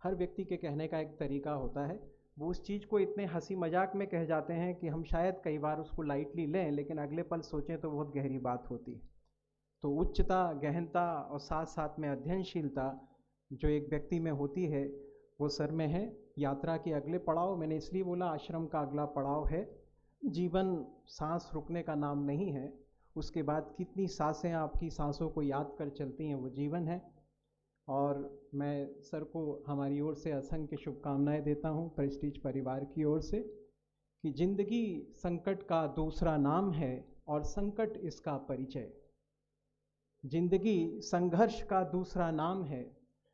हर व्यक्ति के कहने का एक तरीका होता है। वो उस चीज़ को इतने हंसी मजाक में कह जाते हैं कि हम शायद कई बार उसको लाइटली लें, लेकिन अगले पल सोचें तो बहुत गहरी बात होती है। तो उच्चता, गहनता और साथ साथ में अध्ययनशीलता जो एक व्यक्ति में होती है वो सर में है। यात्रा के अगले पड़ाव, मैंने इसलिए बोला आश्रम का अगला पड़ाव है। जीवन सांस रुकने का नाम नहीं है, उसके बाद कितनी सांसें आपकी सांसों को याद कर चलती हैं, वो जीवन है। और मैं सर को हमारी ओर से असंख्य शुभकामनाएं देता हूं, प्रेस्टीज परिवार की ओर से, कि जिंदगी संकट का दूसरा नाम है और संकट इसका परिचय। जिंदगी संघर्ष का दूसरा नाम है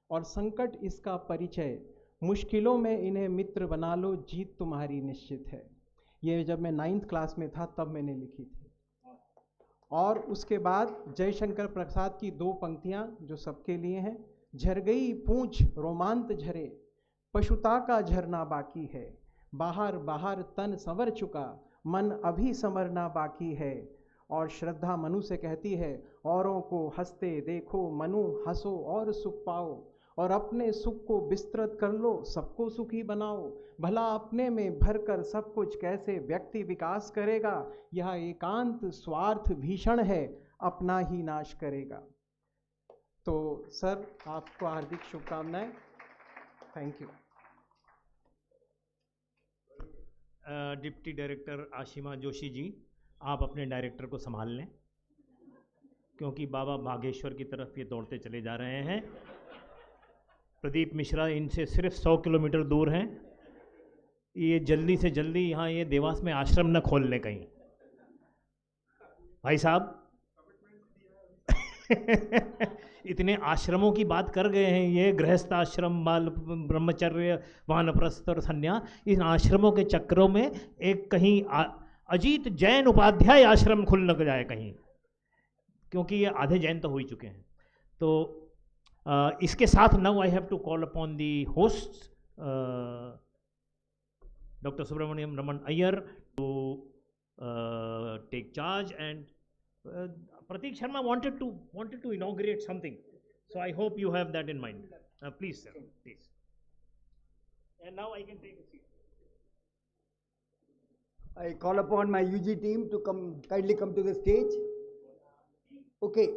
और संकट इसका परिचय। मुश्किलों में इन्हें मित्र बना लो, जीत तुम्हारी निश्चित है। ये जब मैं 9th क्लास में था तब मैंने लिखी थी। और उसके बाद जयशंकर प्रसाद की 2 पंक्तियां जो सबके लिए हैं। झर गई पूंछ रोमांत झरे, पशुता का झरना बाकी है। बाहर बाहर तन संवर चुका, मन अभी संवरना बाकी है। और श्रद्धा मनु से कहती है, औरों को हंसते देखो मनु, हंसो और सुख पाओ। और अपने सुख को विस्तृत कर लो, सबको सुखी बनाओ। भला अपने में भरकर सब कुछ कैसे व्यक्ति विकास करेगा। यह एकांत स्वार्थ भीषण है, अपना ही नाश करेगा। तो सर, आपको हार्दिक शुभकामनाएं। Thank you. Deputy director Ashima Joshi ji, आप अपने डायरेक्टर को संभाल लें, क्योंकि बाबा बागेश्वर की तरफ ये दौड़ते चले जा रहे हैं। प्रदीप मिश्रा इनसे सिर्फ 100 किलोमीटर दूर हैं। ये जल्दी से जल्दी यहाँ ये देवास में आश्रम न खोल लें कहीं। भाई साहब इतने आश्रमों की बात कर गए हैं, ये गृहस्थ आश्रम, बाल ब्रह्मचर्य, वानप्रस्थ और संन्यास, इन आश्रमों के चक्रों में एक कहीं अजीत जैन उपाध्याय आश्रम खुल न जाए कहीं, क्योंकि ये आधे जैन तो हो ही चुके हैं। तो इसके साथ now I have to call upon the host doctor Subramaniam Raman Iyer to take charge, and Pratik Sharma wanted to inaugurate something, so I hope you have that in mind. Please, sir, please. And now I can take a seat. I call upon my UG team to kindly come to the stage. Okay.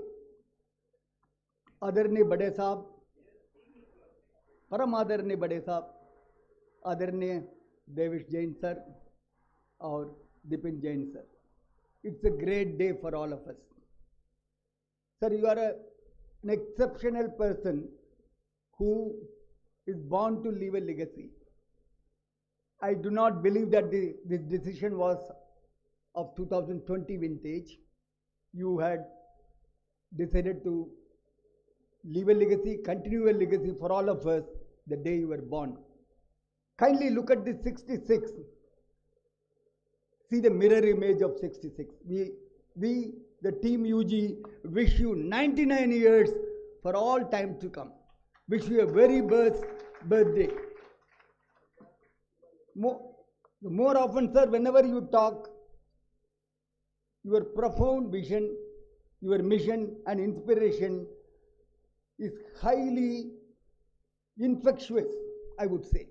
आदरणीय बड़े साहब, परम आदरणीय बड़े साहब, आदरणीय देविश Jain sir और Dipin Jain sir, it's a great day for all of us. Sir, you are an exceptional person who is born to leave a legacy. I do not believe that this decision was of 2020 vintage. You had decided to leave a legacy, continue a legacy for all of us the day you were born. Kindly look at this 66. See the mirror image of 66. We, the team UG, wish you 99 years for all time to come. Wish you a very birthday. More often, sir, whenever you talk, your profound vision, your mission and inspiration is highly infectious, I would say.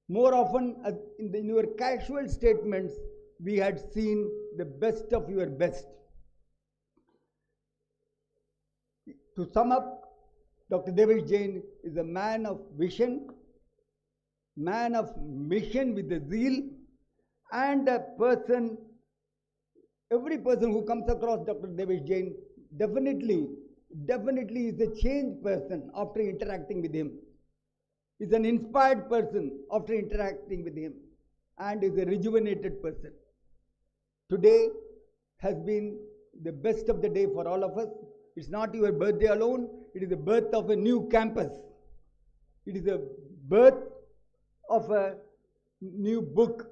More often, in your casual statements, we had seen the best of your best. To sum up, Dr. Davish Jain is a man of vision, man of mission with a zeal, and a person, every person who comes across Dr. Davish Jain definitely is a changed person after interacting with him. Is an inspired person after interacting with him, and is a rejuvenated person. Today has been the best of the day for all of us. It's not your birthday alone, it is the birth of a new campus. It is a birth of a new book.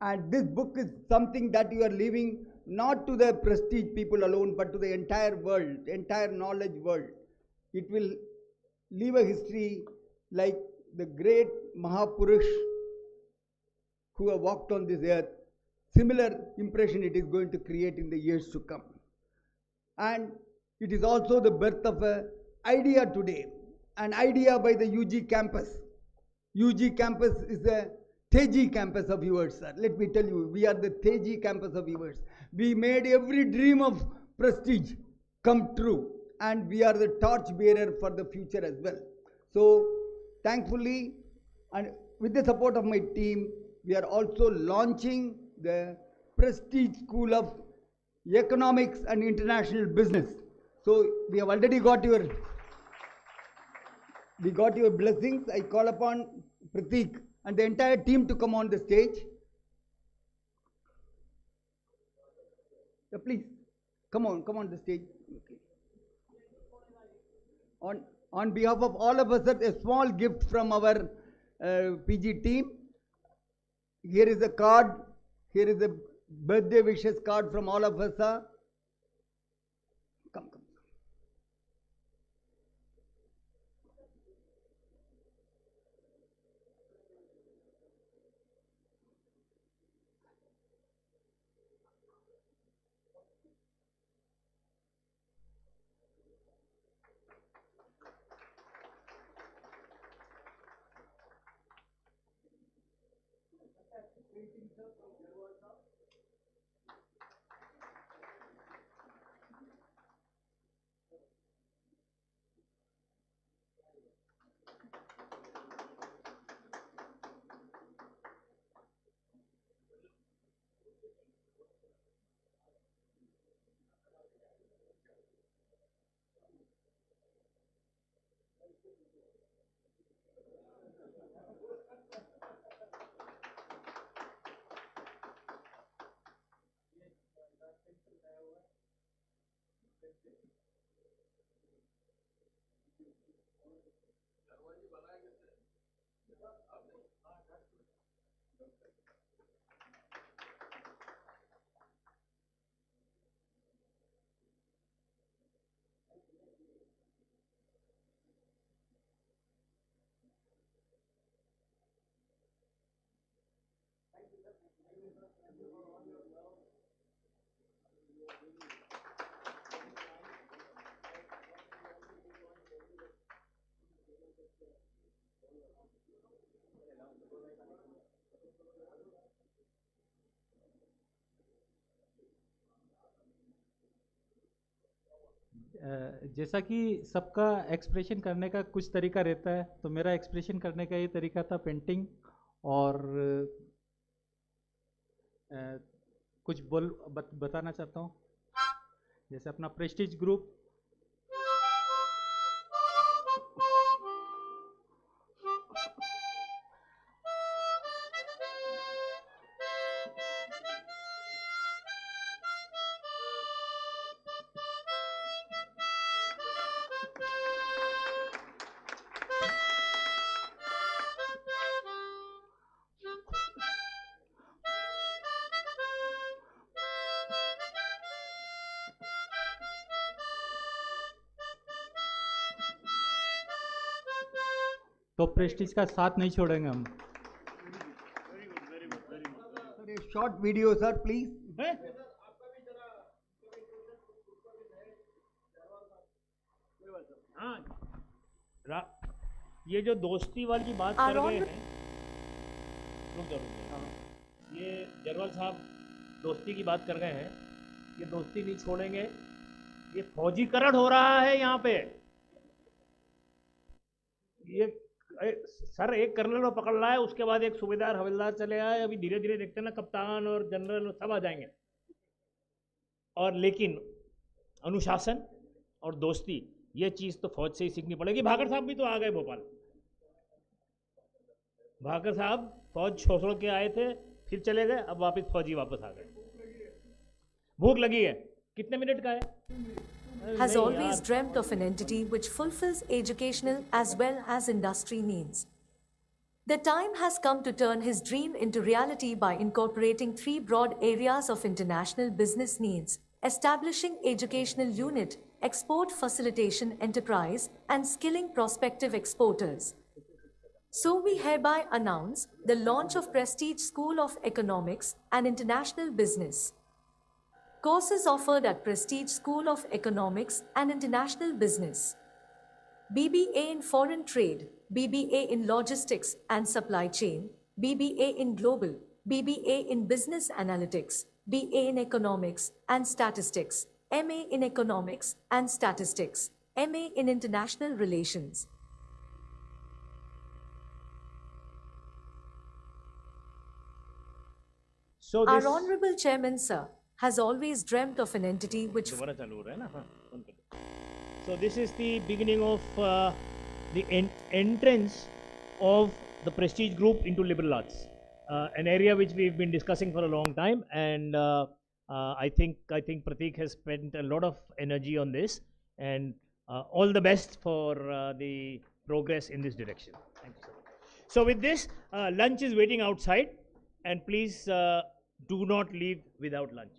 And this book is something that you are leaving not to the prestige people alone, but to the entire world, entire knowledge world. It will leave a history like the great Mahapurush who have walked on this earth. Similar impression it is going to create in the years to come. And it is also the birth of an idea today, an idea by the UG campus. UG campus is a Teji campus of yours, sir. Let me tell you, we are the Teji campus of yours. We made every dream of prestige come true, and we are the torch bearer for the future as well. So, thankfully, and with the support of my team, we are also launching the Prestige School of economics and international business. So we have already got your blessings. I call upon Pratik and the entire team to come on the stage. Please come on the stage. Okay. On behalf of all of us, a small gift from our PG team. Here is a card. Here is a birthday wishes card from all of us. Come. जैसा कि सबका expression करने का कुछ तरीका रहता है, तो मेरा एक्सप्रेशन करने का ये तरीका था पेंटिंग और कुछ बताना चाहता हूँ। जैसे अपना प्रेस्टीज ग्रुप तो प्रेस्टीज का साथ नहीं छोड़ेंगे हम। Short video sir please. हाँ, ये जो दोस्ती वाली बात कर रहे हैं, रुक जाओ, ये जरवाल साहब दोस्ती की बात कर रहे हैं, ये दोस्ती नहीं छोड़ेंगे। ये फौजीकरण हो रहा है यहाँ पे। ये सर एक कर्नल को पकड़ रहा है, उसके बाद एक सूबेदार हवलदार चले आए, अभी धीरे धीरे देखते हैं ना कप्तान और जनरल सब आ जाएंगे। और लेकिन अनुशासन और दोस्ती ये चीज़ तो फौज से ही सीखनी पड़ेगी। भाकर साहब भी तो आ गए भोपाल। भाकर साहब फौज छोड़ के आए थे, फिर चले गए, अब वापस फौजी वापस आ गए। भूख लगी है, कितने मिनट का है? Has always dreamt of an entity which fulfills educational as well as industry needs. The time has come to turn his dream into reality by incorporating 3 broad areas of international business needs: establishing educational unit, export facilitation enterprise, and skilling prospective exporters. So we hereby announce the launch of Prestige School of Economics and International Business. Courses offered at Prestige School of Economics and International Business: BBA in Foreign Trade, BBA in Logistics and Supply Chain, BBA in Global, BBA in Business Analytics, BA in Economics and Statistics, MA in Economics and Statistics, MA in International Relations. So our Honorable Chairman, sir, has always dreamt of an entity which. So this is the beginning of the entrance of the Prestige Group into liberal arts, an area which we've been discussing for a long time, and I think Pratik has spent a lot of energy on this, and all the best for the progress in this direction. Thank you so much. So with this, lunch is waiting outside, and please do not leave without lunch.